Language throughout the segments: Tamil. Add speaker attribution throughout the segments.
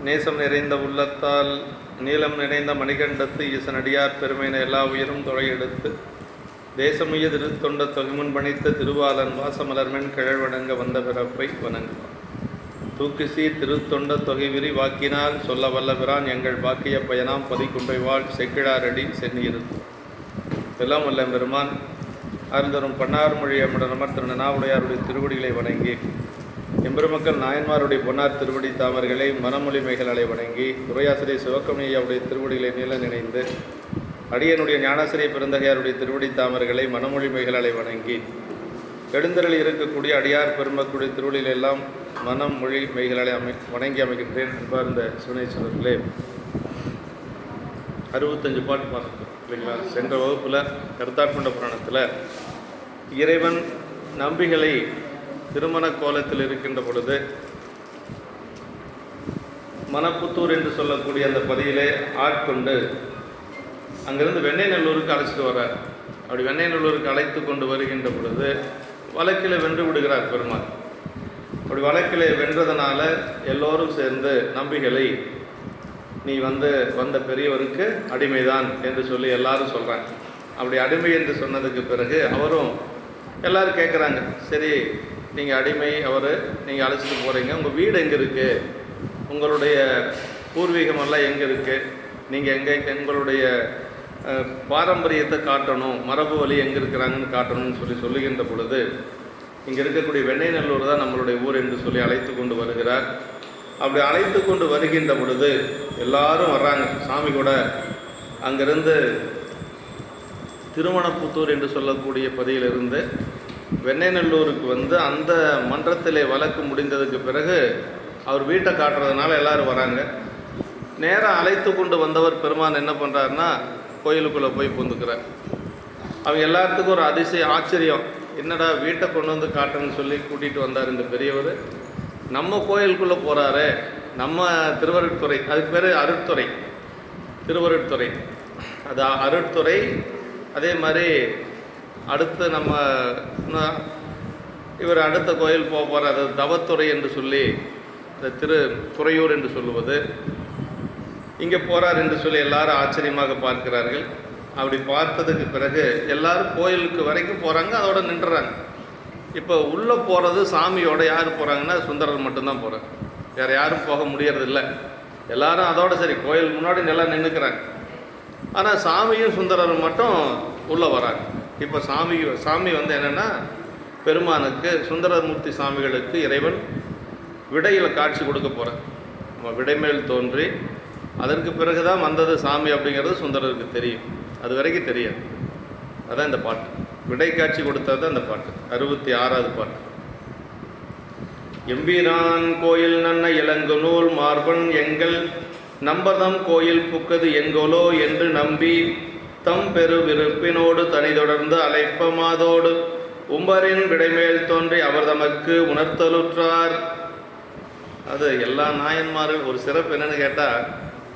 Speaker 1: நேசம் நிறைந்த உள்ளத்தால் நீளம் நிறைந்த மணிகண்டத்து ஈசனடியார் பெருமையின எல்லா உயிரும் தொலையெடுத்து தேசமுய திருத்தொண்ட தொகைமுன் பணித்த திருவாளன் வாசமலர்மென் கிழவணங்க வந்த பிறப்பை வணங்குவார். தூக்கிசி திருத்தொண்ட தொகை விரி வாக்கினால் சொல்ல வல்லபிரான் எங்கள் வாக்கிய பயனாம் பதிக்குண்டை வாழ் செக்கிழாரடி சென்னியிருத்து எல்லாம் வல்ல பெருமான் அருந்தரும் பன்னார் மொழி அமரமர் திரு நாவுடையாருடைய திருவடிகளை வணங்கி எம்பெருமக்கள் நாயன்மாருடைய பொன்னார் திருவடி தாமர்களை மனமொழிமைகளை வணங்கி துறையாசிரியர் சிவக்கமணியாவுடைய திருவடிகளை நீள நினைந்து அடியனுடைய ஞானாசிரிய பிறந்தகையாருடைய திருவடி தாமர்களை மனமொழிமைகளை வணங்கி எழுந்தரில் இருக்கக்கூடிய அடியார் பெருமக்களுடைய திருவடியில் எல்லாம் மனம் மொழி மெய்களை வணங்கி அமைகின்றேன். அன்பார்ந்த சிவனேஸ்வரர்களே, 65 பாட்டு பார்த்துருக்கோம் இல்லைங்களா? சென்ற வகுப்பில் கருத்தாட்கொண்ட புராணத்தில் இறைவன் நம்பிகளை திருமண கோலத்தில் இருக்கின்ற பொழுது மணப்புத்தூர் என்று சொல்லக்கூடிய அந்த பதியிலே ஆட்கொண்டு அங்கிருந்து வெண்ணெய்நல்லூருக்கு அழைச்சிட்டு வர்றார். அப்படி வெண்ணெய்நல்லூருக்கு அழைத்து கொண்டு வருகின்ற பொழுது வழக்கில் வென்று விடுகிறார் பெருமாள். அப்படி வழக்கில் வென்றதனால எல்லோரும் சேர்ந்து நம்பிகளை நீ வந்த பெரியவருக்கு அடிமைதான் என்று சொல்லி எல்லாரும் சொல்கிறாங்க. அப்படி அடிமை என்று சொன்னதுக்கு பிறகு அவரும் எல்லோரும் கேட்குறாங்க, சரி நீங்கள் அடிமை, நீங்கள் அழைச்சிட்டு போகிறீங்க, உங்கள் வீடு எங்கே இருக்குது, உங்களுடைய பூர்வீகமெல்லாம் எங்கே இருக்குது, நீங்கள் எங்களுடைய பாரம்பரியத்தை காட்டணும், மரபு வழி எங்கே இருக்கிறாங்கன்னு காட்டணும்னு சொல்லுகின்ற பொழுது இங்கே இருக்கக்கூடிய வெண்ணெய்நல்லூர் தான் நம்மளுடைய ஊர் என்று சொல்லி அழைத்து கொண்டு வருகிறார். அப்படி அழைத்து கொண்டு வருகின்ற பொழுது எல்லாரும் வர்றாங்க சாமி கூட. அங்கிருந்து திருமணப்புத்தூர் என்று சொல்லக்கூடிய பதியிலிருந்து வெண்ணெய்நல்லூருக்கு அந்த மன்றத்திலே வழக்கு முடிந்ததுக்கு பிறகு அவர் வீட்டை காட்டுறதுனால எல்லோரும் வராங்க. நேராக அழைத்து கொண்டு வந்தவர் பெருமான் என்ன பண்ணுறாருன்னா கோயிலுக்குள்ளே போய் புந்துக்கிறார். அவங்க எல்லாத்துக்கும் ஒரு அதிசய ஆச்சரியம், என்னடா வீட்டை கொண்டு வந்து காட்டுன்னு சொல்லி கூட்டிகிட்டு வந்தார் இந்த பெரியவர், நம்ம கோயிலுக்குள்ளே போகிறாரு, நம்ம திருவருட்துறை, அதுக்கு பேர் அருட்துறை, திருவருட்துறை, அது அருட்துறை. அதே மாதிரி அடுத்து இவர் அடுத்த கோயில் போகிறார், அது தவத்துறை என்று சொல்லி இந்த துறையூர் என்று சொல்லுவது, இங்கே போகிறார் என்று சொல்லி எல்லாரும் ஆச்சரியமாக பார்க்கிறார்கள். அப்படி பார்த்ததுக்கு பிறகு எல்லாரும் கோயிலுக்கு வரைக்கும் போகிறாங்க, அதோட நின்றுறாங்க. இப்போ உள்ளே போகிறது சாமியோட யார் போகிறாங்கன்னா சுந்தரர் மட்டும்தான் போகிறாங்க, வேறு யாரும் போக முடியறதில்லை. எல்லாரும் அதோட சரி கோயில் முன்னாடி நல்லா நின்றுக்கிறாங்க. ஆனால் சாமியும் சுந்தரரும் மட்டும் உள்ளே வராங்க. இப்போ சாமி என்னென்னா பெருமானுக்கு சுந்தரமூர்த்தி சாமிகளுக்கு இறைவன் விடையில் காட்சி கொடுக்க போகிறார். நம்ம விடைமேல் தோன்றி அதற்கு பிறகு தான் வந்தது சாமி அப்படிங்கிறது சுந்தரருக்கு தெரியும், அது வரைக்கும் தெரியாது. அதான் இந்த பாட்டு, விடை காட்சி கொடுத்தது தான் இந்த பாட்டு, 66வது பாட்டு. எம்பிரான் கோயில் நன்ன இளங்கு நூல் மார்பன் எங்கள் நம்பதம் கோயில் புக்கது எங்கோலோ என்று நம்பி தம் பெரு விருப்பினோடு தனி தொடர்ந்து அழைப்பமாதோடு உம்பரின் விடைமேல் தோன்றி அவர் தமக்கு உணர்த்தலுற்றார். அது எல்லா நாயன்மார்கள் ஒரு சிறப்பு என்னன்னு கேட்டால்,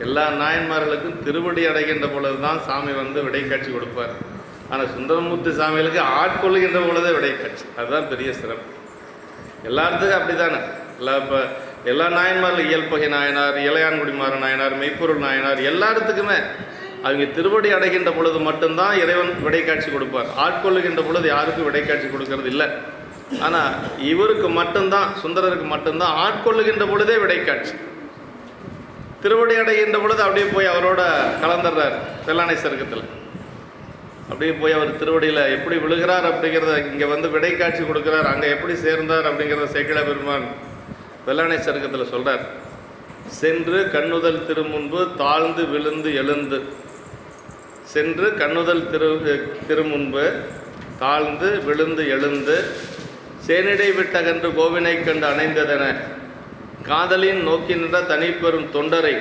Speaker 1: எல்லா நாயன்மார்களுக்கும் திருவடி அடைகின்ற பொழுது தான் சாமி விடை காட்சி கொடுப்பார். ஆனால் சுந்தரமூர்த்தி சாமிகளுக்கு ஆட்கொள்ளுகின்ற பொழுதே விடை காட்சி, அதுதான் பெரிய சிறப்பு. எல்லாத்துக்கும் அப்படி தானே. இப்போ எல்லா நாயன்மார்கள், இயல்பகை நாயனார், இளையான்குடிமாற நாயனார், மெய்ப்பொருள் நாயனார், எல்லாத்துக்குமே அவங்க திருவடி அடைகின்ற பொழுது மட்டும்தான் இறைவன் விடை காட்சி கொடுப்பார். ஆட்கொள்ளுகின்ற பொழுது யாருக்கும் விடை காட்சி கொடுக்கறது இல்லை. ஆனால் இவருக்கு மட்டும்தான், சுந்தரருக்கு மட்டும்தான் ஆட்கொள்ளுகின்ற பொழுதே விடை காட்சி. திருவடி அடைகின்ற பொழுது அப்படியே போய் அவரோட கலந்துடுறார் வெள்ளானை சருக்கத்தில். அப்படியே போய் அவர் திருவடியில் எப்படி விழுகிறார் அப்படிங்கிறத இங்கே விடை காட்சி கொடுக்குறார். அங்கே எப்படி சேர்ந்தார் அப்படிங்கிறத சேக்கிழ பெருமான் வெள்ளானை சருக்கத்தில் சொல்கிறார். சென்று கண்ணுதல் திருமுன்பு தாழ்ந்து விழுந்து எழுந்து, சென்று கண்ணுதல் திருமுன்பு தாழ்ந்து விழுந்து எழுந்து சேனிடை விட்டகன்று கோவினை கண்டு அணைந்ததென காதலின் நோக்கி நின்ற தனிப்பெரும் தொண்டரை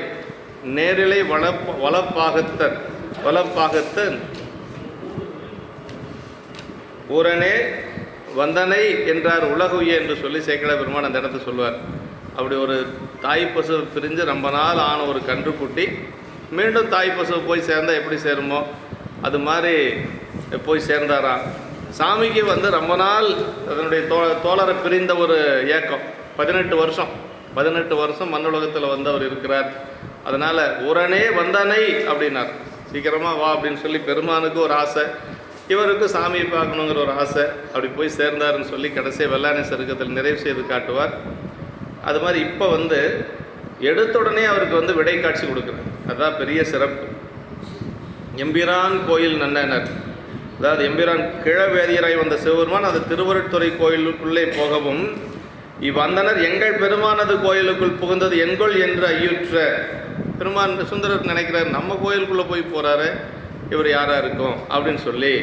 Speaker 1: நேரிலை வளப்பாகத்தன் ஊரனே வந்தனை என்றார் உலகுய என்று சொல்லி சேக்கிழ பெருமான் அந்த இடத்த சொல்வார். அப்படி ஒரு தாய் பசு பிரிஞ்சு ரொம்ப நாள் ஆன ஒரு கன்றுக்குட்டி மீண்டும் தாய் பசு போய் சேர்ந்தால் எப்படி சேருமோ அது மாதிரி போய் சேர்ந்தாராம். சாமிக்கு ரொம்ப நாள் அதனுடைய தோழரை பிரிந்த ஒரு ஏக்கம், 18 வருஷம் 18 வருஷம் மண்ணுலகத்தில் வந்து அவர் இருக்கிறார். அதனால் உடனே வந்தானை அப்படின்னார். சீக்கிரமாக வா அப்படின்னு சொல்லி பெருமானுக்கு ஒரு ஆசை, இவருக்கு சாமியை பார்க்கணுங்கிற ஒரு ஆசை. அப்படி போய் சேர்ந்தாருன்னு சொல்லி கடைசியாக வெள்ளானை சருக்கத்தில் நிறைவு செய்து காட்டுவார். அது மாதிரி இப்போ வந்து எடுத்த உடனே அவருக்கு வந்து விடை காட்சி கொடுக்குறார். அதுதான் பெரிய சிறப்பு. எம்பிரான் கோயில் நன்னனர், அதாவது எம்பிரான் கிழவேதியராய் வந்த சிவபெருமான் அது திருவருட்துறை கோயிலுக்குள்ளே போகவும் இவ்வந்தனர் எங்கள் பெருமானது கோயிலுக்குள் புகுந்தது என்கொள் என்று ஐயுற்ற பெருமான் சுந்தரர் நினைக்கிறார், நம்ம கோயிலுக்குள்ளே போய் போகிறாரு, இவர் யாராக இருக்கும் அப்படின்னு சொல்லி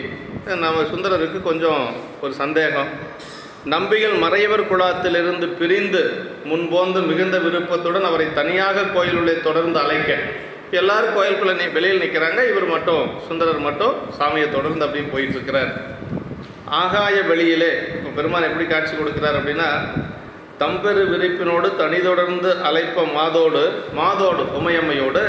Speaker 1: நம்ம சுந்தரருக்கு கொஞ்சம் ஒரு சந்தேகம். நம்பிகள் மறையவர் குழாத்திலிருந்து பிரிந்து முன்போந்து மிகுந்த விருப்பத்துடன் அவரை தனியாக கோயிலுள்ளே தொடர்ந்து அழைக்க, எல்லாரும் கோயிலுக்குள்ளே வெளியில் நிற்கிறாங்க, இவர் மட்டும் சுந்தரர் மட்டும் சாமியை தொடர்ந்து அப்படின்னு போயிட்டு இருக்கிறார். ஆகாய வெளியிலே இப்போ பெருமான் எப்படி காட்சி கொடுக்கிறார் அப்படின்னா, தம்பெரு விரிப்பினோடு தனி தொடர்ந்து அழைப்ப மாதோடு உமையம்மையோடு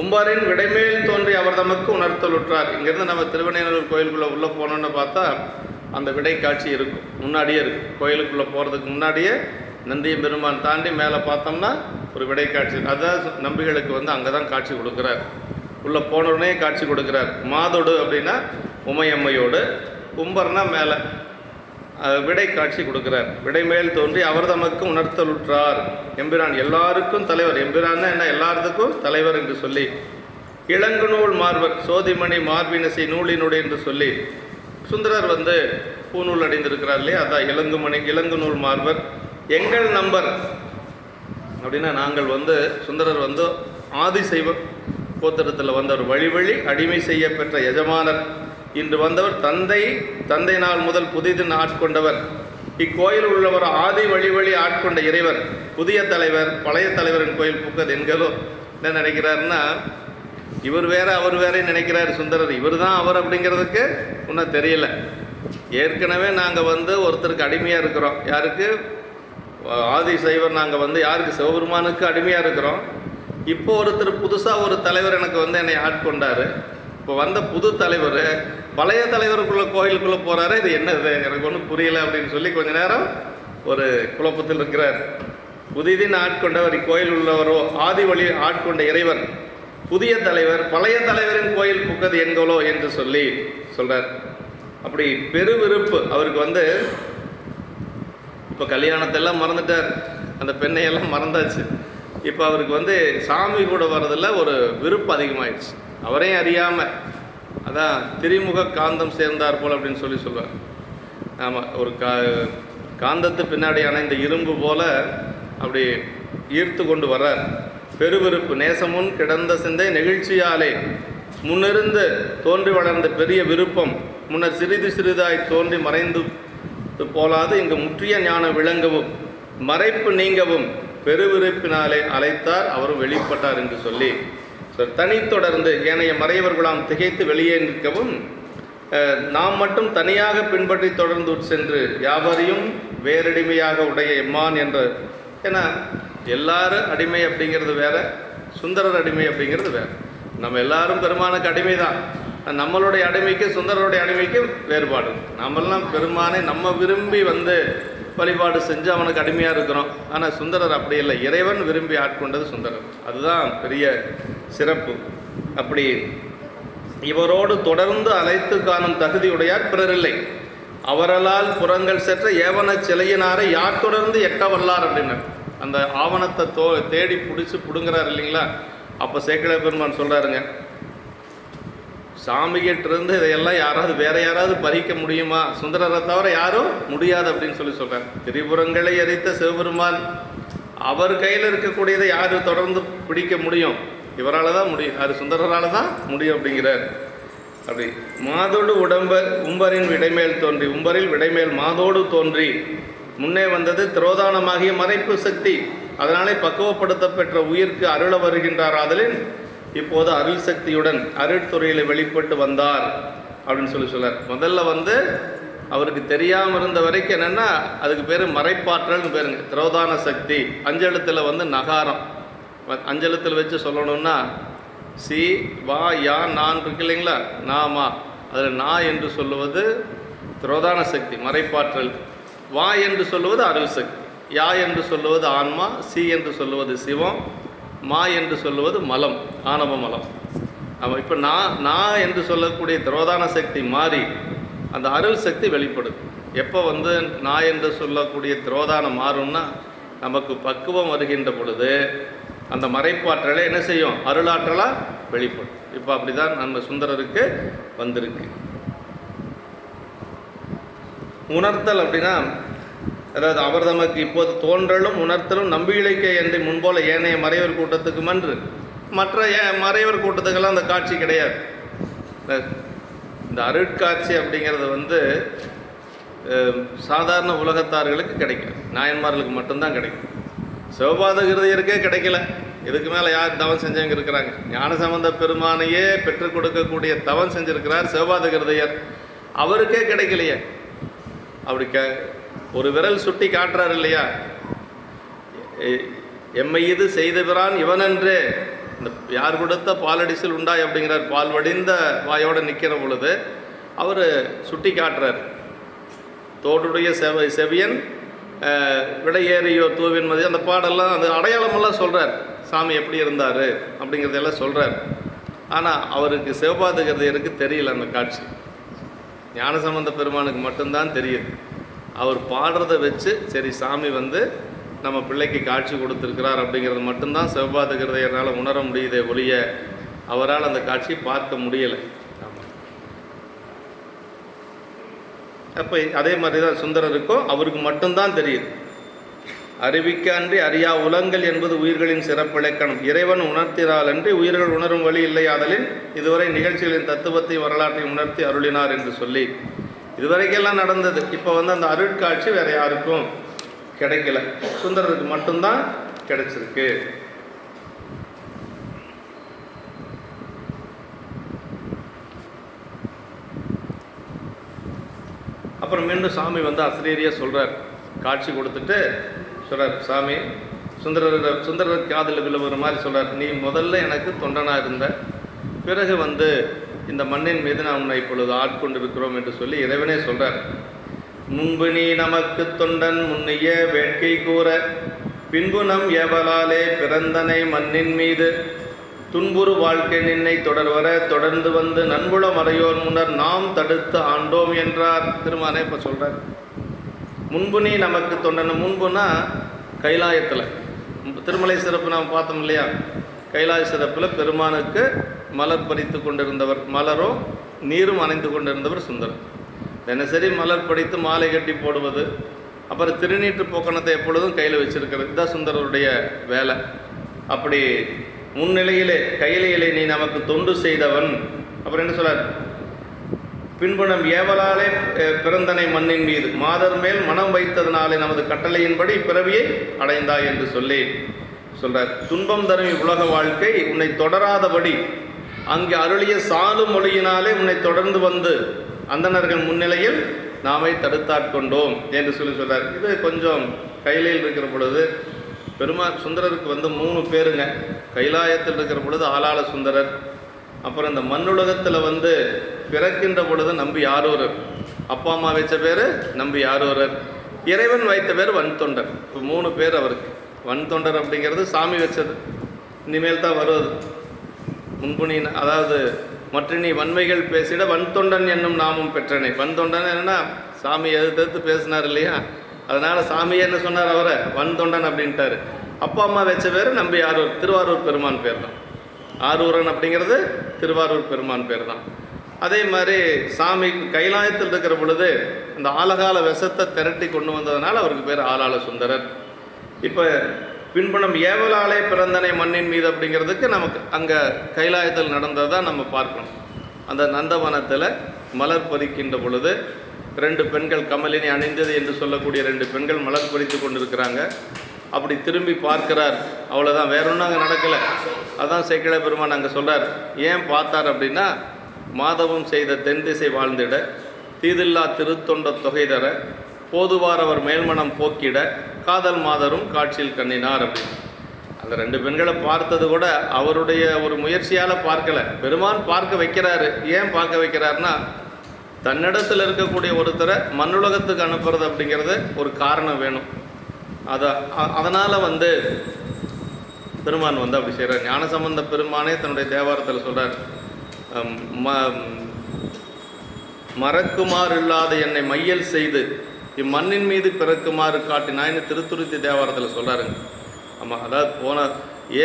Speaker 1: உம்பாரின் விடைமேல் தோன்றி அவர் தமக்கு உணர்த்தலுற்றார். இங்கேருந்து நம்ம திருவண்ணாமலை கோயிலுக்குள்ளே உள்ளே போனோன்னு பார்த்தா அந்த விடை காட்சி இருக்கும், முன்னாடியே இருக்கும். கோயிலுக்குள்ளே போகிறதுக்கு முன்னாடியே நந்தியம் பெருமான் தாண்டி மேலே பார்த்தோம்னா ஒரு விடை காட்சி. அதுதான் நம்பிகளுக்கு வந்து அங்கே தான் காட்சி கொடுக்குறார். உள்ளே போனோடனே காட்சி கொடுக்குறார். மாதோடு அப்படின்னா உமையம்மையோடு, கும்பர்னா மேலே விடை காட்சி கொடுக்குறார். விடைமேல் தோன்றி அவர் தமக்கு உணர்த்தலுற்றார். எம்பிரான் எல்லாருக்கும் தலைவர், எம்பிரான்னா என்ன, எல்லாத்துக்கும் தலைவர் என்று சொல்லி இளங்கு நூல் மார்வர் சோதிமணி மார்பினசை நூலினுடைய என்று சொல்லி சுந்தரர் வந்து பூநூல் அடைந்திருக்கிறார் இல்லையா, அதான் இளங்கு நூல் மார்வர். எங்கள் நம்பர் அப்படின்னா நாங்கள் வந்து சுந்தரர் வந்து ஆதிசைவ கோத்திரத்தில் வந்தவர், வழி அடிமை செய்ய பெற்ற எஜமானர். இன்று வந்தவர் தந்தை நாள் முதல் புதிதின் ஆட்கொண்டவர். இக்கோயில் உள்ளவர் ஆதி வழி ஆட்கொண்ட இறைவர். புதிய தலைவர் பழைய தலைவரின் கோயில் புக்கது என்களோ. என்ன நினைக்கிறாருன்னா, இவர் வேற அவர் வேற நினைக்கிறார் சுந்தரர். இவர் தான் அவர் அப்படிங்கிறதுக்கு இன்னும் தெரியல. ஏற்கனவே நாங்கள் வந்து ஒருத்தருக்கு அடிமையாக இருக்கிறோம். யாருக்கு? ஆதி சைவர். நாங்கள் வந்து யாருக்கு? சிவபெருமானுக்கு அடிமையாக இருக்கிறோம். இப்போ ஒருத்தர் புதுசாக ஒரு தலைவர் எனக்கு வந்து என்னை ஆட்கொண்டார். இப்போ வந்த புது தலைவர் பழைய தலைவருக்குள்ளே கோயிலுக்குள்ளே போகிறாரு. இது என்னது, எனக்கு ஒன்றும் புரியலை அப்படின்னு சொல்லி கொஞ்ச நேரம் ஒரு குழப்பத்தில் இருக்கிறார். புதிதின் ஆட்கொண்டவர் இக்கோயில் உள்ளவரோ ஆதி வழி ஆட்கொண்ட இறைவர். புதிய தலைவர் பழைய தலைவரின் கோயில் புக்கது என்களோ என்று சொல்லி சொல்கிறார். அப்படி பெருவிருப்பு அவருக்கு வந்து. இப்போ கல்யாணத்தெல்லாம் மறந்துட்டார், அந்த பெண்ணையெல்லாம் மறந்தாச்சு. இப்போ அவருக்கு வந்து சாமி கூட வர்றதில் ஒரு விருப்பம் அதிகமாகிடுச்சு, அவரையும் அறியாமல். அதான் திரிமுக காந்தம் சேர்ந்தார் போல் அப்படின்னு சொல்லி சொல்லுவார். ஆமாம், ஒரு காந்தத்து பின்னாடி அணைந்த இரும்பு போல் அப்படி ஈர்த்து கொண்டு வர்றார். பெருவிருப்பு நேசமுன் கிடந்த சிந்தை நெகிழ்ச்சியாலே முன்னிருந்து தோன்றி வளர்ந்த பெரிய விருப்பம் முன்னர் சிறிதாய் தோன்றி மறைந்து போலாது இங்கு முற்றிய ஞானம் விளங்கவும் மறைப்பு நீங்கவும் பெருவிருப்பினாலே அழைத்தார், அவரும் வெளிப்பட்டார் என்று சொல்லி தனித்தொடர்ந்து ஏனைய மறையவர்களாம் திகைத்து வெளியே நிற்கவும் நாம் மட்டும் தனியாக பின்பற்றி தொடர்ந்து சென்று யாவரையும் வேறடிமையாக உடைய எம்மான் என்ற. ஏன்னா எல்லாரும் அடிமை அப்படிங்கிறது வேற, சுந்தரர் அடிமை அப்படிங்கிறது வேற. நம்ம எல்லாரும் பெருமானுக்கு அடிமை தான். நம்மளுடைய அடிமைக்கு சுந்தரருடைய அடிமைக்கு வேறுபாடு. நம்மெல்லாம் பெருமானை நம்ம விரும்பி வந்து வழிபாடு செஞ்சு அவனுக்கு அடிமையாக இருக்கிறோம். ஆனால் சுந்தரர் அப்படி இல்லை, இறைவன் விரும்பி ஆட்கொண்டது சுந்தரர். அதுதான் பெரிய சிறப்பு. அப்படி இவரோடு தொடர்ந்து அழைத்து காணும் தகுதியுடையார் பிறரில்லை. அவரலால் புறங்கள் செற்ற ஏவன சிலையினாரை யார் தொடர்ந்து எட்ட வல்லார் அப்படின்னார். அந்த ஆவணத்தை தேடி பிடிச்சி பிடுங்குறாரு இல்லைங்களா. அப்போ சேக்கிழார் பெருமான் சொல்கிறாருங்க, சாமிகிட்டிருந்து இதையெல்லாம் யாராவது வேற யாராவது பறிக்க முடியுமா? சுந்தரரை தவிர யாரும் முடியாது அப்படின்னு சொல்லி சொல்கிறார். திரிபுரங்களை எரித்த சிவபெருமான் அவர் கையில் இருக்கக்கூடியதை யார் தொடர்ந்து பிடிக்க முடியும்? இவரால் தான் முடியும், அது சுந்தரரால் தான் முடியும் அப்படிங்கிறார். அப்படி மாதோடு உம்பரின் விடைமேல் தோன்றி, உம்பரில் விடைமேல் மாதோடு தோன்றி முன்னே வந்தது திரோதானமாகிய மறைப்பு சக்தி. அதனாலே பக்குவப்படுத்த பெற்ற உயிர்க்கு அருள வருகின்றார். ஆதலின் இப்போது அருள் சக்தியுடன் அருட்துறையில் வெளிப்பட்டு வந்தார் அப்படின்னு சொல்கிறார். முதல்ல வந்து அவருக்கு தெரியாமல் இருந்த வரைக்கும் என்னென்னா அதுக்கு பேர் மறைப்பாற்றல்னு பேருங்க, திரோதான சக்தி. அஞ்செழுத்தில் வந்து நகாரம், அஞ்செழுத்தில் வச்சு சொல்லணும்னா சி வா யா நான் இருக்கு இல்லைங்களா, நாமா. அதில் நா என்று சொல்லுவது திரோதான சக்தி மறைப்பாற்றல், வா என்று சொல்லுவது அருள் சக்தி. யா என்று சொல்லுவது ஆன்மா, சி என்று சொல்லுவது சிவம், மா என்று சொல்லுவது மலம், ஆணவ மலம். நம்ம இப்போ நான் என்று சொல்லக்கூடிய திரோதான சக்தி மாறி அந்த அருள் சக்தி வெளிப்படுது. எப்போ நான் என்று சொல்லக்கூடிய திரோதானம் மாறும்னா நமக்கு பக்குவம் வருகின்ற பொழுது அந்த மறைப்பாற்றலை என்ன செய்யும், அருளாற்றலாக வெளிப்படும். இப்போ அப்படி தான் நம்ம சுந்தரருக்கு வந்திருக்கு. உணர்த்தல் அப்படின்னா, அதாவது அவர் நமக்கு இப்போது தோன்றலும் உணர்த்தலும் நம்பியிழைக்க என்று முன்போல ஏனைய மறைவர் கூட்டத்துக்கு மன்று. மற்ற மறைவர் கூட்டத்துக்கெல்லாம் அந்த காட்சி கிடையாது. இந்த அருட்காட்சி அப்படிங்கிறது சாதாரண உலகத்தார்களுக்கு கிடைக்கும், நாயன்மார்களுக்கு மட்டும்தான் கிடைக்கும். சிவபாத கிருதையருக்கே கிடைக்கல. இதுக்கு மேலே யார் தவம் செஞ்சவங்க இருக்கிறாங்க? ஞானசம்பந்த பெருமானையே பெற்றுக் கொடுக்கக்கூடிய தவம் செஞ்சிருக்கிறார் சிவபாத கிருதையர், அவருக்கே கிடைக்கலையே. அப்படி ஒரு விரல் சுட்டி காட்டுறாரு இல்லையா, எம்மை இது செய்த பிரான் இவனன்றே, இந்த யார் கொடுத்த பாலடிசில் உண்டாய் அப்படிங்கிறார். பால் வடிந்த வாயோடு நிற்கிற பொழுது அவர் சுட்டி காட்டுறார். தோடுடைய செவியன் விடையேறியோ தூவின் மதி, அந்த பாடெல்லாம் அந்த அடையாளமெல்லாம் சொல்கிறார். சாமி எப்படி இருந்தார் அப்படிங்கிறதெல்லாம் சொல்கிறார். ஆனால் அவருக்கு சிவபாதகிருதையருக்கு தெரியல அந்த காட்சி. ஞானசம்பந்த பெருமானுக்கு மட்டும்தான் தெரியுது. அவர் பாடுறதை வச்சு சரி சாமி நம்ம பிள்ளைக்கு காட்சி கொடுத்துருக்கிறார் அப்படிங்கிறது மட்டும்தான் சிவபாதகிருதையரால் உணர முடியுதே ஒழிய அவரால் அந்த காட்சியை பார்க்க முடியலை. அப்போ அதே மாதிரி தான் சுந்தரருக்கும் அவருக்கு மட்டும்தான் தெரியுது. அறிவிக்க அன்றி அறியா உலங்கள் என்பது உயிர்களின் சிறப்பிலக்கணம். இறைவன் உணர்த்தினால் அன்றி உயிர்கள் உணரும் வழி இல்லை. ஆதலின் இதுவரை நிகழ்ச்சிகளின் தத்துவத்தை வரலாற்றை உணர்த்தி அருளினார் என்று சொல்லி இதுவரைக்கெல்லாம் நடந்தது. இப்போ அந்த அருட்காட்சி வேற யாருக்கும் கிடைக்கல, சுந்தரருக்கு மட்டும்தான் கிடைச்சிருக்கு. அப்புறம் மீண்டும் சாமி அசரீரியாக சொல்கிறார், காட்சி கொடுத்துட்டு சொல்கிறார். சாமி சுந்தரர் காதில் விழுவுற மாதிரி சொல்கிறார், நீ முதல்ல எனக்கு தொண்டனாக இருந்த, பிறகு இந்த மண்ணின் மீது நாம் உன்னை இப்பொழுது ஆட்கொண்டிருக்கிறோம் என்று சொல்லி இறைவனே சொல்கிறார். முன்பு நீ நமக்கு தொண்டன் முன்னிய வேட்கை கூற, பின்பு நம் ஏவலாலே பிறந்தனை மண்ணின் மீது, துன்புறு வாழ்க்கை நின்னை தொடர்வர தொடர்ந்து நன்புல மறையோர் முன்னர் நாம் தடுத்து ஆண்டோம் என்றார். திருமானே இப்போ சொல்கிறார், முன்பு நீ நமக்கு தொண்டன். முன்புனா கைலாயத்தில் திருமலை சிறப்பு நாம் பார்த்தோம் இல்லையா, கைலாய சிறப்பில் பெருமானுக்கு மலர் பறித்து கொண்டிருந்தவர், மலரும் நீரும் அணைந்து கொண்டிருந்தவர் சுந்தரர். தினசரி மலர் படித்து மாலை கட்டி போடுவது, அப்புறம் திருநீற்று போக்கணத்தை எப்பொழுதும் கையில் வச்சிருக்கிறது, இதுதான் சுந்தரருடைய வேலை. அப்படி முன்னிலையிலே கையிலையிலே நீ நமக்கு தொண்டு செய்தவன். அப்புறம் என்ன சொல்றார், பின்பு நம் ஏவலாலே பிறந்தனை மண்ணின் மீது, மாதர் மேல் மனம் வைத்ததினாலே நமது கட்டளையின்படி பிறவியை அடைந்தாய் என்று சொல்லி சொல்றார். துன்பம் தரும் உலக வாழ்க்கை உன்னை தொடராதபடி அங்கே அருளிய சாது மொழியினாலே உன்னை தொடர்ந்து அந்தணர்கள் முன்னிலையில் நாமை தடுத்தாட்கொண்டோம் என்று சொல்றார். இது கொஞ்சம் கையிலையில் இருக்கிற பொழுது பெருமாள் சுந்தரருக்கு 3 பேருங்க. கைலாயத்தில் இருக்கிற பொழுது ஆளாள சுந்தரர், அப்புறம் இந்த மண்ணுலகத்தில் பிறக்கின்ற பொழுது நம்பி யாரூரர், அப்பா அம்மா வச்ச பேர் நம்பி யாரூரர், இறைவன் வைத்த பேர் வன்தொண்டர். இப்போ 3 பேர் அவருக்கு. வன்தொண்டர் அப்படிங்கிறது சாமி வச்சது, இனிமேல் தான் வருவது. முன்பு நீ அதாவது மற்ற நீ வன்மைகள் பேசிட வன்தொண்டன் என்னும் நாமும் பெற்றனை. வன்தொண்டன் என்னன்னா சாமி எதிர்த்து பேசினார் இல்லையா, அதனால் சாமியே என்ன சொன்னார், அவரை வன்தொண்டன் அப்படின்ட்டார். அப்பா அம்மா வச்ச பேர் நம்பி ஆரூர், திருவாரூர் பெருமான் பேர் தான். ஆரூரன் அப்படிங்கிறது திருவாரூர் பெருமான் பேர் தான். அதே மாதிரி சாமி கைலாயத்தில் இருக்கிற பொழுது இந்த ஆலகால விஷத்தை திரட்டி கொண்டு வந்ததுனால அவருக்கு பேர் ஆளாள சுந்தரர். இப்போ பின்புணம் ஏவலாலே பிறந்தனை மண்ணின் மீது அப்படிங்கிறதுக்கு நமக்கு அங்கே கைலாயத்தில் நடந்ததை தான் நம்ம பார்க்கணும். அந்த நந்தவனத்தில் மலர் பறிக்கின்ற பொழுது 2 பெண்கள், கமலினி அணிந்தது என்று சொல்லக்கூடிய 2 பெண்கள் மலர் பறித்து கொண்டிருக்கிறாங்க. அப்படி திரும்பி பார்க்கிறார், அவ்வளோதான், வேற ஒன்றும் அங்கே நடக்கலை. அதான் சேக்கிழ பெருமான் அங்கே சொல்கிறார். ஏன் பார்த்தார் அப்படின்னா, மாதவம் செய்த தென் திசை வாழ்ந்திட, தீதில்லா திருத்தொண்ட தொகை தர, போதுவார் அவர் மேல்மனம் போக்கிட, காதல் மாதரும் காட்சியில் கண்ணினார் அப்படின்னு. அந்த 2 பெண்களை பார்த்தது கூட அவருடைய ஒரு முயற்சியால் பார்க்கலை, பெருமான் பார்க்க வைக்கிறாரு. ஏன் பார்க்க வைக்கிறாருன்னா, தன்னிடத்தில் இருக்கக்கூடிய ஒருத்தரை மண்ணுலகத்துக்கு அனுப்புறது அப்படிங்கிறது ஒரு காரணம் வேணும். அதனால் வந்து பெருமான் வந்து அப்படி செய்கிறார். ஞானசம்பந்த பெருமானே தன்னுடைய தேவாரத்தில் சொல்கிறார், மறக்குமாறு இல்லாத என்னை மையல் செய்து இம்மண்ணின் மீது பிறக்குமாறு காட்டினாயின்னு திருத்துருத்தி தேவாரத்தில் சொல்கிறாருங்க. ஆமாம், அதாவது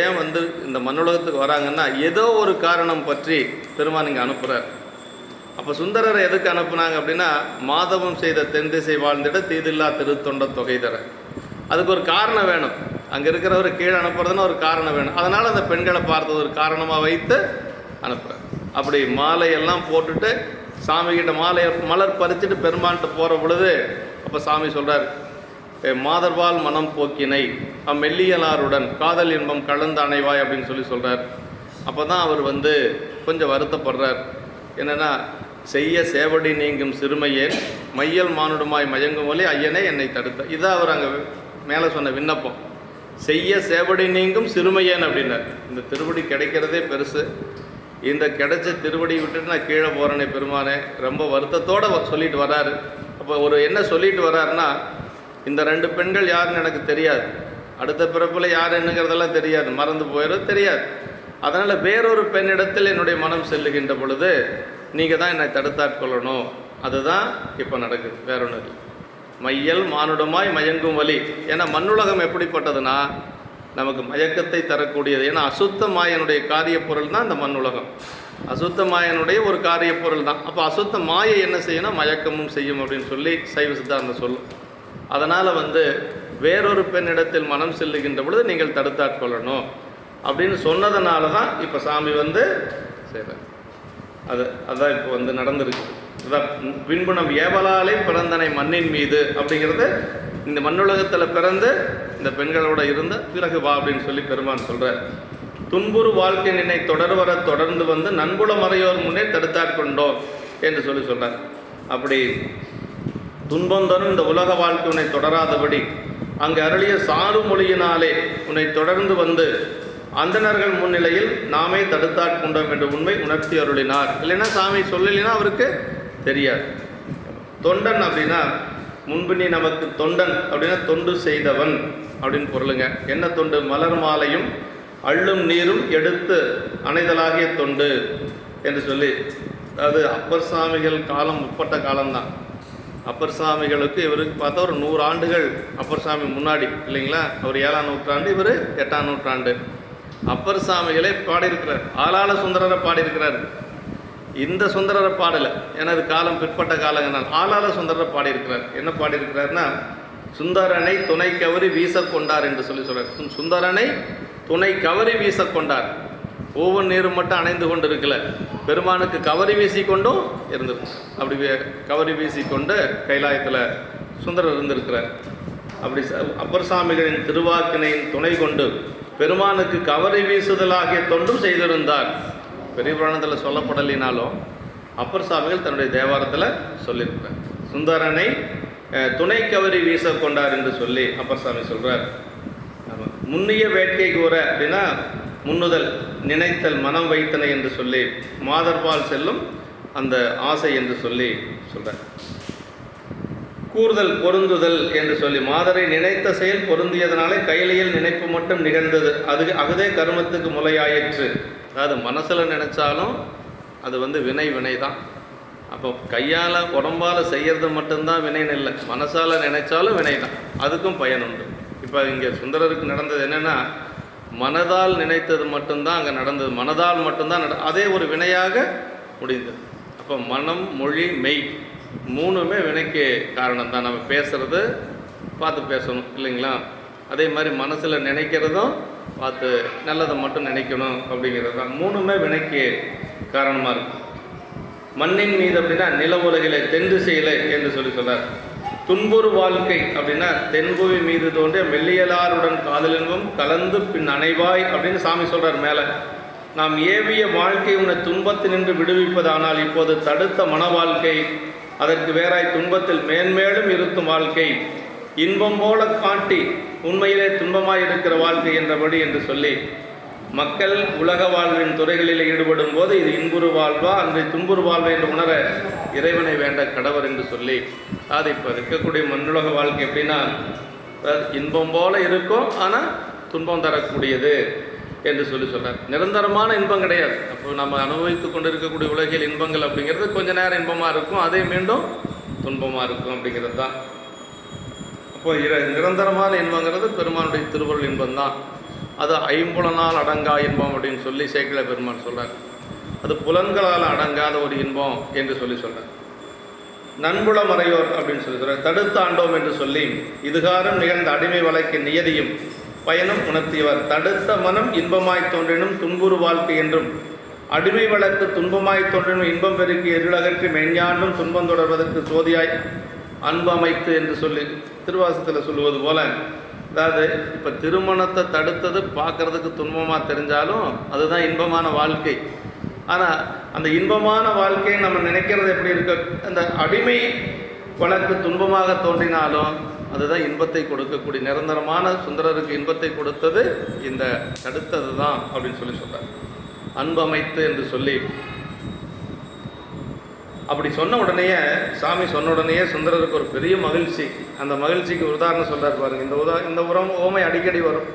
Speaker 1: ஏன் வந்து இந்த மண்ணுலகத்துக்கு வராங்கன்னா ஏதோ ஒரு காரணம் பற்றி பெருமான் இங்கே அனுப்புகிறார். அப்போ சுந்தரரை எதுக்கு அனுப்புனாங்க அப்படின்னா, மாதவம் செய்த தென் திசை வாழ்ந்திட தீதில்லா திருத்தொண்ட தொகை தர. அதுக்கு ஒரு காரணம் வேணும். அங்கே இருக்கிறவர் கீழே அனுப்புறதுன்னு ஒரு காரணம் வேணும். அதனால் அந்த பெண்களை பார்த்தது ஒரு காரணமாக வைத்து அனுப்புகிறார். அப்படி மாலையெல்லாம் போட்டுட்டு சாமிகிட்ட மலர் பறிச்சுட்டு பெருமான்ட்டு போகிற பொழுது அப்போ சாமி சொல்கிறார், மாதர்வால் மனம் போக்கினை மெல்லியலாருடன் காதல் இன்பம் கலந்து அணைவாய் அப்படின்னு சொல்கிறார். அப்போ தான் அவர் வந்து கொஞ்சம் வருத்தப்படுறார். என்னென்னா, செய்ய சேவடி நீங்கும் சிறுமையேன் மையல் மானுடுமாய் மயங்கும் ஒலி ஐயனே என்னை தடுத்த. இதான் அவர் அங்கே மேலே சொன்ன விண்ணப்பம். செய்ய சேவடி நீங்கும் சிறுமையேன் அப்படின்னார். இந்த திருவடி கிடைக்கிறதே பெருசு. இந்த கிடைச்ச திருவடி விட்டுட்டு நான் கீழே போகிறேனே பெருமானே, ரொம்ப வருத்தத்தோடு சொல்லிட்டு வர்றாரு. அப்போ என்ன சொல்லிட்டு வர்றாருன்னா, இந்த 2 பெண்கள் யாருன்னு எனக்கு தெரியாது, அடுத்த பிறப்பில் யார் என்னங்கிறதெல்லாம் தெரியாது, மறந்து போயிடும் தெரியாது. அதனால் வேறொரு பெண்ணிடத்தில் என்னுடைய மனம் செல்லுகின்ற பொழுது நீங்கள் தான் என்னை தடுத்தாட்கொள்ளணும். அதுதான் இப்போ நடக்குது, வேற ஒன்று இல்லை. மையல் மானுடமாய் மயங்கும் வலி. ஏன்னா மண்ணுலகம் எப்படிப்பட்டதுன்னா நமக்கு மயக்கத்தை தரக்கூடியது. ஏன்னா அசுத்த மாயனுடைய காரிய பொருள் தான் இந்த மண்ணுலகம். அசுத்த மாயனுடைய ஒரு காரிய பொருள் தான். அப்போ அசுத்த மாயை என்ன செய்யணும், மயக்கமும் செய்யும் அப்படின்னு சொல்லி சைவ சித்தாந்தம் சொல்லும். அதனால் வந்து வேறொரு பெண்ணிடத்தில் மனம் செல்லுகின்ற பொழுது நீங்கள் தடுத்தாட்கொள்ளணும் அப்படின்னு சொன்னதுனால தான் இப்போ சாமி வந்து செய்கிறார். அதான் இப்போ வந்து நடந்திருக்கு. அதான் பின்புணம் ஏவலாலே பிறந்தனை மண்ணின் மீது அப்படிங்கிறது, இந்த மண்ணுலகத்தில் பிறந்து இந்த பெண்களோட இருந்த பிறகு வா அப்படின்னு சொல்லி பெருமான் சொல்கிறார். துன்புறு வாழ்க்கை நினை தொடர்வர தொடர்ந்து வந்து நண்புல மறையோர் முன்னே தடுத்தாட்கொண்டோம் என்று சொல்கிறார். அப்படி துன்பம் தரும் இந்த உலக வாழ்க்கை உன்னை தொடராதபடி அங்கு அருளிய சாறு மொழியினாலே உன்னை தொடர்ந்து வந்து அந்தணர்கள் முன்னிலையில் நாமே தடுத்தாட்கொண்டோம் என்ற உண்மை உணர்த்தி அருளினார். இல்லைன்னா சாமி சொல்லலைன்னா அவருக்கு தெரியாது. தொண்டன் அப்படின்னா, முன்பு நீ நமக்கு தொண்டன் அப்படின்னா தொண்டு செய்தவன் அப்படின்னு பொருளுங்க. என்ன தொண்டு? மலர் மாலையும் அள்ளும் நீரும் எடுத்து அணைதலாகிய தொண்டு என்று சொல்லி, அதாவது அப்பர் சாமிகள் காலம் முற்பட்ட காலம்தான். அப்பர் சாமிகளுக்கு இவருக்கு பார்த்தா ஒரு 100 ஆண்டுகள் அப்பர் சாமி முன்னாடி இல்லைங்களா. அவர் 7ஆம் நூற்றாண்டு, இவர் 8ஆம் நூற்றாண்டு. அப்பர் சாமிகளே பாடியிருக்கிறார். ஆளாள சுந்தரரை பாடியிருக்கிறார். இந்த சுந்தரரை பாடலை, எனது காலம் பிற்பட்ட காலங்கனால் ஆளாள சுந்தரரை பாடியிருக்கிறார். என்ன பாடியிருக்கிறார்னா, சுந்தரனை துணை கவரி வீச கொண்டார் என்று சொல்கிறார். சுந்தரனை துணை கவரி வீச கொண்டார். ஒவ்வொரு நீரும் மட்டும் அணைந்து கொண்டு இருக்கல, பெருமானுக்கு கவரி வீசி கொண்டும் இருந்திருக்கு. அப்படி கவரி வீசி கொண்டு கைலாயத்தில் சுந்தரர் இருந்திருக்கிறார். அப்படி அப்பர் சாமிகளின் திருவாக்கினையின் துணை கொண்டு பெருமானுக்கு கவரி வீசுதலாகிய தொண்டும் செய்திருந்தார். பெரிய புராணத்தில் சொல்லப்படலினாலும் அப்பர் சாமிகள் தன்னுடைய தேவாரத்தில் சொல்லியிருக்கிறார். சுந்தரனை துணை கவரி வீச கொண்டார் என்று சொல்லி அப்பர் சாமி சொல்கிறார். முன்னிய வேட்கை கூற அப்படின்னா முன்னுதல், நினைத்தல், மனம் வைத்தனை என்று சொல்லி மாதர்பால் செல்லும் அந்த ஆசை என்று சொல்லி சொல்கிறார். கூறுதல், பொருந்துதல் என்று சொல்லி மாதரை நினைத்த செயல் பொருந்தியதனாலே கையிலையில் நினைப்பு மட்டும் நிகழ்ந்தது. அகுதே கருமத்துக்கு முளையாயிற்று. அதாவது மனசில் நினைச்சாலும் அது வந்து வினை தான். அப்போ கையால் உடம்பால் செய்கிறது மட்டும்தான் வினைன்னு இல்லை, மனசால் நினைச்சாலும் வினை தான், அதுக்கும் பயன் உண்டு. இப்போ இங்கே சுந்தரருக்கு நடந்தது என்னென்னா, மனதால் நினைத்தது மட்டும்தான் அங்கே நடந்தது, மனதால் மட்டும்தான் அதே ஒரு வினையாக முடிந்தது. அப்போ மனம், மொழி, மெய் 3மே வினைக்கு காரணம் தான். நம்ம பேசுகிறது பார்த்து பேசணும் இல்லைங்களா. அதே மாதிரி மனசில் நினைக்கிறதும் பார்த்து நல்லதை மட்டும் நினைக்கணும் அப்படிங்கிறது தான். 3மே வினைக்கு காரணமாக இருக்கும். மண்ணின் மீது அப்படின்னா நில உலகிலே தென் திசையிலே என்று சொல்கிறார். துன்புறு வாழ்க்கை அப்படின்னா தென்புவி மீது தோன்றிய மெல்லியலாருடன் காதலின்பம் கலந்து பின் அணைவாய் அப்படின்னு சாமி சொல்கிறார். மேலே நாம் ஏவிய வாழ்க்கை உன்னை துன்பத்தினின்று விடுவிப்பதானால் இப்போது தடுத்த மன வாழ்க்கை அதற்கு வேறாய் துன்பத்தில் மேன்மேலும் இருத்தும் வாழ்க்கை இன்பம் போல காட்டி உண்மையிலே துன்பமாய் இருக்கிற வாழ்க்கை என்றபடி என்று சொல்லி மக்கள் உலக வாழ்வின் துறைகளில் ஈடுபடும் போது இது இன்புறு வாழ்வா அன்றை துன்புறு வாழ்வா என்று உணர இறைவனை வேண்ட கடவர் என்று சொல்லி அது இப்போ இருக்கக்கூடிய மண்ணுலக வாழ்க்கை எப்படின்னா இன்பம் போல இருக்கும், ஆனால் துன்பம் தரக்கூடியது என்று சொல்கிறார். நிரந்தரமான இன்பம் கிடையாது. அப்போ நம்ம அனுபவித்து கொண்டு இருக்கக்கூடிய உலகில் இன்பங்கள் அப்படிங்கிறது கொஞ்ச நேரம் இன்பமாக இருக்கும், அதே மீண்டும் துன்பமாக இருக்கும் அப்படிங்கிறது தான். அப்போ நிரந்தரமான இன்பங்கிறது பெருமானுடைய திருவருள் இன்பம் தான். அது ஐம்புலனால் அடங்கா இன்பம் அப்படின்னு சொல்லி சேக்கிழ பெருமான் சொல்கிறார். அது புலன்களால் அடங்காத ஒரு இன்பம் என்று சொல்கிறார். நண்புல மறையோர் அப்படின்னு சொல்கிறார். தடுத்து ஆண்டோம் என்று சொல்லி இதுகாரம் நிகழ்ந்த அடிமை வழக்கின் நியதியும் பயனும் உணர்த்தியவர். தடுத்த மனம் இன்பமாய் தோன்றினும் துன்புறு வாழ்க்கை என்றும், அடிமை வழக்கு துன்பமாய் தோன்றினும் இன்பம் பெருக்கி எருளகற்றி மெஞ்ஞாண்டும் துன்பம் தொடர்வதற்கு சோதியாய் அன்பு அமைத்து என்று சொல்லி திருவாசகத்தில் சொல்லுவது போல, அதாவது இப்போ திருமணத்தை தடுத்தது பார்க்குறதுக்கு துன்பமாக தெரிஞ்சாலும் அதுதான் இன்பமான வாழ்க்கை. ஆனால் அந்த இன்பமான வாழ்க்கையை நம்ம நினைக்கிறது எப்படி இருக்க, அந்த அடிமை வழக்கு துன்பமாக தோன்றினாலும் அதுதான் இன்பத்தை கொடுக்கக்கூடிய, நிரந்தரமான சுந்தரருக்கு இன்பத்தை கொடுத்தது இந்த தடுத்தது தான் அப்படின்னு சொல்கிறார். அன்பு அமைத்து என்று சொல்லி அப்படி சொன்ன உடனேயே, சாமி சொன்ன உடனேயே சுந்தரருக்கு ஒரு பெரிய மகிழ்ச்சி. அந்த மகிழ்ச்சிக்கு உதாரணம் சொல்கிறார் பாருங்க. இந்த ஓமை அடிக்கடி வரும்.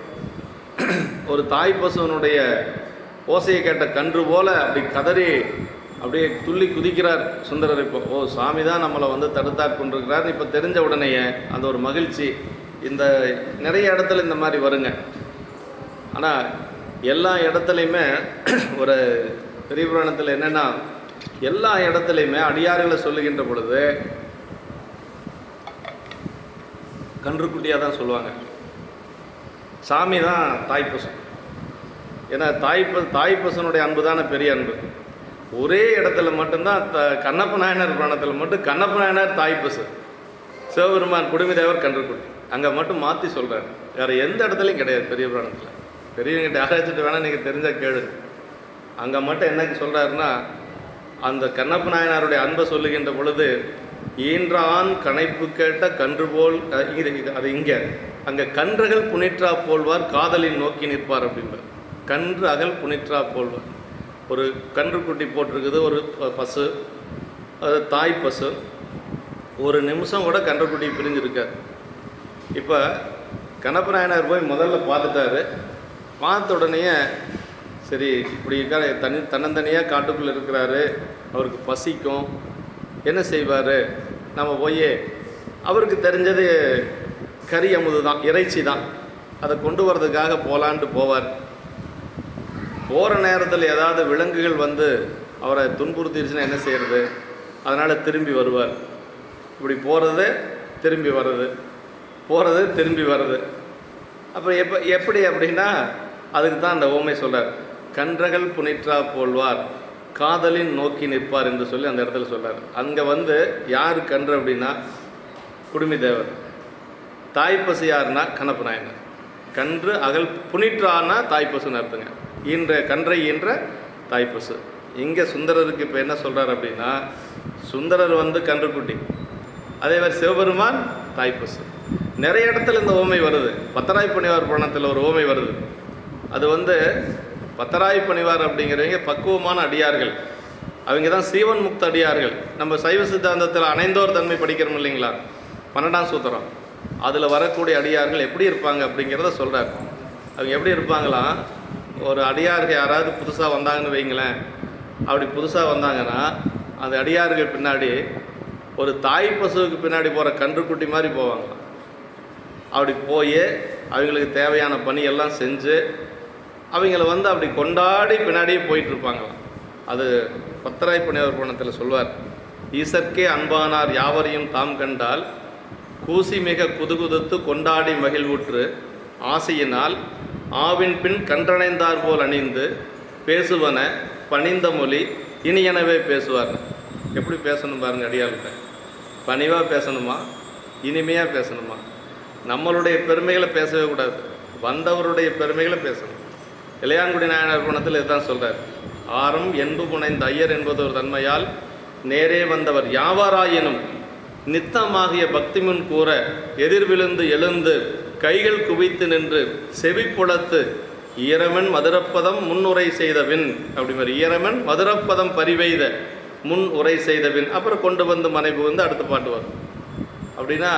Speaker 1: ஒரு தாய் பசுவனுடைய ஓசையை கேட்ட கன்று போல அப்படி கதறி அப்படியே துள்ளி குதிக்கிறார் சுந்தரர். இப்போ சாமி தான் நம்மளை வந்து தடுத்தாற் கொண்டிருக்கிறார் இப்போ தெரிஞ்ச உடனேயே அந்த ஒரு மகிழ்ச்சி. இந்த நிறைய இடத்துல இந்த மாதிரி வருங்க. ஆனால் எல்லா இடத்துலையுமே ஒரு பெரிய புராணத்தில் என்னென்னா, எல்லா இடத்துலையுமே அடியார்களை சொல்லுகின்ற பொழுது கன்றுக்குட்டியாக தான் சொல்லுவாங்க. சாமி தான் தாய்ப்பசு. ஏன்னா தாய்ப்பசனுடைய அன்பு தானே பெரிய அன்பு. ஒரே இடத்துல மட்டும்தான் கண்ணப்ப நாயனார் புராணத்தில் மட்டும் கண்ணப்ப நாயனார் தாய்ப்பசு, சிவபெருமான் குடுமிதேவர் கன்றுக்குட்டி. அங்கே மட்டும் மாற்றி சொல்கிறார். வேறு எந்த இடத்துலையும் கிடையாது பெரிய புராணத்தில். பெரியவங்கிட்ட ஆராய்ச்சிட்டு வேணால் நீங்கள் தெரிஞ்சால் கேளு. அங்கே மட்டும் என்ன சொல்கிறாருன்னா, அந்த கண்ணப்ப நாயனாருடைய அன்பை சொல்லுகின்ற பொழுது ஈன்றான் கணைப்பு கேட்ட கன்று போல் அது இங்கே அங்கே கன்றுகள் புனிற்றா போல்வார் காதலின் நோக்கி நிற்பார் அப்படின்பார். கன்று அகல் புனிற்றா போல்வார். ஒரு கன்றுக்குட்டி போட்டிருக்குது, ஒரு பசு, அது தாய் பசு. ஒரு நிமிஷம் கூட கன்றுக்குட்டி பிரிஞ்சிருக்கார். இப்போ கண்ணப்ப நாயனார் போய் முதல்ல பார்த்துட்டாரு. பார்த்த உடனேயே சரி இப்படி இருக்கார், தன்னந்தனியாக காட்டுக்குள்ளே இருக்கிறாரு, அவருக்கு பசிக்கும், என்ன செய்வார், நம்ம போய் அவருக்கு தெரிஞ்சது கறி அமுது தான், இறைச்சி தான், அதை கொண்டு வர்றதுக்காக போகலான்ட்டு போவார். போகிற நேரத்தில் ஏதாவது விலங்குகள் வந்து அவரை துன்புறுத்திடுச்சுன்னா என்ன செய்கிறது, அதனால் திரும்பி வருவார். இப்படி போகிறது திரும்பி வர்றது, போகிறது திரும்பி வர்றது. அப்போ எப்படி அப்படின்னா அதுக்கு தான் அந்த ஓமை சொல்கிறார். கன்றகள் புனிற்றா போல்வார் காதலின் நோக்கி நிற்பார் என்று சொல்லி அந்த இடத்துல சொல்கிறார். அங்கே வந்து யார் கன்று அப்படின்னா குடுமிதேவர், தாய்ப்பசு யாருன்னா கண்ணப்ப நாயனார். கன்று அகல் புனிற்றானா தாய்ப்பசுன்னு அர்த்தங்க. கன்றை ஈன்ற தாய்ப்பசு. இங்கே சுந்தரருக்கு இப்போ என்ன சொல்கிறார் அப்படின்னா, சுந்தரர் வந்து கன்றுக்குட்டி, அதே மாதிரி சிவபெருமான் தாய்ப்பசு. நிறைய இடத்துல இந்த ஓமை வருது. பத்தராய் பணிவார் புராணத்தில் ஒரு ஓமை வருது. அது வந்து பத்தராய் பணிவார் அப்படிங்கிறவங்க பக்குவமான அடியார்கள். அவங்க தான் சீவன் முக்த அடியார்கள். நம்ம சைவ சித்தாந்தத்தில் அணைந்தோர் தன்மை படிக்கிறோம் இல்லைங்களா, 12ஆம் சூத்திரம், அதில் வரக்கூடிய அடியார்கள் எப்படி இருப்பாங்க அப்படிங்கிறத சொல்கிறார். அவங்க எப்படி இருப்பாங்களாம், ஒரு அடியார்கள் யாராவது புதுசாக வந்தாங்கன்னு வைங்களேன், அப்படி புதுசாக வந்தாங்கன்னா அந்த அடியார்கள் பின்னாடி ஒரு தாய் பசுவுக்கு பின்னாடி போகிற கன்றுக்குட்டி மாதிரி போவாங்களாம். அப்படி போய் அவங்களுக்கு தேவையான பணியெல்லாம் செஞ்சு அவங்கள வந்து அப்படி கொண்டாடி பின்னாடியே போயிட்டுருப்பாங்களாம். அது பத்தராய் பணியார் புராணத்தில் சொல்வார். ஈசற்கே அன்பானார் யாவரையும் தாம் கண்டால் கூசி மிக குதுகுதத்து கொண்டாடி மகிழ்வுற்று ஆசையினால் ஆவின் பின் கன்றணைந்தார் போல் அணிந்து பேசுவன பணிந்த மொழி இனியனவே பேசுவார். எப்படி பேசணும் பாருங்க அடியார்கிட்ட. பணிவாக பேசணுமா, இனிமையாக பேசணுமா. நம்மளுடைய பெருமைகளை பேசவே கூடாது, வந்தவருடைய பெருமைகளை பேசணும். இளையான்குடி நாயனார் புராணத்தில் இதுதான் சொல்கிறார். ஆரம் என்பு புனைந்த ஐயர் என்பது ஒரு தன்மையால் நேரே வந்தவர் யாவாராயினும் நித்தமாகிய பக்தி முன் கூற எதிர்விழுந்து எழுந்து கைகள் குவித்து நின்று செவிப்புலத்து ஈரமன் மதுரப்பதம் முன்னுரை செய்தபின் அப்படி மாதிரி ஈரமன் மதுரப்பதம் பரிவெய்த முன் உரை செய்தபின் அப்புறம் கொண்டு வந்து மனைவி வந்து அடுத்த பாட்டு வரும். அப்படின்னா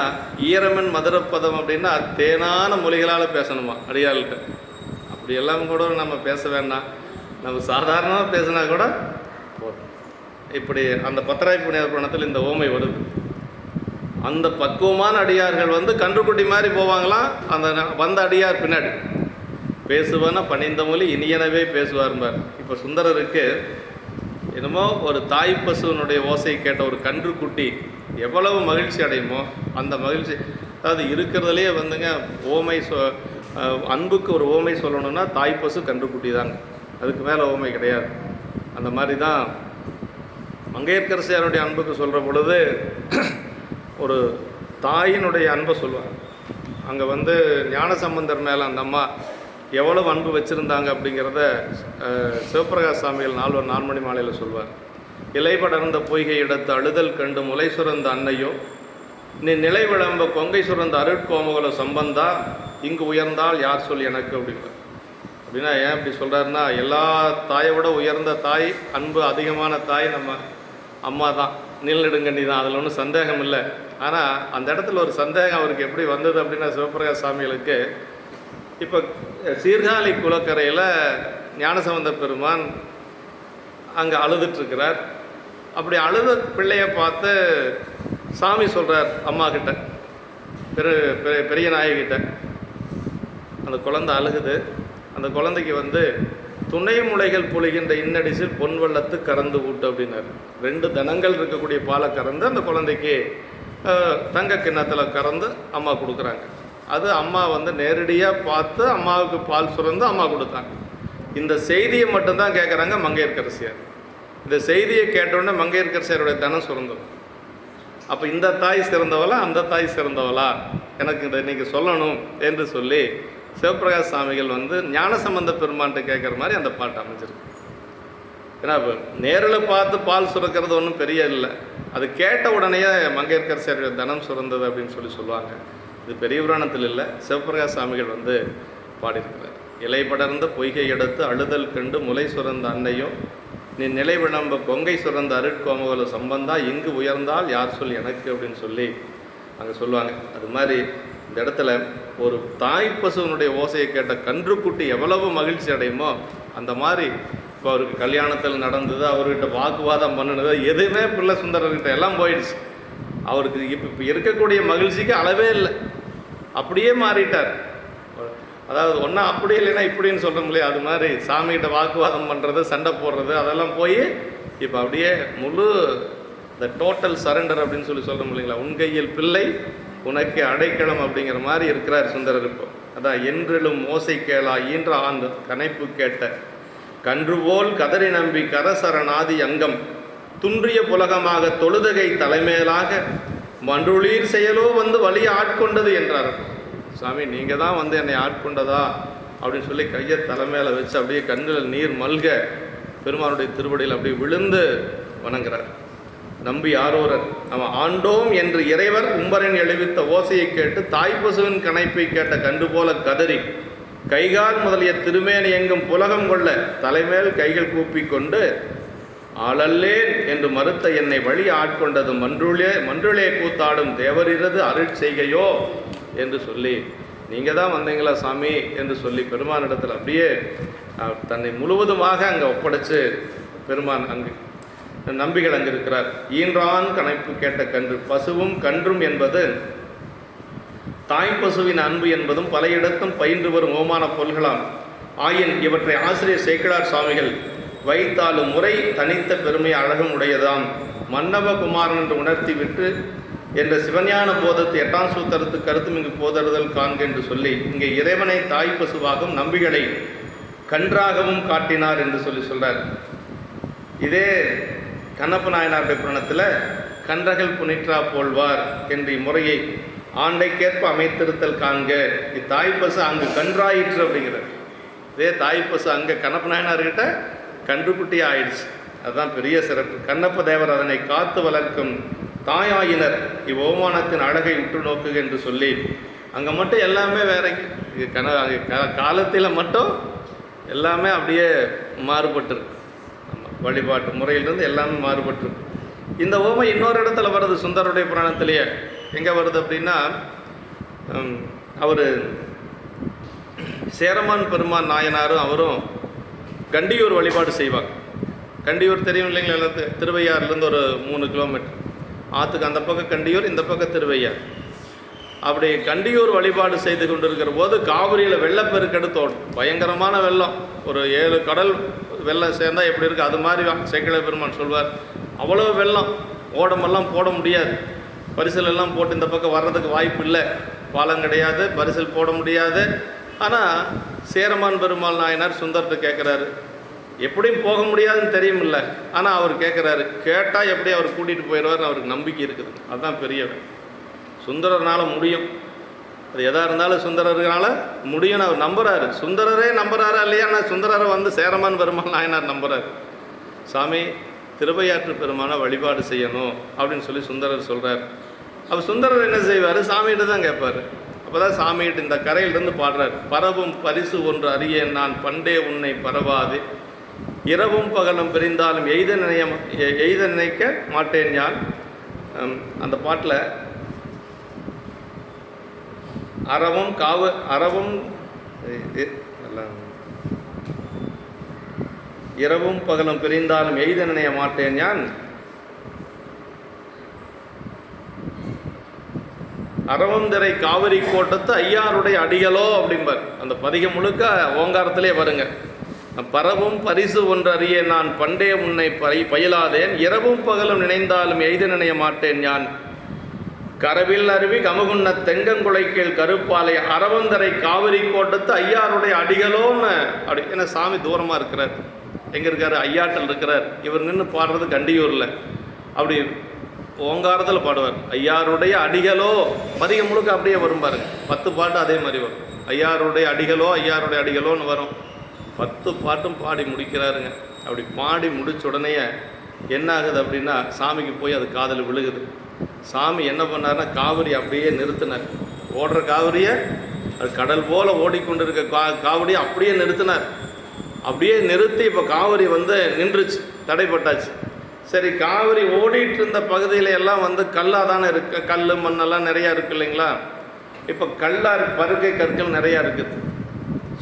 Speaker 1: ஈரமன் மதுரப்பதம் அப்படின்னா தேனான மொழிகளால் பேசணுமா அடியாள்கிட்ட. அப்படி எல்லாம் கூட நம்ம பேச வேண்டாம், நம்ம சாதாரணமாக பேசினா கூட போதும். இப்படி அந்த பத்தராய் புண்ணிய புராணத்தில் இந்த ஓமை வருது. அந்த பக்குவமான அடியார்கள் வந்து கன்றுக்குட்டி மாதிரி போவாங்களாம். அந்த வந்த அடியார் பின்னாடி பேசுவானா பணிந்த மொழி இனியனவே பேசுவார்பார். இப்போ சுந்தரருக்கு என்னமோ ஒரு தாய் பசுவனுடைய ஓசையை கேட்ட ஒரு கன்றுக்குட்டி எவ்வளவு மகிழ்ச்சி அடையுமோ அந்த மகிழ்ச்சி. அதாவது இருக்கிறதுலையே வந்துங்க ஓமை அன்புக்கு ஒரு ஓமை சொல்லணும்னா தாய் பசு கன்றுக்குட்டி தாங்க, அதுக்கு மேலே ஓமை கிடையாது. அந்த மாதிரி தான் மங்கையர்க்கரசியாருடைய அன்புக்கு சொல்கிற பொழுது ஒரு தாயினுடைய அன்பை சொல்லுவாங்க. அங்கே வந்து ஞானசம்பந்தர் மேலே அந்த அம்மா எவ்வளவு அன்பு வச்சுருந்தாங்க அப்படிங்கிறத சிவபிரகாஷ் சாமிகள் நான்மணி மாலையில் சொல்வார். இலை படர்ந்த பொய்கை எடுத்து அழுதல் கண்டு முலை சுரந்த அன்னையோ நீ நிலை விளம்ப கொங்கை சுரந்த அருட்கோமகுல சம்பந்தா இங்கு உயர்ந்தால் யார் சொல் எனக்கு அப்படிங்கிற. அப்படின்னா ஏன் இப்படி சொல்கிறாருன்னா, எல்லா தாயை விட உயர்ந்த தாய், அன்பு அதிகமான தாய் நம்ம அம்மா தான், நீல்நெடுங்கண்ணி தான், அதில் ஒன்றும் சந்தேகம் இல்லை. ஆனால் அந்த இடத்துல ஒரு சந்தேகம் அவருக்கு எப்படி வந்தது அப்படின்னா, சிவபிரகாஷ் சாமிகளுக்கு இப்போ சீர்காழி குளக்கரையில் ஞானசம்பந்த பெருமான் அங்கே அழுதுட்டுருக்கிறார். அப்படி அழுத பிள்ளையை பார்த்து சாமி சொல்கிறார் அம்மா கிட்ட, பெரிய நாயகிட்ட, அந்த குழந்தை அழுகுது, அந்த குழந்தைக்கு வந்து துணை முளைகள் பொழிகின்ற இன்னடிசில் பொன் வெள்ளத்து கறந்து ஊட்டு அப்படின்னாரு. 2 தனங்கள் இருக்கக்கூடிய பாலை கறந்து அந்த குழந்தைக்கு தங்க கிண்ணத்தில் கறந்து அம்மா கொடுக்குறாங்க. அது அம்மா வந்து நேரடியாக பார்த்து அம்மாவுக்கு பால் சுரந்து அம்மா கொடுத்தாங்க. இந்த செய்தியை மட்டும்தான் கேட்குறாங்க மங்கையர்க்கரசியார். இந்த செய்தியை கேட்டோடனே மங்கையர்க்கரசியாருடைய தனம் சுரந்தது. அப்போ இந்த தாய் சிறந்தவளா அந்த தாய் சிறந்தவளா எனக்கு இதை இன்றைக்கி சொல்லணும் என்று சொல்லி சிவபிரகாஷ் சாமிகள் வந்து ஞானசம்பந்த பெருமான்ட்டு கேட்குற மாதிரி அந்த பாட்டு அமைஞ்சிருக்கு. ஏன்னா இப்போ நேரில் பார்த்து பால் சுரக்கிறது ஒன்றும் பெரிய இல்லை, அது கேட்ட உடனேயே மங்கையர்க்கரசியாருடைய தனம் சுரந்தது அப்படின்னு சொல்லுவாங்க. இது பெரிய புராணத்தில் இல்லை, சிவபிரகாஷ் சாமிகள் வந்து பாடியிருக்கிறார். இலை படர்ந்த பொய்கை எடுத்து அழுதல் கண்டு முலை சுரந்த அன்னையோ நீ நிலை விளம்ப கொங்கை சுரந்த அருட்கோமகுல சம்பந்தா இங்கு உயர்ந்தால் யார் சொல் எனக்கு அப்படின்னு சொல்லி அங்கே சொல்லுவாங்க. அது மாதிரி இந்த இடத்துல ஒரு தாய் பசுவனுடைய ஓசையை கேட்ட கன்றுக்குட்டி எவ்வளவு மகிழ்ச்சி அடையுமோ அந்த மாதிரி இப்போ அவருக்கு கல்யாணத்தில் நடந்தது, அவர்கிட்ட வாக்குவாதம் பண்ணினது எதுவுமே பிள்ளை சுந்தரர்கிட்ட எல்லாம் போயிடுச்சு. அவருக்கு இப்போ இருக்கக்கூடிய மகிழ்ச்சிக்கு அளவே இல்லை, அப்படியே மாறிட்டார். அதாவது ஒன்றா அப்படி இல்லைன்னா இப்படின்னு சொல்கிறோம் இல்லையா, அது மாதிரி சாமிகிட்ட வாக்குவாதம் பண்ணுறது, சண்டை போடுறது, அதெல்லாம் போய் இப்போ அப்படியே முழு இந்த டோட்டல் சரண்டர் அப்படின்னு சொல்கிறோம் இல்லைங்களா. உன் கையில் பிள்ளை உனக்கு அடைக்கலம் அப்படிங்கிற மாதிரி இருக்கிறார் சுந்தரர். இப்போ அதான் என்றிலும் ஓசை கேளா ஈன்ற ஆண்டு கனைப்பு கேட்ட கன்றுபோல் கதறி நம்பி கரசரணாதி அங்கம் துன்றிய புலகமாக தொழுதகை தலைமையிலாக மன்றுளீர் செயலோ வந்து வழியை ஆட்கொண்டது என்றார். சாமி நீங்கள் தான் வந்து என்னை ஆட்கொண்டதா அப்படின்னு சொல்லி கையை தலைமையில் வச்சு அப்படியே கண்ணில் நீர் மல்க பெருமானுடைய திருவடியில் அப்படியே விழுந்து வணங்குறார். நம்பி ஆரோரர் அவன் ஆண்டோம் என்று இறைவர் உம்பரின் எழுவித்த ஓசையை கேட்டு தாய்ப்பசுவின் கணைப்பை கேட்ட கண்டு போல கதறி கைகால் முதலிய திருமேனி எங்கும் புலகம் கொள்ள தலைமேல் கைகள் கூப்பி கொண்டு ஆளல்லேன் என்று மறுத்த என்னை வழி ஆட்கொண்டது மன்றுளே கூத்தாடும் தேவரிரது அருட்செய்கையோ என்று சொல்லி நீங்கள் தான் வந்தீங்களா சாமி என்று சொல்லி பெருமானிடத்தில் அப்படியே தன்னை முழுவதுமாக அங்கே ஒப்படைச்சு பெருமான் அங்கு நம்பிகள் அங்கு இருக்கிறார். ஈன்றான் கணைப்பு கேட்ட கன்று பசுவும் கன்றும் என்பது தாய் பசுவின் அன்பு என்பதும் பல இடத்தும் பயின்று வரும் ஓமான பொருள்களாம். ஆயின் இவற்றை ஆசிரியர் சேக்கிழார் சுவாமிகள் வைத்தாலும் முறை தனித்த பெருமை அழகும் உடையதாம். மன்னவ குமாரன் என்று உணர்த்தி விட்டு என்ற சிவஞான போதத்தை 8ஆம் சூத்திரத்து கருத்தும் இங்கு போதறுதல் காண்க என்று சொல்லி இங்கே இறைவனை தாய் பசுவாகவும் நம்பிகளை கன்றாகவும் காட்டினார் என்று சொல்றார். இதே கண்ணப்ப நாயனாருடைய புராணத்தில் கன்றகள் புனிற்றா போல்வார் என்ற முறையை ஆண்டைக்கேற்ப அமைத்திருத்தல் காண்க. இத்தாய்ப்பசு அங்கு கன்றாயிற்று அப்படிங்கிறார். இதே தாய்ப்பசு அங்கே கண்ணப்ப நாயனார்கிட்ட கன்றுக்குட்டி ஆயிடுச்சு. அதுதான் பெரிய சிறப்பு. கண்ணப்ப தேவர் அதனை காத்து வளர்க்கும் தாயாயினர் இவ்வோமானத்தின் அழகை உற்று நோக்குக என்று சொல்லி அங்கே மட்டும் எல்லாமே வேற காலத்தில் மட்டும் எல்லாமே அப்படியே மாறுபட்டுருக்கு. வழிபாட்டு முறையிலிருந்து எல்லாமே மாறுபட்டுருக்கு. இந்த ஓமை இன்னொரு இடத்துல வருது சுந்தரருடைய புராணத்திலேயே. எங்கே வருது அப்படின்னா, அவர் சேரமான் பெருமான் நாயனாரும் அவரும் கண்டியூர் வழிபாடு செய்வாங்க. கண்டியூர் தெரியும் இல்லைங்களா? எல்லாத்துக்கும் திருவையாறுலேருந்து ஒரு 3 கிலோமீட்டர். ஆற்றுக்கு அந்த பக்கம் கண்டியூர், இந்த பக்கம் திருவையார். அப்படி கண்டியூர் வழிபாடு செய்து கொண்டிருக்கிற போது காவிரியில் வெள்ளப்பெருக்கெடுத்து ஓடும். பயங்கரமான வெள்ளம், ஒரு 7 கடல் வெள்ளம் சேர்ந்தால் எப்படி இருக்குது அது மாதிரி சேக்கிழார் பெருமான் சொல்வார். அவ்வளோ வெள்ளம், ஓடமெல்லாம் போட முடியாது, பரிசல் எல்லாம் போட்டு இந்த பக்கம் வர்றதுக்கு வாய்ப்பு இல்லை, பாலம் கிடையாது, பரிசல் போட முடியாது. ஆனால் சேரமான் பெருமாள் நாயனார் சுந்தர்கிட்ட கேட்குறாரு, எப்படியும் போக முடியாதுன்னு தெரியும் இல்லை, ஆனால் அவர் கேட்குறாரு. கேட்டால் எப்படி அவர் கூட்டிகிட்டு போயிடுவார்னு அவருக்கு நம்பிக்கை இருக்குது. அதுதான் பெரியவர். சுந்தரர்னால முடியும், அது எதாக இருந்தாலும் சுந்தரர்னால முடியும்னு அவர் நம்புகிறாரு. சுந்தரரே நம்புகிறாரா இல்லையா? ஆனால் சுந்தரரை வந்து சேரமான் பெருமாள் நாயனார் நம்புகிறார். சாமி திருவையாற்று பெருமானை வழிபாடு செய்யணும் அப்படின்னு சொல்லி சுந்தரர் சொல்கிறார். அப்போ சுந்தரர் என்ன செய்வார்? சாமிகிட்ட தான் கேட்பார். அப்போ தான் சாமிகிட்ட இந்த கரையிலிருந்து பாடுறார். பரவும் பரிசு ஒன்று அறியேன் நான் பண்டே உன்னை பரவாது, இரவும் பகலும் பிரிந்தாலும் எய்த நினைக்க மாட்டேன் யான். அந்த பாட்டில் இரவும் பகலும் பிரிந்தாலும் எய்த நினைய மாட்டேன் யான், அறவந்திரை காவிரி கோட்டத்து ஐயாருடைய அடிகளோ அப்படிம்பார். அந்த பதிகம் முழுக்க ஓங்காரத்திலே வருங்க. பரவும் பரிசு ஒன்று அறிய நான் பண்டே உன்னை பயிலாதேன், இரவும் பகலும் நினைந்தாலும் எய்த நினைய மாட்டேன் யான், கரவில் அருவி கமுகுன்ன தெங்கங்குளைக்கீழ் கருப்பாலை அறவந்தரை காவிரி கோட்டத்து ஐயாருடைய அடிகளோன்னு. அப்படி ஏன்னா சாமி தூரமாக இருக்கிறார். எங்கே இருக்கார்? ஐயாட்டில் இருக்கிறார். இவர் நின்று பாடுறது கண்டியூரில். அப்படி ஓங்காரத்தில் பாடுவார். ஐயாருடைய அடிகளோ, பதிகம் முழுக்க அப்படியே வரும் பாருங்க. 10 பாட்டு அதே மாதிரி வரும். ஐயாருடைய அடிகளோ ஐயாருடைய அடிகளோன்னு வரும். 10 பாட்டும் பாடி முடிக்கிறாருங்க. அப்படி பாடி முடிச்ச உடனே என்ன ஆகுது அப்படின்னா, சாமிக்கு போய் அது காதில் விழுகுது. சாமி என்ன பண்ணார்னா காவிரி அப்படியே நிறுத்தினார். ஓடுற காவிரியை, அது கடல் போல் ஓடிக்கொண்டிருக்க காவிரியை அப்படியே நிறுத்தினார். அப்படியே நிறுத்தி இப்போ காவிரி வந்து நின்றுச்சு, தடைப்பட்டாச்சு. சரி, காவிரி ஓடிட்டு இருந்த பகுதியில எல்லாம் வந்து கல்லாக தானே இருக்கு, கல் மண்ணெல்லாம் நிறையா இருக்குது இல்லைங்களா? இப்போ கல்லாக பருக்கை கற்கள் நிறையா இருக்குது.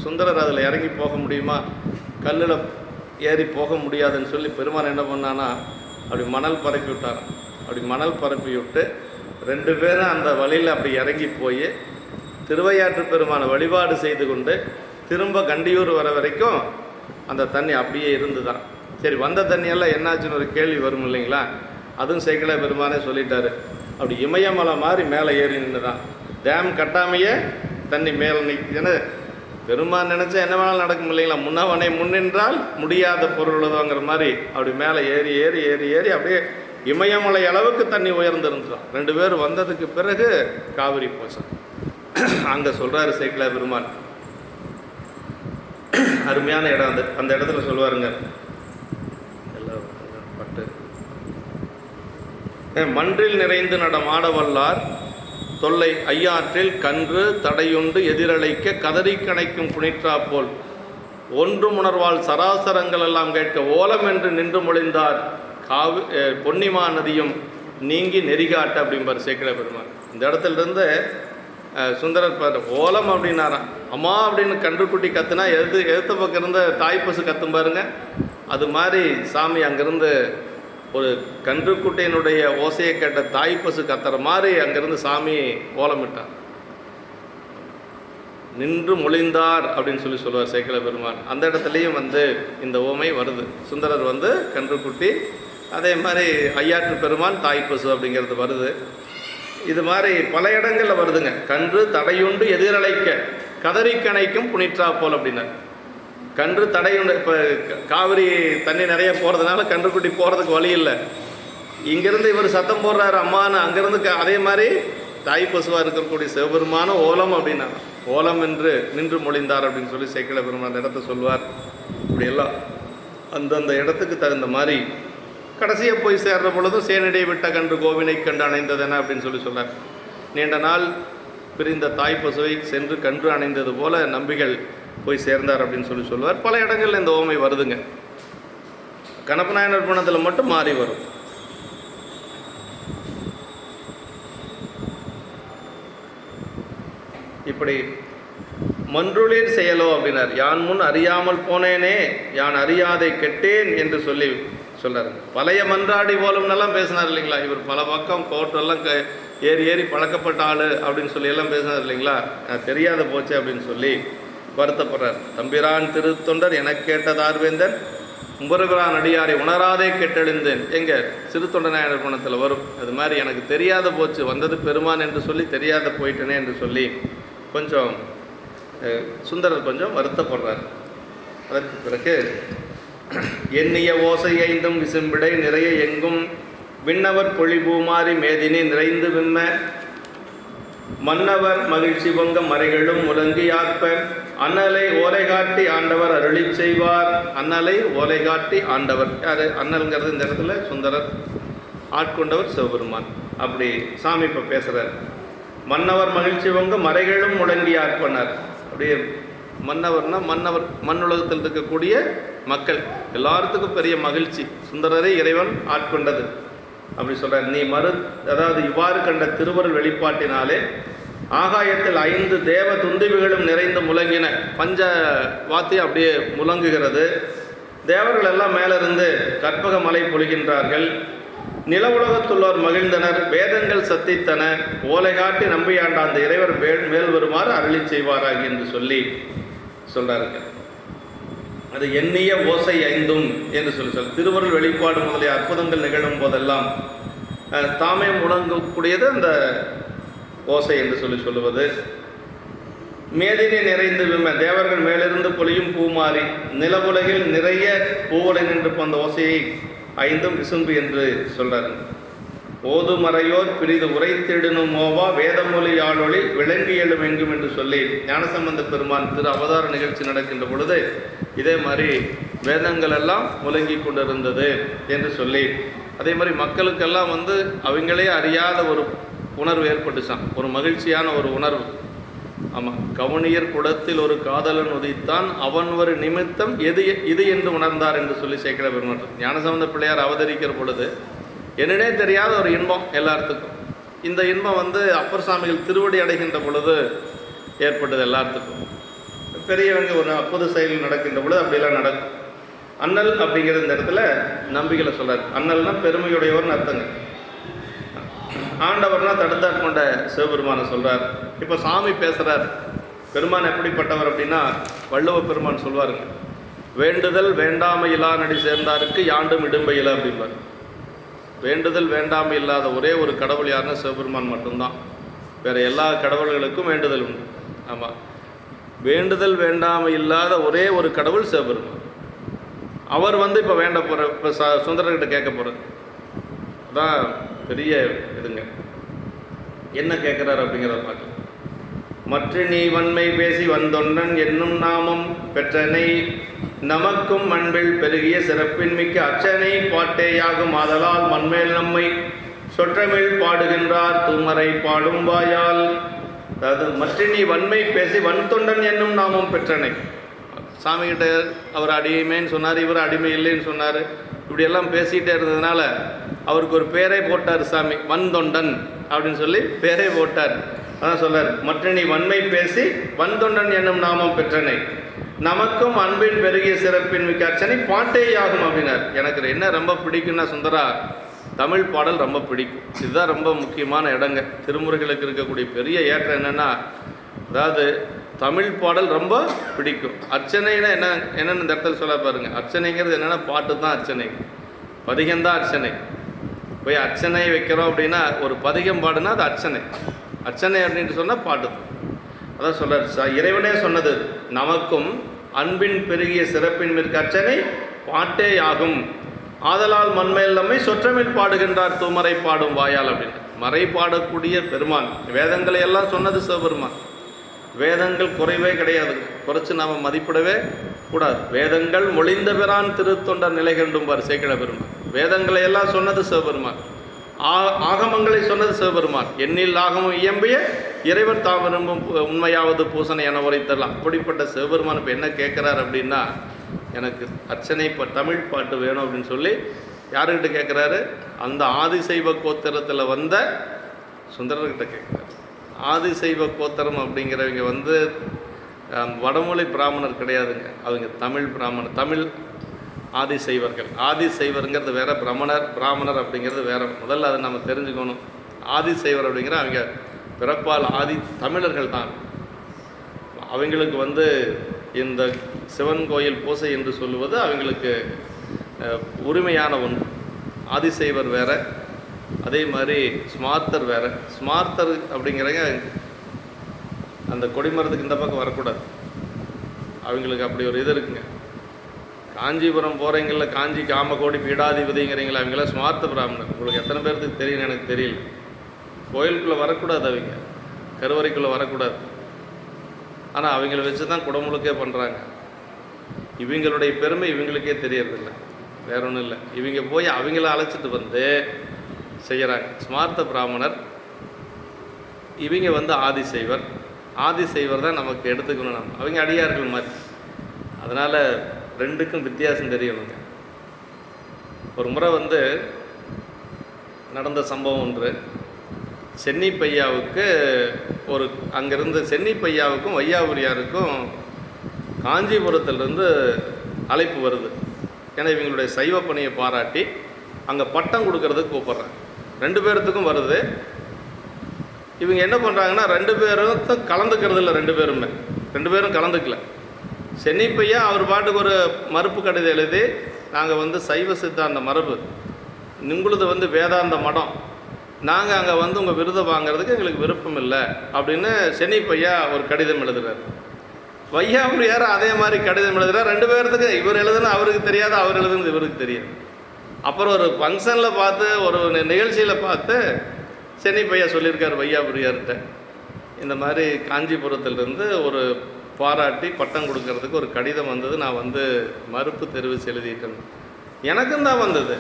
Speaker 1: சுந்தரர் அதில் இறங்கி போக முடியுமா? கல்லில் ஏறி போக முடியாதுன்னு சொல்லி பெருமான் என்ன பண்ணான்னா அப்படி மணல் பரப்பி விட்டார். அப்படி மணல் பரப்பி விட்டு 2 பேரும் அந்த வழியில் அப்படி இறங்கி போய் திருவையாற்று பெருமானை வழிபாடு செய்து கொண்டு திரும்ப கண்டியூர் வர வரைக்கும் அந்த தண்ணி அப்படியே இருந்து தான். சரி, வந்த தண்ணியெல்லாம் என்னாச்சுன்னு ஒரு கேள்வி வரும் இல்லைங்களா? அதுவும் சேக்கிழார் பெருமானே சொல்லிட்டாரு. அப்படி இமயமலை மாதிரி மேலே ஏறி நின்று தான், டேம் கட்டாமையே தண்ணி மேலே ஏன்னா பெருமான் நினச்சா என்ன வேணாலும் நடக்கும் இல்லைங்களா? முன்னவனை முன்னின்றால் முடியாத பொருளுதாங்கிற மாதிரி அப்படி மேலே ஏறி ஏறி ஏறி ஏறி அப்படியே இமயமலை அளவுக்கு தண்ணி உயர்ந்திருந்துடும். 2 பேர் வந்ததுக்கு பிறகு காவிரி போச்சு. அங்கே சொல்கிறாரு சேக்கிழார் பெருமான், அருமையான இடம். அந்த இடத்துல சொல்லுவாருங்க, எல்லாம் பட்டு மன்றில் நிறைந்து நடமாட வல்லார் தொல்லை ஐயாற்றில் கன்று தடையுண்டு எதிரழைக்க கதறி கணைக்கும் குனிற்றா போல் ஒன்று உணர்வால் சராசரங்கள் எல்லாம் கேட்க ஓலம் என்று நின்று மொழிந்தார் பொன்னிமா நதியும் நீங்கி நெறிகாட்ட அப்படிம்பார் சேக்கிழார் பெருமான். இந்த இடத்துல இருந்து சுந்தரர் பாரு ஓலம் அப்படின்னாராம். அம்மா அப்படின்னு கன்றுக்குட்டி கத்துனா எதிர்த்த பக்கம் இருந்த தாய்ப்பசு கத்தும் பாருங்க. அது மாதிரி சாமி அங்கேருந்து ஒரு கன்றுக்குட்டையினுடைய ஓசையை கேட்ட தாய்ப்பசு கத்துற மாதிரி அங்கேருந்து சாமி ஓலமிட்டார். நின்று மொழிந்தார் அப்படின்னு சொல்லுவார் சேக்கிழார் பெருமான். அந்த இடத்துலையும் வந்து இந்த ஓமை வருது. சுந்தரர் வந்து கன்றுக்குட்டி, அதே மாதிரி ஐயாற்று பெருமான் தாய்ப்பசு அப்படிங்கிறது வருது. இது மாதிரி பல இடங்களில் வருதுங்க. கன்று தடையுண்டு எதிரழைக்க கதறி கணைக்கும் புனிற்றா போல் அப்படின்னார். கன்று தடையுண்டு, இப்போ காவிரி தண்ணி நிறைய போகிறதுனால கன்றுக்குட்டி போகிறதுக்கு வழி இல்லை. இங்கேருந்து இவர் சத்தம் போடுறாரு அம்மான்னு, அங்கேருந்து அதே மாதிரி தாய்ப்பசுவாக இருக்கக்கூடிய சிவபெருமான ஓலம் அப்படின்னா ஓலம் என்று நின்று மொழிந்தார் அப்படின்னு சொல்லி சேக்கிழார் பெருமான் அந்த இடத்த சொல்வார். இப்படியெல்லாம் அந்தந்த இடத்துக்கு தகுந்த மாதிரி கடைசியாக போய் சேர்ற பொழுதும் சேனடியை விட்ட கன்று கோவினை கண்டு அணைந்ததென அப்படின்னு சொல்கிறார். நீண்ட நாள் பிரிந்த தாய்ப்பசுவை சென்று கன்று அணைந்தது போல நம்பிகள் போய் சேர்ந்தார் அப்படின்னு சொல்லுவார். பல இடங்களில் இந்த ஓமை வருதுங்க. கணப்பநாயனர் புராணத்தில் மட்டும் மாறி வரும். இப்படி மன்றுளிர் செயலோ அப்படின்னார். யான் முன் அறியாமல் போனேனே, யான் அறியாதை கெட்டேன் என்று சொல்லி சொல்றாரு. பழைய மன்றாடி போலும் எல்லாம் பேசினார் இல்லைங்களா. இவர் பல பக்கம் கோர்ட்டெல்லாம் ஏறி ஏறி பழக்கப்பட்ட ஆள் அப்படின்னு சொல்லி எல்லாம் பேசினார் இல்லைங்களா. தெரியாத போச்சு அப்படின்னு சொல்லி வருத்தப்படுறார். தம்பிரான் திருத்தொண்டர் என கேட்டதார்வேந்தன் உம்பருகிறான் அடியாரை உணராதே கெட்டெழுந்தேன். எங்க சிறுத்தொண்டநாயனர் குணத்தில் வரும். அது மாதிரி எனக்கு தெரியாத போச்சு, வந்தது பெருமான் என்று சொல்லி தெரியாத போயிட்டனே என்று சொல்லி கொஞ்சம் சுந்தரர் கொஞ்சம் வருத்தப்படுறார். அதற்கு பிறகு எண்ணிய ஓசை ஐந்தும் விசும்பிடை நிறைய எங்கும் விண்ணவர் பொழிபூமாறி மேதினி நிறைந்து விம்ம மன்னவர் மகிழ்ச்சி பொங்க மறைகளும் முழங்கியாற்ப அண்ணலை ஓலை காட்டி ஆண்டவர் அருளி செய்வார். அண்ணலை ஓலை காட்டி ஆண்டவர் யார்? அண்ணல்ங்கிறது இந்த இடத்துல சுந்தரர், ஆட்கொண்டவர் சிவபெருமான். அப்படி சாமி இப்போ பேசுகிறார். மன்னவர் மகிழ்ச்சி பொங்க மறைகளும் முழங்கியாற்பனர். அப்படியே மன்னவர்னா மன்னவர், மண்ணுலகத்தில் இருக்கக்கூடிய மக்கள் எல்லாத்துக்கும் பெரிய மகிழ்ச்சி. சுந்தரரை இறைவன் ஆட்கொண்டது அப்படி சொல்கிறார். நீ அதாவது இவ்வாறு கண்ட திருவருள் வெளிப்பாட்டினாலே ஆகாயத்தில் 5 தேவ துந்துவிகளும் நிறைந்து முழங்கின. பஞ்ச வாத்தியம் அப்படியே முழங்குகிறது. தேவர்கள் எல்லாம் மேலிருந்து கற்பக மலை பொழிகின்றார்கள். நில உலகத்துள்ளோர் மகிழ்ந்தனர். வேதங்கள் சத்தித்தன. ஓலை காட்டி நம்பியாண்ட அந்த இறைவர் மேல் வருமாறு அருளி செய்வாராக என்று சொல்லி சொல்றார்கள். அது எண்ணிய ஓசை ஐந்தும் என்று சொல் திருவருள் வெளிப்பாடு முதலிய அற்புதங்கள் நிகழும் போதெல்லாம் தாமே முழங்கக்கூடியது அந்த ஓசை என்று சொல்லுவது. மேதினி நிறைந்து விம்ம தேவர்கள் மேலிருந்து பொழியும் பூமாறி நிலவுலகில் நிறைய பூவலை நின்று அந்த ஓசையை ஐந்தும் விசும்பு என்று சொல்றாரு. ஓதுமறையோர் பிரிது உரைத்திடனும் மோவா வேதமொழி ஆளொளி விளங்கி எழும் எங்கும் என்று சொல்லி ஞானசம்பந்த பெருமான் திரு அவதார நிகழ்ச்சி நடக்கின்ற பொழுது இதே மாதிரி வேதங்கள் எல்லாம் முழங்கி கொண்டிருந்தது என்று சொல்லி, அதே மாதிரி மக்களுக்கெல்லாம் அவங்களே அறியாத ஒரு உணர்வு ஏற்பட்டுச்சான், ஒரு மகிழ்ச்சியான ஒரு உணர்வு. ஆமாம், கவுனியர் குடத்தில் ஒரு காதலன் உதித்தான் அவன் ஒரு நிமித்தம் இது என்று உணர்ந்தார் என்று சொல்லி சேக்கிழ பெருமான் ஞானசம்பந்த பிள்ளையார் அவதரிக்கிற பொழுது என்னன்னே தெரியாத ஒரு இன்பம் எல்லாத்துக்கும். இந்த இன்பம் அப்பர் சாமிகள் திருவடி அடைகின்ற பொழுது ஏற்பட்டது எல்லாத்துக்கும். பெரியவங்க ஒரு அற்புத செயல் நடக்கின்ற பொழுது அப்படிலாம் நடக்கும். அண்ணல் அப்படிங்கிற இந்த இடத்துல நம்பிக்கையில் சொல்றாரு. அண்ணல்னா பெருமையுடையவர்னு அர்த்தங்க. ஆண்டவர்னா தடுத்தாட்கொண்ட சிவபெருமானை சொல்றார். இப்போ சாமி பேசுறார். பெருமான் எப்படிப்பட்டவர் அப்படின்னா வள்ளுவ பெருமான் சொல்வாருங்க, வேண்டுதல் வேண்டாமை இலா நடி சேர்ந்தாருக்கு யாண்டும் இடும்பையில அப்படின்பார். வேண்டுதல் வேண்டாமை இல்லாத ஒரே ஒரு கடவுள் யாருன்னா சிவபெருமான் மட்டும்தான். வேற எல்லா கடவுள்களுக்கும் வேண்டுதல் உண்டு. ஆமாம், வேண்டுதல் வேண்டாமை இல்லாத ஒரே ஒரு கடவுள் சிவபெருமான். அவர் இப்போ வேண்ட போகிற இப்போ சுந்தரர்கிட்ட கேட்க போகிறது அதான் பெரிய இதுங்க. என்ன கேட்குறாரு அப்படிங்கிறத பார்க்கலாம். மற்ற நீ வன்மை பேசி வந்தொன்றன் என்னும் நாமம் பெற்றனை நமக்கும் மண்பில் பெருகிய சிறப்பின் மிக்க அச்சனை பாட்டேயாகும் ஆதலால் மண்மேல் நம்மை சொற்றமிழ் பாடுகின்றார் தூமரை பாடும் வாயால். அதாவது மற்ற நீ வன்மை பேசி வன்தொண்டன் என்னும் நாமம் பெற்றனை. சாமிகிட்ட அவர் அடிமைன்னு சொன்னார், இவர் அடிமை இல்லைன்னு சொன்னார். இப்படியெல்லாம் பேசிகிட்டே இருந்ததுனால அவருக்கு ஒரு பேரே போட்டார் சாமி, வன்தொண்டன் அப்படின்னு சொல்லி பேரே போட்டார். அதான் சொல்றார், மற்ற நீ வன்மை பேசி வன்தொண்டன் என்னும் நாமம் பெற்றனை நமக்கும் அன்பின் பெருகிய சிறப்பின் மிக்க அர்ச்சனை பாட்டேயாகும் அப்படின்னார். எனக்கு என்ன ரொம்ப பிடிக்கும்னா சுந்தரா தமிழ் பாடல் ரொம்ப பிடிக்கும். இதுதான் ரொம்ப முக்கியமான இடங்க. திருமுறைகளுக்கு இருக்கக்கூடிய பெரிய ஏற்றம் என்னென்னா, அதாவது தமிழ் பாடல் ரொம்ப பிடிக்கும். அர்ச்சனைனா என்னென்னு இந்த இடத்துல சொல்ல பாருங்க. அர்ச்சனைங்கிறது என்னென்னா பாட்டு தான் அர்ச்சனை, பதிகம்தான் அர்ச்சனை. போய் அர்ச்சனை வைக்கிறோம் அப்படின்னா ஒரு பதிகம் பாடுனா அது அர்ச்சனை. அர்ச்சனை அப்படின்ட்டு சொன்னால் பாட்டு தான். அதான் சொல்கிறார், இறைவனே சொன்னது, நமக்கும் அன்பின் பெருகிய சிறப்பின் மிக்க அர்ச்சனை பாட்டே ஆகும் ஆதலால் மண்மேல் நம்மை சொற்றமிழ் பாடுகின்றார் தூமரை பாடும் வாயால் அப்படின்னு. மறை பாடக்கூடிய பெருமான். வேதங்களை எல்லாம் சொன்னது சிவபெருமான். வேதங்கள் குறைவே கிடையாது, குறைச்சி நாம் மதிப்பிடவே கூடாது. வேதங்கள் மொழிந்த பிரான் திருத்தொண்டர் நிலை கண்டும் பார் சேக்கிழ பெருமான். வேதங்களை எல்லாம் சொன்னது சிவபெருமான். ஆகமங்களை சொன்னது சிவபெருமான். எண்ணில் ஆகமம் இயம்பிய இறைவர் தாம் விரும்பும் உண்மையாவது பூசனை என உரைத்தரலாம். அப்படிப்பட்ட சிவபெருமான் இப்போ என்ன கேட்குறார் அப்படின்னா, எனக்கு அர்ச்சனை தமிழ் பாட்டு வேணும் அப்படின்னு சொல்லி யாருக்கிட்ட கேட்குறாரு? அந்த ஆதிசைவ கோத்திரத்தில் வந்த சுந்தரர்கிட்ட கேட்குறாரு. ஆதிசைவ கோத்திரம் அப்படிங்கிறவங்க வந்து வடமொழி பிராமணர் கிடையாதுங்க. அவங்க தமிழ் பிராமணர், தமிழ் ஆதிசைவர்கள். ஆதிசைவருங்கிறது வேறு, பிராமணர் அப்படிங்கிறது வேறு. முதல்ல அதை நம்ம தெரிஞ்சுக்கணும். ஆதிசைவர் அப்படிங்கிற அவங்க பிறப்பால் தமிழர்கள் தான். அவங்களுக்கு வந்து இந்த சிவன் கோயில் பூசை என்று சொல்லுவது அவங்களுக்கு உரிமையான ஒன்று. ஆதிசைவர் வேறு, அதே மாதிரி ஸ்மார்த்தர் வேறு. ஸ்மார்த்தர் அப்படிங்கிறவங்க அந்த கொடிமரத்துக்கு இந்த பக்கம் வரக்கூடாது. அவங்களுக்கு அப்படி ஒரு இது இருக்குங்க. காஞ்சிபுரம் போகிறீங்கள, காஞ்சி காமகோடி பீடாதிபதிங்கிறீங்களா, அவங்களாம் ஸ்மார்த்த பிராமணர். உங்களுக்கு எத்தனை பேருக்கு தெரியும் எனக்கு தெரியல. கோயிலுக்குள்ளே வரக்கூடாது, அவங்க கருவறைக்குள்ளே வரக்கூடாது. ஆனால் அவங்கள வச்சு தான் குடமுழுக்கே பண்ணுறாங்க. இவங்களுடைய பெருமை இவங்களுக்கே தெரியறதில்லை, வேற ஒன்றும் இல்லை. இவங்க போய் அவங்கள அழைச்சிட்டு வந்து செய்கிறாங்க. ஸ்மார்த்த பிராமணர், இவங்க வந்து ஆதிசைவர். ஆதிசைவர் தான் நமக்கு எடுத்துக்கணும். நம்ம அவங்க அடியார்கள் மாதிரி. அதனால் ரெண்டுக்கும் வித்தியாசம் தெரியணுங்க. ஒரு முறை வந்து நடந்த சம்பவம் ஒன்று. சென்னி பையாவுக்கு அங்கேருந்து சென்னி பையாவுக்கும் வையாபுரியாருக்கும் காஞ்சிபுரத்திலிருந்து அழைப்பு வருது. ஏன்னா இவங்களுடைய சைவ பணியை பாராட்டி அங்கே பட்டம் கொடுக்கறதுக்கு கூப்பிட்றாங்க. 2 பேர்த்துக்கும் வருது. இவங்க என்ன பண்ணுறாங்கன்னா 2 பேரும் கலந்துக்கிறது இல்லை. 2 பேரும் கலந்துக்கல. சென்னி பையா அவர் பாட்டுக்கு ஒரு மறுப்பு கடிதம் எழுதி, நாங்கள் வந்து சைவ சித்தாந்த மரபு, உங்களுது வந்து வேதாந்த மடம், நாங்கள் அங்கே வந்து உங்கள் விருதை வாங்கிறதுக்கு எங்களுக்கு விருப்பம் இல்லை அப்படின்னு சென்னி பையா ஒரு கடிதம் எழுதுகிறார். வையாபுரியார் அதே மாதிரி கடிதம் எழுதுகிறார். 2 பேர்த்துக்கு இவர் எழுதுன்னு அவருக்கு தெரியாது, அவர் எழுதுன்னு இவருக்கு தெரியாது. அப்புறம் ஒரு ஃபங்க்ஷனில் பார்த்து, ஒரு நிகழ்ச்சியில் பார்த்து சென்னி பையா சொல்லியிருக்கார் வையாபுரியார்கிட்ட, இந்த மாதிரி காஞ்சிபுரத்திலிருந்து ஒரு பாராட்டி பட்டம் கொடுக்கறதுக்கு ஒரு கடிதம் வந்தது, நான் வந்து மறுப்பு தெரிவித்து எழுதிட்டேன். எனக்கும் தான் வந்தது,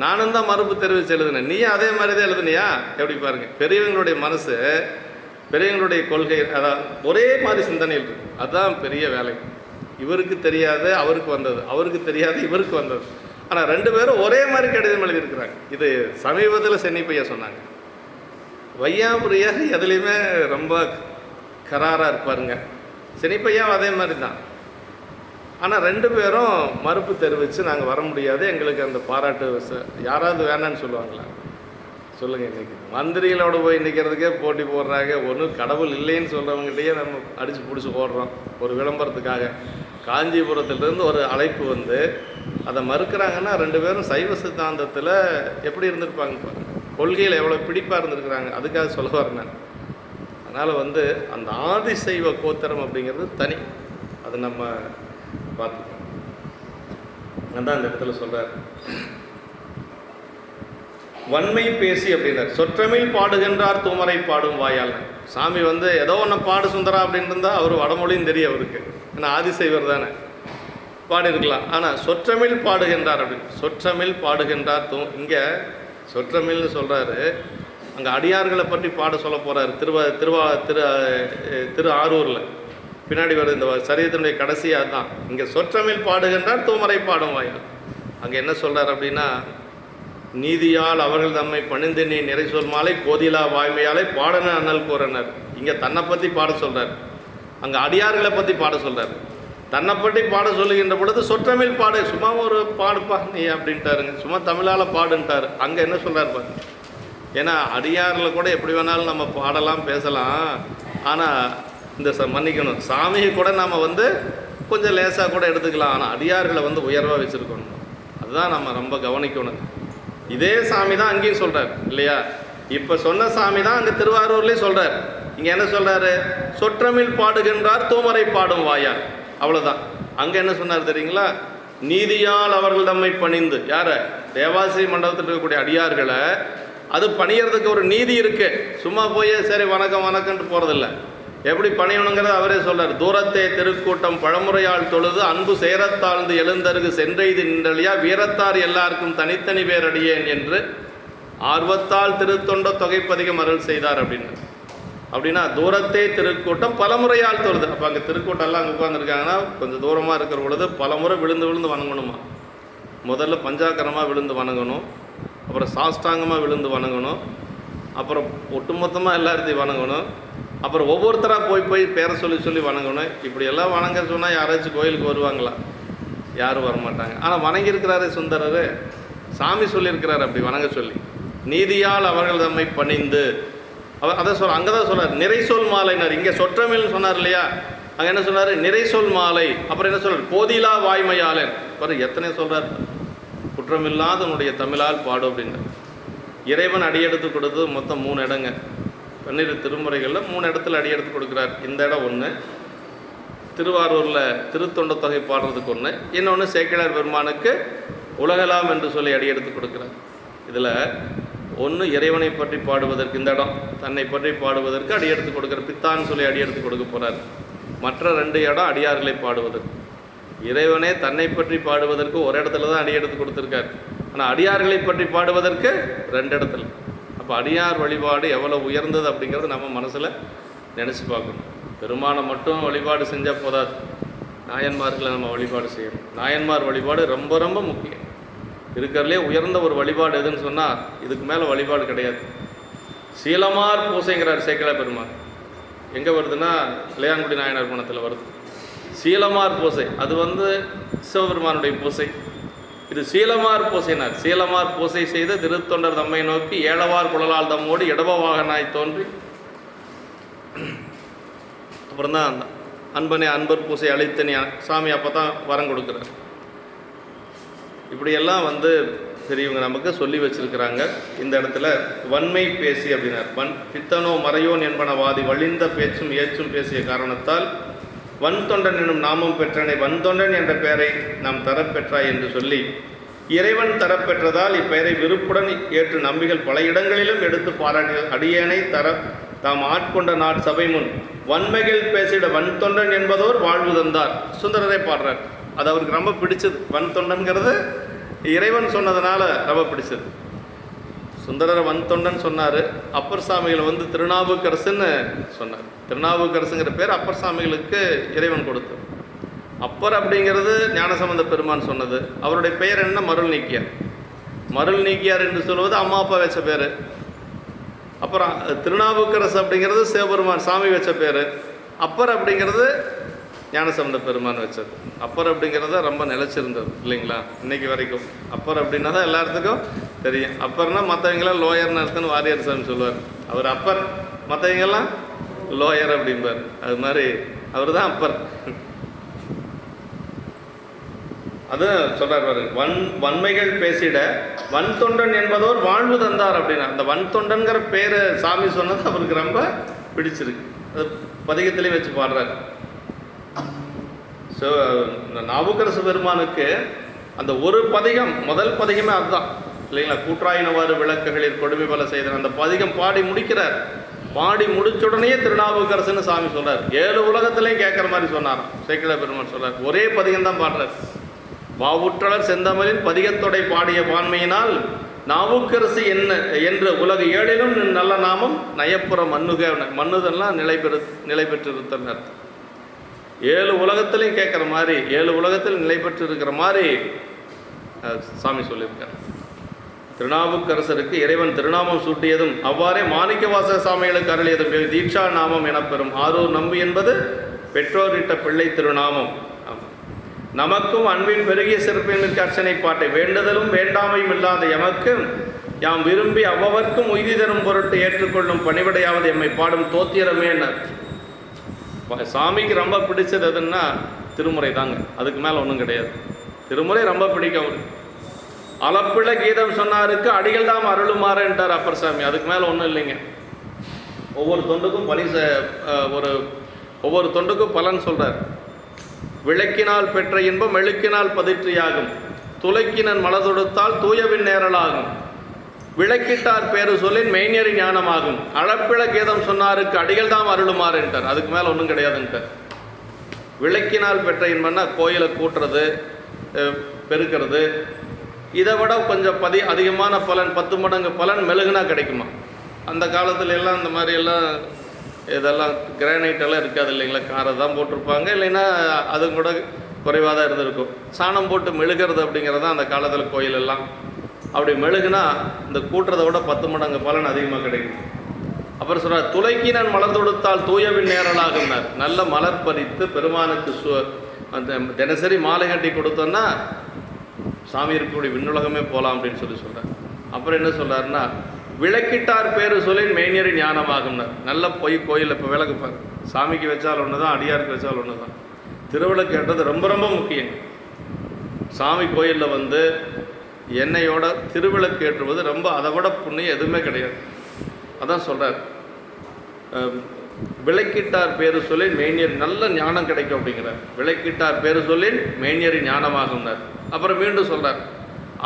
Speaker 1: நானும் தான் மறுப்பு தெரிவித்து எழுதினேன். நீ அதே மாதிரி தான் எழுதுனியா? எப்படி பாருங்கள், பெரியவங்களுடைய மனசு, பெரியவங்களுடைய கொள்கை, அதான் ஒரே மாதிரி சிந்தனையில் இருக்கு. அதுதான் பெரிய வேலை. இவருக்கு தெரியாது அவருக்கு வந்தது, அவருக்கு தெரியாது இவருக்கு வந்தது. ஆனால் 2 பேரும் ஒரே மாதிரி கடிதம் எழுதியிருக்கிறாங்க. இது சமீபத்தில் சென்னி பையா சொன்னாங்க. வையாபுரியார் எதுலேயுமே ரொம்ப கராராக இருப்பாருங்க. சென்னி பையாவும் அதே மாதிரி தான். ஆனால் 2 பேரும் மறுப்பு தெரிவித்து, நாங்கள் வர முடியாது, எங்களுக்கு அந்த பாராட்டு யாராவது வேணான்னு சொல்லுவாங்களா? சொல்லுங்கள். இன்றைக்கி மந்திரிகளோடு போய் நிற்கிறதுக்கே போட்டி போடுறாங்க. ஒன்றும் கடவுள் இல்லைன்னு சொல்கிறவங்ககிட்டயே நம்ம அடித்து பிடிச்சி போடுறோம் ஒரு விளம்பரத்துக்காக. காஞ்சிபுரத்துலேருந்து ஒரு அழைப்பு வந்து அதை மறுக்கிறாங்கன்னா 2 பேரும் சைவ சித்தாந்தத்தில் எப்படி இருந்திருப்பாங்க பாருங்கள், கொள்கையில் எவ்வளோ பிடிப்பாக இருந்திருக்கிறாங்க. அதுக்காக சொல்ல வரேன் நான். அதனால் வந்து அந்த ஆதிசைவ கோத்திரம் அப்படிங்கிறது தனி, அது நம்ம பார்த்துக்கணும். அதான் அந்த இடத்துல சொல்கிறார். வன்மை பேசி அப்படின்னார். சொற்றமிழ் பாடுகின்றார் தூமரை பாடும் வாயால். சாமி வந்து ஏதோ ஒன்று பாடு சுந்தரா அப்படின்னு இருந்தால் அவர் வடமொழியும் தெரியும் அவருக்கு, ஏன்னா ஆதிசைவர் தானே, பாடியிருக்கலாம். ஆனால் சொற்றமிழ் பாடுகின்றார் அப்படின்னு, சொற்றமிழ் பாடுகின்றார் இங்கே சொற்றமிழ்னு சொல்கிறாரு. அங்கே அடியார்களை பற்றி பாட சொல்ல போகிறார். திரு ஆரூரில் பின்னாடி வருது இந்த சரீரத்தினுடைய கடைசியாக தான். இங்கே சொற்றமிழ் பாடுகின்றார் தூமரை பாடும் வாயால். அங்கே என்ன சொல்கிறார் அப்படின்னா, நீதியால் அவர்கள் தம்மை பணிந்து நீ நிறை சொல் மாலை கோதிலா வாய்மையாலே பாடன அண்ணல் கூறனர். இங்கே தன்னை பற்றி பாட சொல்கிறார், அங்கே அடியார்களை பற்றி பாட சொல்கிறார். தன்னை பற்றி பாட சொல்லுகின்ற பொழுது சொற்றமிழ் பாடு, சும்மா ஒரு பாடுப்பா நீ அப்படின்ட்டாருங்க, சும்மா தமிழால் பாடுன்ட்டார். அங்கே என்ன சொல்கிறார் பாருங்க, ஏன்னா அடியாரில் கூட எப்படி வேணாலும் நம்ம பாடலாம் பேசலாம். ஆனால் இந்த மன்னிக்கணும், சாமியை கூட நம்ம வந்து கொஞ்சம் லேசாக கூட எடுத்துக்கலாம். ஆனால் அடியார்களை வந்து உயர்வாக வச்சுருக்கணும். அதுதான் நம்ம ரொம்ப கவனிக்கணும். இதே சாமி தான் அங்கேயும் சொல்கிறார் இல்லையா? இப்போ சொன்ன சாமி தான் அங்கே திருவாரூர்லேயும் சொல்கிறார். இங்கே என்ன சொல்கிறாரு? சொற்றமிழ் பாடுகின்றார் தூமரை பாடும் வாயால். அவ்வளோதான். அங்கே என்ன சொன்னார் தெரியுங்களா? நீதியால் அவர்கள் தம்மை பணிந்து, யாரை? தேவாசிரி மண்டபத்தில் இருக்கக்கூடிய அடியார்களை, அது பணியறதுக்கு ஒரு நீதி இருக்குது. சும்மா போய் சரி வணக்கம் வணக்கம்ட்டு போகிறதில்ல. எப்படி பணியணுங்கிறத அவரே சொல்கிறார். தூரத்தே திருக்கூட்டம் பழமுறையால் தொழுது அன்பு சேரத்தாழ்ந்து எழுந்தருகு சென்றெய்து நின்றலியா வீரத்தார் எல்லாருக்கும் தனித்தனி பேர் அடியேன் என்று ஆர்வத்தால் திருத்தொண்ட தொகைப்பதிகம் அருள் செய்தார் அப்படின்னா தூரத்தே திருக்கூட்டம் பலமுறையால் தொழுது. அப்போ அங்கே திருக்கூட்டம்லாம் அங்கே உட்காந்துருக்காங்கன்னா கொஞ்சம் தூரமாக இருக்கிற பொழுது பலமுறை விழுந்து வணங்கணுமா. முதல்ல பஞ்சாக்கரமாக விழுந்து வணங்கணும், அப்புறம் சாஷ்டாங்கமாக விழுந்து வணங்கணும், அப்புறம் ஒட்டுமொத்தமாக எல்லாத்தையும் வணங்கணும், அப்புறம் ஒவ்வொருத்தராக போய் பேரை சொல்லி வணங்கணும். இப்படியெல்லாம் வணங்க சொன்னால் யாராச்சும் கோயிலுக்கு வருவாங்களா? யாரும் வரமாட்டாங்க. ஆனால் வணங்கியிருக்கிறாரு சுந்தரர், சாமி சொல்லியிருக்கிறார் அப்படி வணங்க சொல்லி. நீதியால் அவர்கள் தம்மை பணிந்து அவர் அதை அங்கே தான் சொல்கிறார் நிறை சொல் மாலைனார். இங்கே சொற்றமிழ்னு சொன்னார் இல்லையா, அங்கே என்ன சொன்னார்? நிறை சொல் மாலை. அப்புறம் என்ன சொல்கிறார்? போதிலா வாய்மையாளன். பாரு எத்தனை சொல்கிறார், குற்றமில்லாத உன்னுடைய தமிழால் பாடு அப்படின்னு. இறைவன் அடியெடுத்து கொடுத்தது மொத்தம் 3 இடங்க. 12 திருமுறைகளில் 3 இடத்துல அடியெடுத்து கொடுக்குறார். இந்த இடம் ஒன்று, திருவாரூரில் திருத்தொண்ட தொகை பாடுறதுக்கு ஒன்று, இன்னொன்று சேக்கிழார் பெருமானுக்கு உலகலாம் என்று சொல்லி அடியெடுத்து கொடுக்குறார். இதில் ஒன்று இறைவனை பற்றி பாடுவதற்கு இந்த இடம், தன்னை பற்றி பாடுவதற்கு அடியெடுத்து கொடுக்குற பித்தான்னு சொல்லி அடியெடுத்து கொடுக்க போகிறார். மற்ற 2 இடம் அடியார்களை பாடுவதற்கு. இறைவனே தன்னை பற்றி பாடுவதற்கு ஒரு இடத்துல தான் அடியெடுத்து கொடுத்துருக்கார். ஆனால் அடியார்களை பற்றி பாடுவதற்கு 2 இடத்துல. அப்போ அடியார் வழிபாடு எவ்வளோ உயர்ந்தது அப்படிங்கிறது நம்ம மனசில் நினச்சி பார்க்கணும். பெருமானை மட்டும் வழிபாடு செஞ்சால் போதாது, நாயன்மார்களை நம்ம வழிபாடு செய்யணும். நாயன்மார் வழிபாடு ரொம்ப ரொம்ப முக்கியம். இருக்கிறதுலே உயர்ந்த ஒரு வழிபாடு எதுன்னு சொன்னால் இதுக்கு மேலே வழிபாடு கிடையாது. சீலமார் பூசைங்கிறார் சேக்கிழார் பெருமான். எங்கே வருதுன்னா இளையான்குடி நாயனார் குணத்தில் வருது. சீலமார் பூசை அது சிவபெருமானுடைய பூசை. இது சீலமார் பூசைனார். சீலமார் பூசை செய்த திருத்தொண்டர் தம்மை நோக்கி ஏழவார் குழலால் தம்மோடு இடபவாகனாய் தோன்றி. அப்புறம் தான் அன்பனே அன்பர் பூசை அழைத்தனி சாமி அப்போ தான் வரம் கொடுக்குறார். இப்படியெல்லாம் பெரியவங்க நமக்கு சொல்லி வச்சிருக்கிறாங்க. இந்த இடத்துல வன்மை பேசி அப்படின்னார். பித்தனோ மறையோன் என்பனவாதி வழிந்த பேச்சும் ஏச்சும் பேசிய காரணத்தால் வன்தொண்டன் என்னும் நாமம் பெற்றனை வன்தொண்டன் என்ற பெயரை நாம் தரப்பெற்றாய் என்று சொல்லி இறைவன் தரப்பெற்றதால் இப்பெயரை விருப்புடன் ஏற்று நம்பிகள் பல இடங்களிலும் எடுத்து பாராட்டிய அடியேனை தாம் ஆட்கொண்ட சபை முன் வன்மைகள் பேசிட வன்தொண்டன் என்பதோர் வாழ்வு தந்தார். சுந்தரரை பாடுறார். அது அவருக்கு ரொம்ப பிடிச்சது. வன்தொண்டன்கிறது இறைவன் சொன்னதுனால ரொம்ப பிடிச்சது. சுந்தரரை வன்தொண்டன் சொன்னார். அப்பர் சாமிகளை திருநாவுக்கரசுன்னு சொன்னார். திருநாவுக்கரசுங்கிற பேர் அப்பர் சாமிகளுக்கு இறைவன் கொடுத்தது. அப்பர் அப்படிங்கிறது ஞானசம்பந்த பெருமான் சொன்னது. அவருடைய பெயர் என்ன? மருள் நீக்கியார். மருள் நீக்கியார் என்று சொல்வது அம்மா அப்பா வச்ச பேர். அப்புறம் திருநாவுக்கரசு அப்படிங்கிறது சிவபெருமான் சாமி வச்ச பேர். அப்பர் அப்படிங்கிறது ஞானசம்பந்த பெருமான் வச்சது. அப்பர் அப்படிங்கிறது ரொம்ப நிலச்சிருந்தது இல்லைங்களா இன்னைக்கு வரைக்கும். அப்பர் அப்படின்னா தான் எல்லாத்துக்கும் தெரியும். அப்பர்னா மற்றவங்களாம் லோயர்னு அர்த்தம்னு வாரியார் சாமி சொல்லுவார். அவர் அப்பர், மற்றவங்கெல்லாம் லோயர் அப்படிம்பார். அது மாதிரி அவர் தான் அப்பர். அது சொல்றார் பாரு, வன்மைகள் பேசிட வன்தொண்டன் என்பதோர் வாழ்வு தந்தார் அப்படின்னா. அந்த வன்தொண்டன்கிற பேரை சாமி சொன்னது அவருக்கு ரொம்ப பிடிச்சிருக்கு. அது பதிகத்திலையும் வச்சு பாடுறாரு. ஸோ நாவுக்கரசு பெருமானுக்கு அந்த ஒரு பதிகம், முதல் பதிகமே அதுதான் இல்லைங்களா. கூற்றாயினவாறு விளக்குகளில் கொடுமை பல செய்த அந்த பதிகம் பாடி முடிக்கிறார். பாடி முடிச்சுடனே திருநாவுக்கரசுன்னு சாமி சொல்றார். 7 உலகத்திலையும் கேட்குற மாதிரி சொன்னாராம் சேக்கிழார் பெருமான் சொல்றார். ஒரே பதிகம் தான் பாடுறார். வாவுற்றலர் செந்தமிழின் பதிகத்தொடை பாடிய பான்மையினால் நாவுக்கரசு என்று உலக 7லும் நல்ல நாமம் நயப்புற மன்னுக. மன்னுதெல்லாம் நிலை பெற்றிருத்தனர். 7 உலகத்திலையும் கேட்குற மாதிரி, 7 உலகத்தில் நிலை பெற்று இருக்கிற மாதிரி சாமி சொல்லியிருக்கார். திருநாவுக்கரசருக்கு இறைவன் திருநாமம் சூட்டியதும் அவ்வாறே மாணிக்கவாசக சாமிகளுக்கு அருளியதும் தீட்சா நாமம் எனப்பெறும். ஆரூர் நம்பு என்பது பெற்றோரிட்ட பிள்ளை திருநாமம். நமக்கும் அன்பின் பெருகிய சிறப்பிற்கு அர்ச்சனை பாட்டை வேண்டுதலும் வேண்டாமையும் இல்லாத எமக்கு யாம் விரும்பி அவ்வவர்க்கும் உய்தி தரும் பொருட்டு ஏற்றுக்கொள்ளும் பணிவிடையாவது எம்மை பாடும் தோத்திரமே என்ன. சாமிக்கு ரொம்ப பிடிச்சது எதுன்னா திருமுறை தாங்க. அதுக்கு மேலே ஒன்றும் கிடையாது. திருமுறை ரொம்ப பிடிக்கும் அவருக்கு. அளப்பிழ கீதம் சொன்னாருக்கு அடிகள் தாம் அருளுமாறுன்றார் அப்பர் சாமி. அதுக்கு மேலே ஒன்றும் இல்லைங்க. ஒவ்வொரு தொண்டுக்கும் ஒவ்வொரு தொண்டுக்கும் பலன் சொல்கிறார். விளக்கினால் பெற்ற இன்பம் மெழுக்கினால் பதிற்றியாகும். துளைக்கினன் மலதொடுத்தால் தூயவின் நேரலாகும். விளக்கிட்டார் பேரு சொல்லின் மெய்ஞரி ஞானமாகும். அளப்பிழ கீதம் சொன்னாருக்கு அடிகள் தாம் அருளுமாறு என்றார். அதுக்கு மேலே ஒன்றும் கிடையாதுன்ட்டார். விளக்கினால் பெற்ற இன்பம்னா கோயிலை கூட்டுறது, பெருக்கிறது. இதை விட கொஞ்சம் அதிகமான பலன், 10 மடங்கு பலன் மெழுகுனா கிடைக்குமா? அந்த காலத்துல எல்லாம் இந்த மாதிரி எல்லாம் இதெல்லாம் கிரானைட் எல்லாம் இருக்காது இல்லைங்களா. காரை தான் போட்டிருப்பாங்க. இல்லைன்னா அது கூட குறைவாக தான் இருந்திருக்கும். சாணம் போட்டு மெழுகிறது அப்படிங்கிறது தான் அந்த காலத்தில் கோயில் எல்லாம். அப்படி மெழுகுனா இந்த கூட்டுறதை விட 10 மடங்கு பலன் அதிகமாக கிடைக்கும். அப்புறம் சொல்கிறார், துளைக்கினன் மலர் தொடுத்தால் தூயவின் நேரலாகுனார். நல்ல மலர் பறித்து பெருமானுக்கு அந்த தினசரி மாலை கட்டி கொடுத்தோன்னா சாமி இருக்கக்கூடிய விண்ணுலகமே போகலாம் அப்படின்னு சொல்கிறார். அப்புறம் என்ன சொல்கிறாருன்னா, விளக்கிட்டார் பேரு சொல்லின் மெய்ஞரி ஞானமாகும்னார். நல்ல போய் கோயிலில் இப்போ விளக்கு பாரு, சாமிக்கு வச்சால் ஒன்று தான், அடியாருக்கு வச்சால் ஒன்று தான். திருவிளக்கு ஏற்றது ரொம்ப ரொம்ப முக்கியம். சாமி கோயிலில் வந்து எண்ணெயோட திருவிளக்கு ஏற்றுவது ரொம்ப, அதை விட புண்ணியம் எதுவுமே கிடையாது. அதான் சொல்கிறார், விளக்கிட்டார் பேரு சொல்லின் மெய்ஞரி, நல்ல ஞானம் கிடைக்கும் அப்படிங்கிறார். விளக்கிட்டார் பேரு சொல்லின் மெய்ஞரி ஞானமாகும்னார். அப்புறம் மீண்டும் சொல்கிறார்,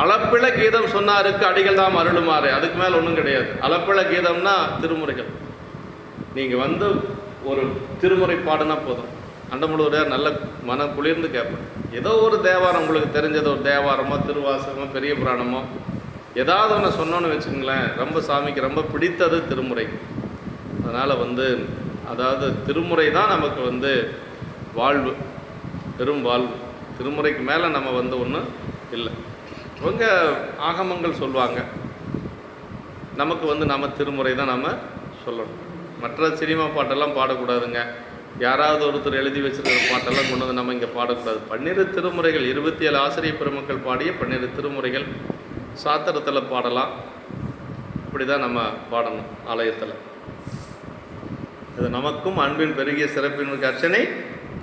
Speaker 1: அளப்பிழ கீதம் சொன்னாருக்கு அடிகள் தான் அருளுமாறு. அதுக்கு மேலே ஒன்றும் கிடையாது. அளப்பிழ கீதம்னா திருமுறைகள். நீங்கள் வந்து ஒரு திருமுறை பாடுனா போதும், அண்டமுழுவதையார் நல்ல மனம் குளிர்ந்து கேட்பேன். ஏதோ ஒரு தேவாரம் உங்களுக்கு தெரிஞ்சது, ஒரு தேவாரமோ திருவாசகமோ பெரிய புராணமோ ஏதாவது ஒன்று சொன்னோன்னு வச்சுங்களேன், ரொம்ப சாமிக்கு ரொம்ப பிடித்தது திருமுறை. அதனால் வந்து அதாவது திருமுறை தான் நமக்கு வந்து வாழ்வு, பெரும் வாழ்வு. திருமுறைக்கு மேலே நம்ம வந்து ஒன்றும் இல்லை. இவங்க ஆகமங்கள் சொல்லுவாங்க, நமக்கு வந்து நம்ம திருமுறை தான் நம்ம சொல்லணும். மற்ற சினிமா பாட்டெல்லாம் பாடக்கூடாதுங்க. யாராவது ஒருத்தர் எழுதி வச்சிருக்கிற பாட்டெல்லாம் கொண்டு வந்து நம்ம இங்கே பாடக்கூடாது. 12 திருமுறைகள், 27 ஆசிரியர் பெருமக்கள் பாடிய 12 திருமுறைகள் சாத்திரத்தில் பாடலாம். இப்படி தான் நம்ம பாடணும் ஆலயத்தில். இது நமக்கும் அன்பின் பெருகிய சிறப்பின் அர்ச்சனை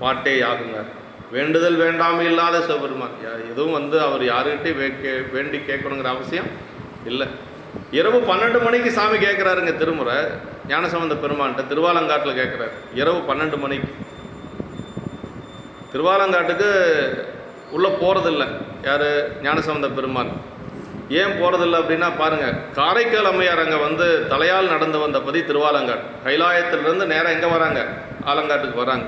Speaker 1: பாட்டே ஆகுங்க. வேண்டுதல் வேண்டாமல் இல்லாத சிவபெருமான். எதுவும் வந்து அவர் யாருக்கிட்டையும் வேண்டி கேட்கணுங்கிற அவசியம் இல்லை. இரவு 12 மணிக்கு சாமி கேட்குறாருங்க திருமுறை. ஞானசம்பந்த பெருமான்கிட்ட திருவாலங்காட்டில் கேட்குறாரு. இரவு 12 மணிக்கு. திருவாலங்காட்டுக்கு உள்ளே போகிறதில்ல யார்? ஞானசம்பந்த பெருமான். ஏன் போகிறதில்ல அப்படின்னா பாருங்கள், காரைக்கால் அம்மையார் அங்கே வந்து தலையால் நடந்து வந்த பதி திருவாலங்காடு. கைலாயத்திலிருந்து நேராக எங்கே வராங்க? ஆலங்காட்டுக்கு வராங்க.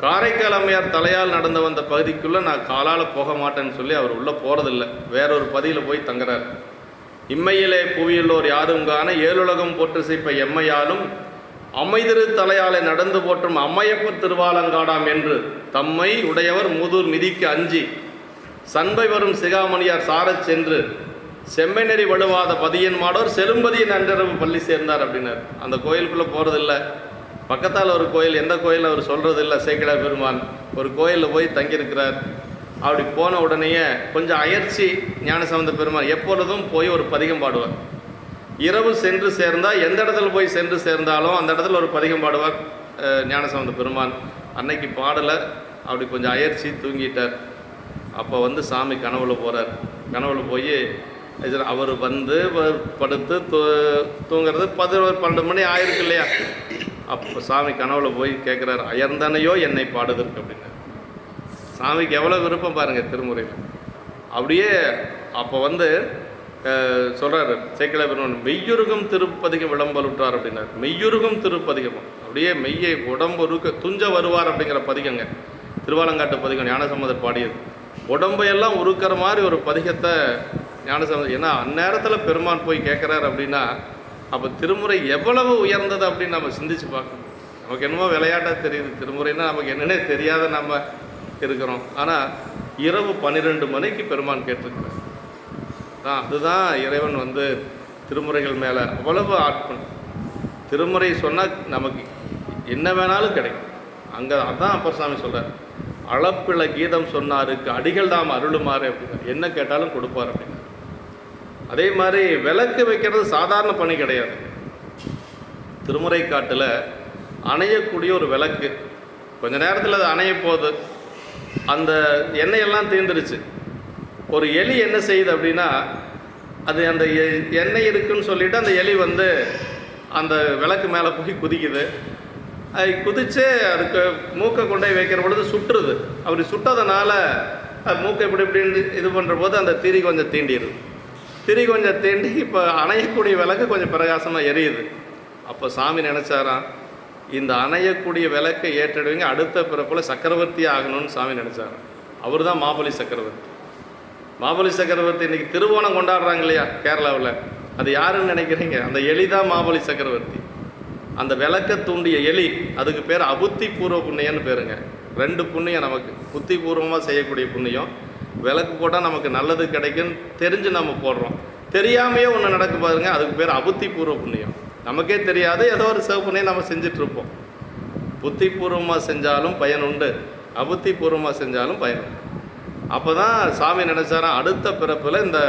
Speaker 1: காரைக்கால் அம்மையார் தலையால் நடந்து வந்த பகுதிக்குள்ளே நான் காலால் போக மாட்டேன்னு சொல்லி அவர் உள்ளே போகிறதில்ல. வேறொரு பதியில் போய் தங்குறார். இம்மையிலே புவியுள்ளோர் யாரும் காண ஏழுலகம் போற்று செய்ப்ப எம்மையாலும் அமைதிரு தலையாலை நடந்து போற்றும் அம்மையப்பர் திருவாலங்காடாம் என்று தம்மை உடையவர் மூதூர் மிதிக்கு அஞ்சி சண்பை வரும் சிகாமணியார் சாரச் சென்று செம்மை நெறி வலுவாத பதியன் மாடோர் செலும்பதியின் அன்றரவு பள்ளி சேர்ந்தார் அப்படின்னார். அந்த கோயிலுக்குள்ளே போகிறதில்ல. பக்கத்தால் ஒரு கோயில், எந்த கோயில் அவர் சொல்கிறதில்ல. சேக்கிழார் பெருமான் ஒரு கோயிலில் போய் தங்கியிருக்கிறார். அப்படி போன உடனேயே கொஞ்சம் அயற்சி ஞானசம்பந்த பெருமான் எப்பொழுதும் போய் ஒரு பதிகம் பாடுவார். இரவு சென்று சேர்ந்தால் எந்த இடத்துல போய் சென்று சேர்ந்தாலும் அந்த இடத்துல ஒரு பதிகம் பாடுவார் ஞானசம்பந்த பெருமான். அன்னைக்கு பாடலை, அப்படி கொஞ்சம் அயற்சி தூங்கிட்டார். அப்போ வந்து சாமி கனவுல போகிறார். கனவுல போய் அவர் வந்து படுத்து தூங்கிறது 12 மணி ஆயிருக்கு இல்லையா? அப்போ சாமி கனவுல போய் கேட்குறாரு, அயர்ந்தனையோ என்னை பாடுதற்கு அப்படின்னு. சாமிக்கு எவ்வளோ விருப்பம் பாருங்கள் திருமுறையில். அப்படியே அப்போ வந்து சொல்கிறாரு சேக்கிழார் பெருமான், மெய்யுருகும் திருப்பதிகம் விளம்பலுற்றார் அப்படின்னார். மெய்யுருகும் திருப்பதிகம், அப்படியே மெய்யை உடம்புருக்க துஞ்ச வருவார் அப்படிங்கிற பதிகங்க. திருவாலங்காட்டு பதிகம் ஞானசம்பந்தர் பாடியது. உடம்பையெல்லாம் உருக்கிற மாதிரி ஒரு பதிகத்தை ஞானசம்பந்தர், ஏன்னா அந்நேரத்தில் பெருமான் போய் கேட்குறாரு அப்படின்னா அப்போ திருமுறை எவ்வளவு உயர்ந்தது அப்படின்னு நம்ம சிந்திச்சு பார்க்கணும். நமக்கு என்னமோ விளையாட்டாக தெரியுது திருமுறைன்னா, நமக்கு என்னென்னே தெரியாத நம்ம இருக்கிறோம். ஆனால் இரவு 12 மணிக்கு பெருமான் கேட்டிருக்கிறார். அதுதான் இறைவன் வந்து திருமுறைகள் மேலே அவ்வளவு ஆட்பன். திருமுறை சொன்னால் நமக்கு என்ன வேணாலும் கிடைக்கும். அங்கே அதான் அப்பர் சாமி சொல்கிறார், அளப்பிழ கீதம் சொன்னாருக்கு அடிகள் தாம் அருளுமாறு அப்படின்னார். என்ன கேட்டாலும் கொடுப்பார் அப்படின்னா. அதே மாதிரி விளக்கு வைக்கிறது சாதாரண பணி கிடையாது. திருமுறை காட்டில் அணையக்கூடிய ஒரு விளக்கு கொஞ்ச நேரத்தில் அது அணைய போகுது. அந்த எண்ணெயெல்லாம் தீர்ந்துருச்சு. ஒரு எலி என்ன செய்யுது அப்படின்னா, அது அந்த எண்ணெய் இருக்குன்னு சொல்லிவிட்டு அந்த எலி வந்து அந்த விளக்கு மேலே போய் குதிக்குது. அது குதித்து அதுக்கு மூக்கை கொண்டே வைக்கிற பொழுது சுட்டுருது. அப்படி சுட்டதுனால அது மூக்கை இப்படி இப்படின்னு இது பண்ணுற போது அந்த திரி கொஞ்சம் தீண்டிடுது. திரி கொஞ்சம் தீண்டி இப்போ அணையக்கூடிய விளக்கு கொஞ்சம் பிரகாசமாக எரியுது. அப்போ சாமி நினச்சாராம், இந்த அணையக்கூடிய விளக்கை ஏற்றிடுவீங்க, அடுத்த பிறப்பில் சக்கரவர்த்தி ஆகணும்னு சாமி நினச்சாராம். அவர் தான் மாபலி சக்கரவர்த்தி. மாபலி சக்கரவர்த்தி இன்றைக்கி திருவோணம் கொண்டாடுறாங்க இல்லையா கேரளாவில், அது யாருன்னு நினைக்கிறீங்க? அந்த எலி தான் மாபலி சக்கரவர்த்தி. அந்த விளக்கை தூண்டிய எலி, அதுக்கு பேர் அபுத்தி பூர்வ புண்ணியம்னு பேருங்க. 2 புண்ணியம் நமக்கு. புத்தி பூர்வமாக செய்யக்கூடிய புண்ணியம், விளக்கு போட்டால் நமக்கு நல்லது கிடைக்குன்னு தெரிஞ்சு நம்ம போடுறோம். தெரியாமையே ஒன்று நடக்கு பாருங்க, அதுக்கு பேர் அபுத்தி பூர்வ புண்ணியம். நமக்கே தெரியாது, ஏதோ ஒரு சிவப்புனையை நம்ம செஞ்சிட்ருப்போம். புத்திபூர்வமாக செஞ்சாலும் பயன் உண்டு, அபுத்திபூர்வமாக செஞ்சாலும் பயன் உண்டு. அப்போ தான் சாமி நினச்சாராம், அடுத்த பிறப்பில் இந்த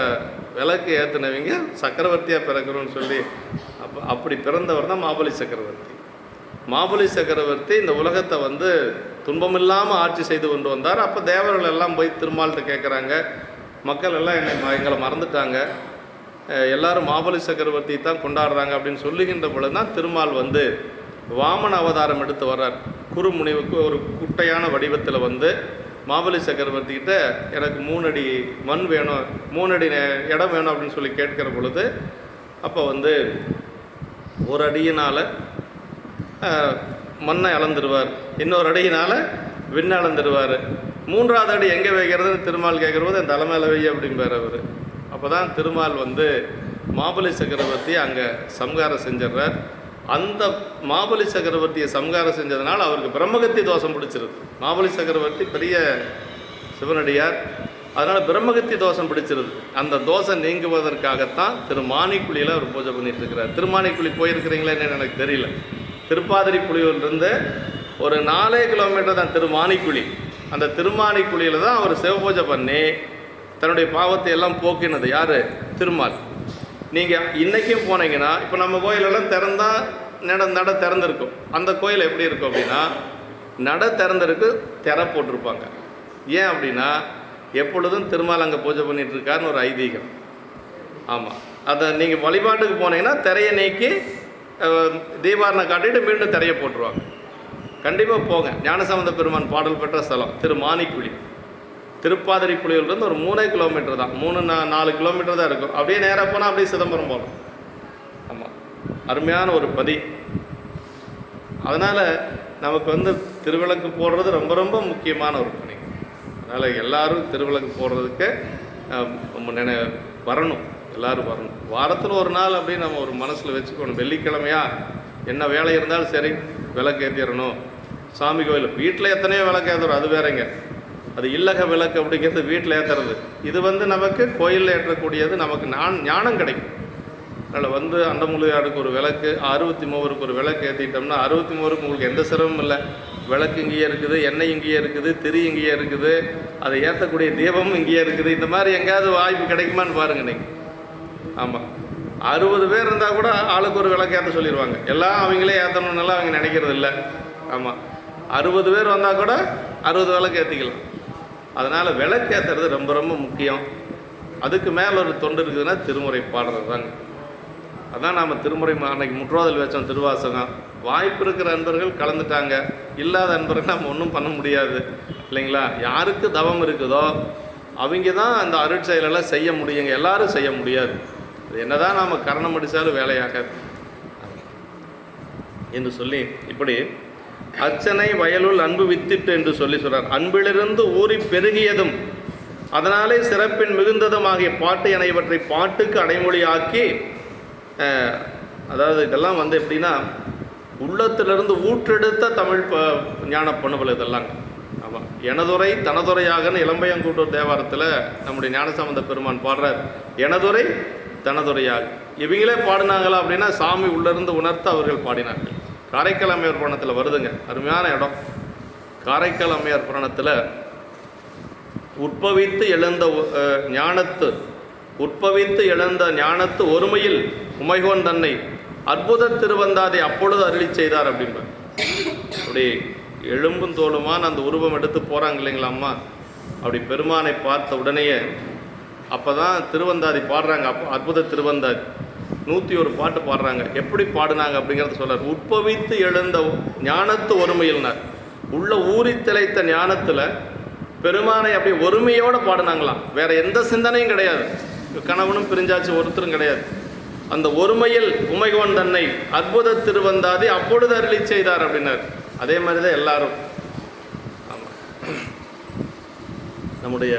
Speaker 1: விளக்கு ஏற்றினவங்க சக்கரவர்த்தியாக பிறக்கணும்னு சொல்லி. அப்படி பிறந்தவர் தான் மாபலி சக்கரவர்த்தி. மாபலி சக்கரவர்த்தி இந்த உலகத்தை வந்து துன்பமில்லாமல் ஆட்சி செய்து கொண்டு வந்தார். அப்போ தேவர்கள் எல்லாம் போய் திருமால்கிட்ட கேட்குறாங்க, மக்கள் எல்லாம் எங்களை மறந்துட்டாங்க, எல்லாரும் மாபலி சக்கரவர்த்தி தான் கொண்டாடுறாங்க அப்படின்னு சொல்லுகின்ற பொழுது தான் திருமால் வந்து வாமன அவதாரம் எடுத்து வர்றார். குறுமுனிவுக்கு ஒரு குட்டையான வடிவத்தில் வந்து மாபலி சக்கரவர்த்திக்கிட்ட எனக்கு 3 அடி மண் வேணும், 3 அடி இடம் வேணும் அப்படின்னு சொல்லி கேட்கிற பொழுது, அப்போ வந்து 1 அடியினால் மண்ணை அளந்துடுவார், இன்னொரு அடியினால் விண்ணை அளந்துடுவார், 3ஆவது அடி எங்கே வைக்கிறதுன்னு திருமால் கேட்குற போது என் தலைமையில வை அப்படிம்பார் அவர். அப்போ தான் திருமால் வந்து மாபலி சக்கரவர்த்தி அங்கே சம்ஹாரம் செஞ்சிடுறார். அந்த மாபலி சக்கரவர்த்தியை சம்ஹாரம் செஞ்சதுனால அவருக்கு பிரம்மகத்தி தோஷம் பிடிச்சிருது. மாபலி சக்கரவர்த்தி பெரிய சிவனடியார், அதனால் பிரம்மகத்தி தோஷம் பிடிச்சிருது. அந்த தோஷம் நீங்குவதற்காகத்தான் திருமானிக்குழியில் அவர் பூஜை பண்ணிட்டுருக்கிறார். திருமானிக்குழி போயிருக்கிறீங்களா என்னன்னு எனக்கு தெரியல. திருப்பாதிரி புலியூர்லேருந்து ஒரு 4 கிலோமீட்டர் தான் திருமானிக்குழி. அந்த திருமானிக்குழியில் தான் அவர் சிவபூஜை பண்ணி தன்னுடைய பாவத்தை எல்லாம் போக்கினது யார்? திருமால். நீங்கள் இன்றைக்கும் போனீங்கன்னா, இப்போ நம்ம கோயிலெல்லாம் திறந்தால் நட திறந்துருக்கும். அந்த கோயில் எப்படி இருக்கும் அப்படின்னா, நட திறந்திருக்கு, திரை போட்டிருப்பாங்க. ஏன் அப்படின்னா, எப்பொழுதும் திருமால் அங்கே பூஜை பண்ணிகிட்டு இருக்காருன்னு ஒரு ஐதீகம். ஆமாம், அதை நீங்கள் வழிபாட்டுக்கு போனீங்கன்னா திரையை நீக்கி தீபாரணை காட்டிட்டு மீண்டும் திரையை போட்டுருவாங்க. கண்டிப்பாக போங்க. ஞானசம்பந்த பெருமான் பாடல் பெற்ற ஸ்தலம் திருமானிக்குழி. திருப்பாதிரி புலியூர்லேருந்து ஒரு 3 கிலோமீட்டர் தான், 3-4 கிலோமீட்டர் தான் இருக்கும். அப்படியே நேராக போனால் அப்படியே சிதம்பரம் போகலாம். ஆமாம், அருமையான ஒரு பதி. அதனால் நமக்கு வந்து திருவிளக்கு போடுறது ரொம்ப ரொம்ப முக்கியமான ஒரு பணி. அதனால் எல்லோரும் திருவிளக்கு போடுறதுக்கு வரணும், எல்லோரும் வரணும். வாரத்தில் ஒரு நாள் அப்படின்னு நம்ம ஒரு மனசில் வச்சுக்கணும். வெள்ளிக்கிழமையா என்ன வேலை இருந்தாலும் சரி விளக்கு ஏற்றிடணும். சாமி கோயில் வீட்டில் எத்தனையோ விளக்கு ஏற்றுறோம், அது வேறங்க. அது இல்லக விளக்கு அப்படிங்கிறது வீட்டில் ஏற்றுறது. இது வந்து நமக்கு கோயிலில் ஏற்றக்கூடியது, நமக்கு ஞானம் கிடைக்கும். அதில் வந்து அண்டமுழுகாடுக்கு ஒரு விளக்கு, 63க்கு ஒரு விளக்கு ஏற்றிட்டோம்னா 63க்கு உங்களுக்கு எந்த சிரமமும் இல்லை. விளக்கு இங்கேயே இருக்குது, எண்ணெய் இங்கேயே இருக்குது, திரி இங்கேயே இருக்குது, அதை ஏற்றக்கூடிய தீபமும் இங்கேயே இருக்குது. இந்த மாதிரி எங்கேயாவது வாய்ப்பு கிடைக்குமான்னு பாருங்கள் நீங்கள். ஆமாம், 60 பேர் இருந்தால் கூட ஆளுக்கு ஒரு விளக்கு ஏற்ற சொல்லிடுவாங்க. எல்லாம் அவங்களே ஏற்றணுன்னால அவங்க நினைக்கிறது இல்லை. ஆமாம், 60 பேர் வந்தால் கூட 60 விளக்கு ஏற்றிக்கலாம். அதனால் விளக்கு ஏற்றுறது ரொம்ப ரொம்ப முக்கியம். அதுக்கு மேலே ஒரு தொண்டு இருக்குதுன்னா திருமுறை பாடுறது தாங்க. அதான் நாம் திருமுறை அன்றைக்கி முற்றோதல் வச்சோம், திருவாசகம். வாய்ப்பு இருக்கிற அன்பர்கள் கலந்துட்டாங்க, இல்லாத அன்பர்கள் நம்ம ஒன்றும் பண்ண முடியாது இல்லைங்களா? யாருக்கு தவம் இருக்குதோ அவங்க தான் அந்த அருட்செயலெல்லாம் செய்ய முடியுங்க, எல்லாரும் செய்ய முடியாது. அது என்ன தான் நாம் கரணம் அடித்தாலும் வேலையாகாது என்று சொல்லி, இப்படி அர்ச்சனை வயலுள் அன்பு வித்திட்டு என்று சொல்லி சொல்கிறார். அன்பிலிருந்து ஊறி பெருகியதும் அதனாலே சிறப்பின் மிகுந்ததும் ஆகிய பாட்டு என இவற்றை பாட்டுக்கு அடைமொழி ஆக்கி, அதாவது இதெல்லாம் வந்து எப்படின்னா உள்ளத்திலிருந்து ஊற்றெடுத்த தமிழ் ஞான பண்புகள் இதெல்லாம். ஆமாம், எனதுரை தனதுரையாகன்னு இளம்பையங்கூட்டூர் தேவாரத்தில் நம்முடைய ஞானசம்பந்த பெருமான் பாடுறார். எனதுரை தனதுரையாக இவங்களே பாடினாங்களா அப்படின்னா சாமி உள்ளிருந்து உணர்த்த அவர்கள் பாடினார்கள். காரைக்கால் அம்மையார் புராணத்தில் வருதுங்க, அருமையான இடம். காரைக்கால் அம்மையார் புராணத்தில் உட்பவித்து எழுந்த ஞானத்து ஒருமையில் உமைகோன் தன்னை அற்புத திருவந்தாதை அப்பொழுது அருளி செய்தார் அப்படின்பார். அப்படி எலும்பும் தோளுமான அந்த உருவம் எடுத்து போகிறாங்க இல்லைங்களா அம்மா, அப்படி பெருமானை பார்த்த உடனேயே அப்போ தான் திருவந்தாதி பாடுறாங்க. அப்போ அற்புத திருவந்தாதி 101 பாட்டு பாடுறாங்க. எப்படி பாடுனாங்க அப்படிங்கிறத சொல்கிறார். உட்பவித்து எழுந்த ஞானத்து ஒருமையில்னார். உள்ள ஊறி திளைத்த ஞானத்தில் பெருமானை அப்படி ஒருமையோடு பாடினாங்களாம். வேறு எந்த சிந்தனையும் கிடையாது, கணவனும் பிரிஞ்சாச்சு ஒருத்தரும் கிடையாது. அந்த ஒருமையில் உமைகோன் தன்னை அற்புத திருவந்தாதி அப்பொழுது அருளி செய்தார் அப்படின்னார். அதே மாதிரி தான் எல்லாரும். ஆமாம், நம்முடைய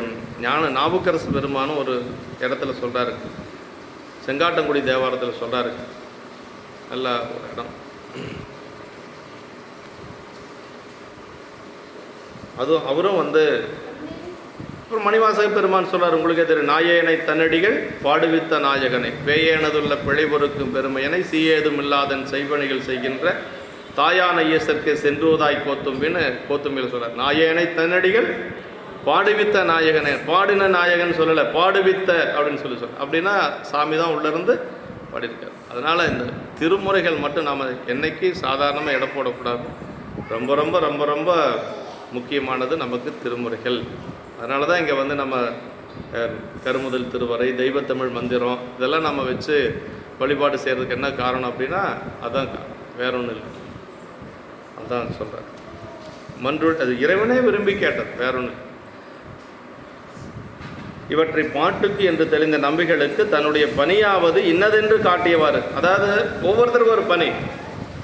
Speaker 1: நாவுக்கரசு பெருமானும் ஒரு இடத்துல சொல்கிறாரு, செங்காட்டங்குடி தேவாரத்தில் சொல்கிறாரு, நல்ல ஒரு இடம். அதுவும் அவரும் வந்து அப்புறம் மணிவாசக பெருமான் சொல்றார், உங்களுக்கே தெரியும், நாயேனை தன்னடிகள் பாடுவித்த நாயகனை பேயேனதுள்ள பிழை பொறுக்கும் பெருமையனை சீயேதும் இல்லாதன் செய்வணிகள் செய்கின்ற தாயான இயேசற்கு சென்றுவதாய் கோத்தும்பின்னு கோத்தும்பியில் சொல்றார். நாயேனை தன்னடிகள் பாடுவித்த நாயகனே, பாடின நாயகன் சொல்லலை, பாடுவித்த அப்படின்னு சொல்ல. அப்படின்னா சாமி தான் உள்ளிருந்து பாடியிருக்கார். அதனால் இந்த திருமுறைகள் மட்டும் நாம் என்னைக்கு சாதாரணமாக எடை போடக்கூடாது. ரொம்ப ரொம்ப ரொம்ப ரொம்ப முக்கியமானது நமக்கு திருமுறைகள். அதனால தான் இங்கே வந்து நம்ம கருமுதல் திருவரை, தெய்வத்தமிழ் மந்திரம் இதெல்லாம் நம்ம வச்சு வழிபாடு செய்கிறதுக்கு என்ன காரணம் அப்படின்னா அதான் வேற ஒன்றும் இல்லை. அதுதான் சொல்கிறார். அது இறைவனே விரும்பி கேட்டது, வேற ஒன்று. இவற்றை பாட்டுக்கு என்று தெளிந்த நம்பிகளுக்கு தன்னுடைய பணியாவது இன்னதென்று காட்டியவாறு. அதாவது ஒவ்வொருத்தருக்கும் ஒரு பணி.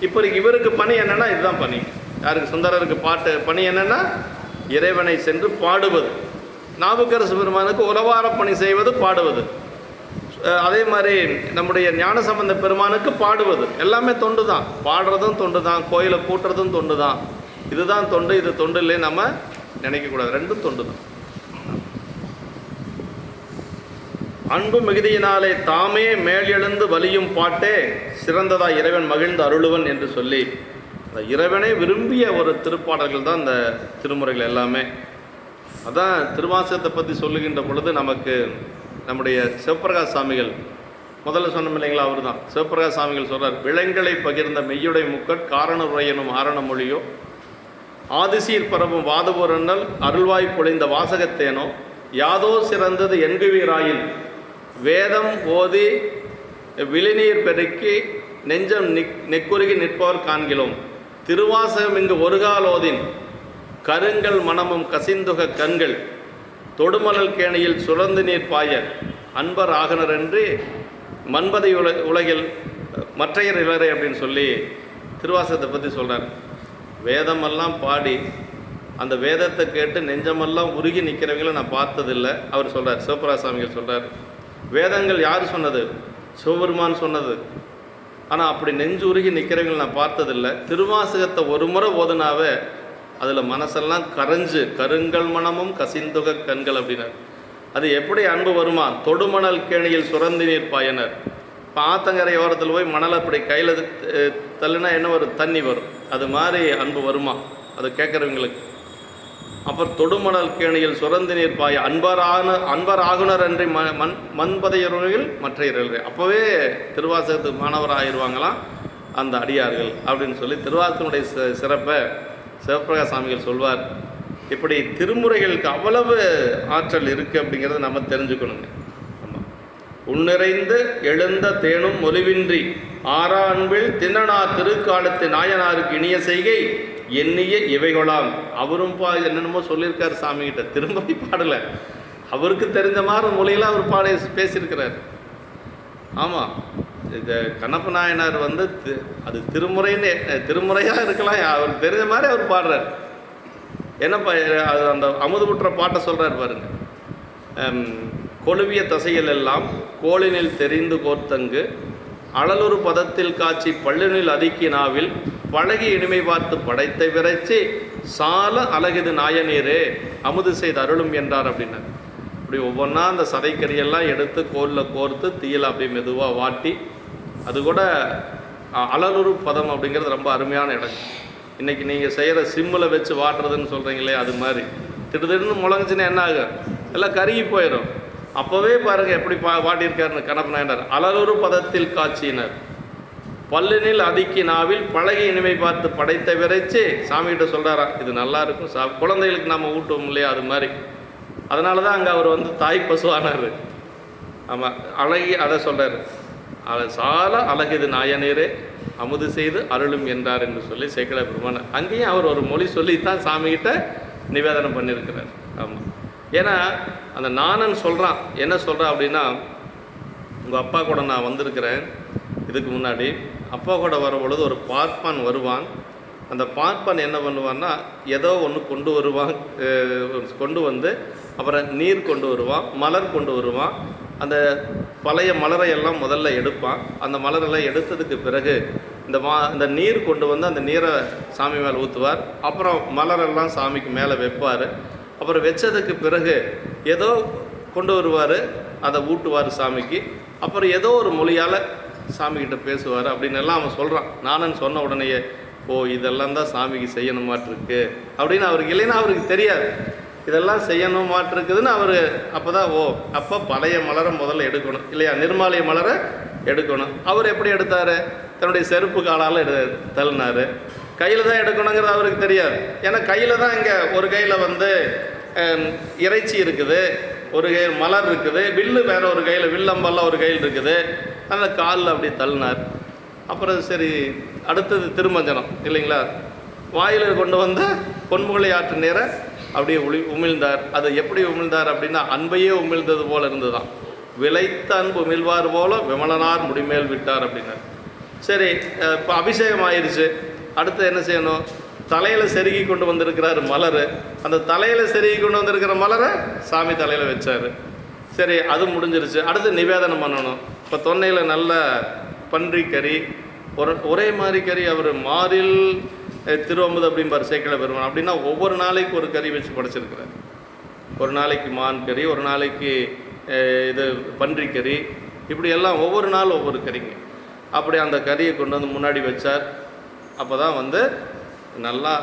Speaker 1: இப்போ இவருக்கு பணி என்னென்னா இதுதான் பணி. யாருக்கு? சுந்தரருக்கு பாட்டு பணி என்னென்னா இறைவனை சென்று பாடுவது. நாவுக்கரசு பெருமானுக்கு உறவார பணி செய்வது, பாடுவது. அதே மாதிரி நம்முடைய ஞானசம்பந்த பெருமானுக்கு பாடுவது. எல்லாமே தொண்டு தான். பாடுறதும் தொண்டு தான், கோயிலை கூட்டுறதும் தொண்டு தான். இதுதான் தொண்டு, இது தொண்டு இல்லையே நம்ம நினைக்கக்கூடாது. ரெண்டும் தொண்டு தான். அன்பு மிகுதியினாலே தாமே மேலெழுந்து வலியும் பாட்டே சிறந்ததா இறைவன் மகிழ்ந்து அருளுவன் என்று சொல்லி இறைவனை விரும்பிய ஒரு திருப்பாடல்கள் தான் இந்த திருமுறைகள் எல்லாமே. அதான் திருவாசகத்தை பற்றி சொல்லுகின்ற பொழுது நமக்கு நம்முடைய சிவபிரகாஷ் சாமிகள் முதல்ல சொன்னோம் இல்லைங்களா, அவர் தான் சிவபிரகாஷ் சாமிகள் சொல்கிறார், விலங்களை பகிர்ந்த மெய்யுடை முக்கட் காரண உரையனும் ஆரண மொழியோ ஆதிசீர் பரவும் வாதபுரன்னல் அருள்வாய் பொழிந்த வாசகத்தேனோ யாதோ சிறந்தது என்குவீராயின் வேதம் ஓதி விழிநீர் பெருக்கி நெஞ்சம் நெக்குருகி நிற்பவர் காண்கிறோம். திருவாசகம் இங்கு ஒருகாலோதின் கருங்கல் மனமும் கசிந்துக கண்கள் தொடுமணல் கேணியில் சுரந்து நீர் பாய அன்பர் ஆகனர் என்று மன்பதை உலகில் மற்றையர் இளரை அப்படின்னு சொல்லி திருவாசகத்தை பற்றி சொல்கிறார். வேதமெல்லாம் பாடி அந்த வேதத்தை கேட்டு நெஞ்சமெல்லாம் உருகி நிற்கிறவங்களை நான் பார்த்ததில்லை அவர் சொல்கிறார். சிவபிரகாஷ் சாமிகள் சொல்கிறார், வேதங்கள் யார் சொன்னது? சிவபெருமான் சொன்னது. ஆனால் அப்படி நெஞ்சு உருகி நிற்கிறவங்களை நான் பார்த்ததில்லை. திருவாசகத்தை ஒரு முறை ஓதுனாவே அதில் மனசெல்லாம் கரைஞ்சு கருங்கல் மனமும் கசிந்துக கண்கள் அப்படின்னார். அது எப்படி அன்பு வருமா? தொடுமணல் கேணியில் சுரந்து நீர் பாயனர். இப்போ ஆத்தங்கரை ஓரத்தில் போய் மணலை அப்படி கையில் தள்ளுனா என்ன வரும்? தண்ணி வரும். அது மாதிரி அன்பு வருமா அது கேட்குறவங்களுக்கு. அப்புறம் தொடுமணல் கேணியில் சுரந்து நீர் பாய அன்பர் ஆகுனர் அன்றி மண்பதையர்கள் மற்றையர்கள். அப்போவே திருவாசகத்துக்கு மாணவர் ஆயிடுவாங்களாம் அந்த அடியார்கள் அப்படின்னு சொல்லி திருவாசகனுடைய சிறப்பை சிவபிரகாஷ் சாமிகள் சொல்வார். இப்படி திருமுறைகளுக்கு அவ்வளவு ஆற்றல் இருக்குது அப்படிங்கிறத நம்ம தெரிஞ்சுக்கணுங்க. ஆமாம். உன்னிறைந்து எழுந்த தேனும் ஒலிவின்றி ஆறா அன்பில் தின்னனா திருக்காலத்து நாயனாருக்கு இனிய செய்கை எண்ணிய இவைகொலாம். அவரும் என்னென்னமோ சொல்லியிருக்கார் சாமிகிட்ட, திரும்ப பாடலை. அவருக்கு தெரிஞ்ச மாதிரி மொழியில் அவர் பேசியிருக்கிறார். ஆமாம், இந்த கண்ணப்ப நாயனார் வந்து அது திருமுறையாக இருக்கலாம், அவருக்கு தெரிஞ்ச மாதிரி அவர் பாடுறார். என்னப்பா அது அந்த அமுதுபுற்ற பாட்டை சொல்கிறார் பாருங்க. கொழுவிய தசைகள் எல்லாம் கோளினில் தெரிந்து கோர்த்தங்கு அழலொரு பதத்தில் காட்சி பள்ளினில் அதுக்கினாவில் பழகி இனிமை பார்த்து படைத்த விரைச்சி சால அழகுது நாயநீரே அமுது செய்து அருளும் என்றார் அப்படின்னார். அப்படி ஒவ்வொன்றா அந்த சதைக்கறியெல்லாம் எடுத்து கோலில் கோர்த்து தீயில் அப்படி மெதுவாக வாட்டி, அது கூட அழலுறு பதம் அப்படிங்கிறது ரொம்ப அருமையான இடம். இன்றைக்கி நீங்கள் செய்கிற சிம்மில் வச்சு வாட்டுறதுன்னு சொல்கிறீங்களே, அது மாதிரி திடீர்னு முழங்குச்சுன்னா என்ன ஆகும்? எல்லாம் கருகி போயிடும். அப்போவே பாருங்கள் எப்படி வாட்டியிருக்காருன்னு கண்ணப்ப நாயனார். அழலுறு பதத்தில் காட்சியினர் பல்லினில் அதுக்கி நாவில் பழகி இனிமை பார்த்து படைத்த விரைச்சி சாமிகிட்ட சொல்கிறாரா, இது நல்லா இருக்கும் குழந்தைகளுக்கு நம்ம ஊட்டுவோம் இல்லையா, அது மாதிரி. அதனால தான் அங்கே அவர் வந்து தாய் பசுவானார். ஆமாம், அழகி அதை சொல்கிறார். சால அழகுது நாயனீரே அமுது செய்து அருளும் என்றார் என்று சொல்லி சேக்கிழார் பெருமான் அங்கேயும் அவர் ஒரு மொழி சொல்லித்தான் சாமிகிட்ட நிவேதனம் பண்ணியிருக்கிறார். ஆமாம், ஏன்னா அந்த நானன் சொல்கிறான். என்ன சொல்கிறான் அப்படின்னா, உங்கள் அப்பா கூட நான் வந்திருக்கிறேன். இதுக்கு முன்னாடி அப்பா கூட வர பொழுது ஒரு பார்ப்பான் வருவான். அந்த பார்ப்பான் என்ன பண்ணுவான்னா, ஏதோ ஒன்று கொண்டு வந்து அப்புறம் நீர் கொண்டு வருவான், மலர் கொண்டு வருவான். அந்த பழைய மலரையெல்லாம் முதல்ல எடுப்பான். அந்த மலரெல்லாம் எடுத்ததுக்கு பிறகு இந்த நீர் கொண்டு வந்து அந்த நீரை சாமி மேலே ஊற்றுவார். அப்புறம் மலரெல்லாம் சாமிக்கு மேலே வைப்பார். அப்புறம் வச்சதுக்கு பிறகு ஏதோ கொண்டு வருவார், அதை ஊட்டுவார் சாமிக்கு. அப்புறம் ஏதோ ஒரு மொழியால் சாமிக்கிட்ட பேசுவார் அப்படின்னு எல்லாம் அவன் சொல்கிறான். நானுன்னு சொன்ன உடனேயே ஓ இதெல்லாம் தான் சாமிக்கு செய்யணுமாட்டிருக்கு அப்படின்னு அவருக்கு, இல்லைன்னா அவருக்கு தெரியாது இதெல்லாம் செய்யணுமாட்டிருக்குதுன்னு. அவர் அப்போ தான் அப்போ பழைய மலரை முதல்ல எடுக்கணும் இல்லையா, நிர்மாலய மலரை எடுக்கணும். அவர் எப்படி எடுத்தார்? தன்னுடைய செருப்பு காலால் தள்ளினார். கையில் தான் எடுக்கணுங்கிறது அவருக்கு தெரியாது. ஏன்னா கையில் தான் இங்கே ஒரு கையில் வந்து இறைச்சி இருக்குது, ஒரு கையில் மலர் இருக்குது, வில்லு வேற ஒரு கையில், வில்லம்பெல்லாம் ஒரு கையில் இருக்குது. அந்த காலில் அப்படி தள்ளினார். அப்புறம் சரி அடுத்தது திருமஞ்சனம் இல்லைங்களா, வாயில் கொண்டு வந்த பொன்முகளை ஆற்று நேர அப்படியே உமிழ்ந்தார். அதை எப்படி உமிழ்ந்தார் அப்படின்னா அன்பையே உமிழ்ந்தது போல் இருந்துதான். விளைத்த அன்பு உமிழ்வார் போல விமலனார் முடிமேல் விட்டார் அப்படின்னார். சரி இப்போ அபிஷேகம் ஆயிடுச்சு. அடுத்து என்ன செய்யணும்? தலையில் செருகி கொண்டு வந்திருக்கிறார் மலர். அந்த தலையில் செருகி கொண்டு வந்திருக்கிற மலரை சாமி தலையில் வச்சார். சரி அது முடிஞ்சிருச்சு. அடுத்து நிவேதனம் பண்ணணும். இப்போ தொன்னையில் நல்ல பன்றி கறி, ஒரே மாதிரி கறி. அவர் மாறில் திருவம்பது அப்படிம்பார் சேக்கிழ பெருமான். அப்படின்னா ஒவ்வொரு நாளைக்கு ஒரு கறி வச்சு படைச்சிருக்கிறார். ஒரு நாளைக்கு மான் கறி, ஒரு நாளைக்கு இது பன்றி கறி, இப்படி எல்லாம் ஒவ்வொரு நாள் ஒவ்வொரு கறிங்க. அப்படி அந்த கறியை கொண்டு வந்து முன்னாடி வச்சார். அப்போ தான் வந்து நல்லா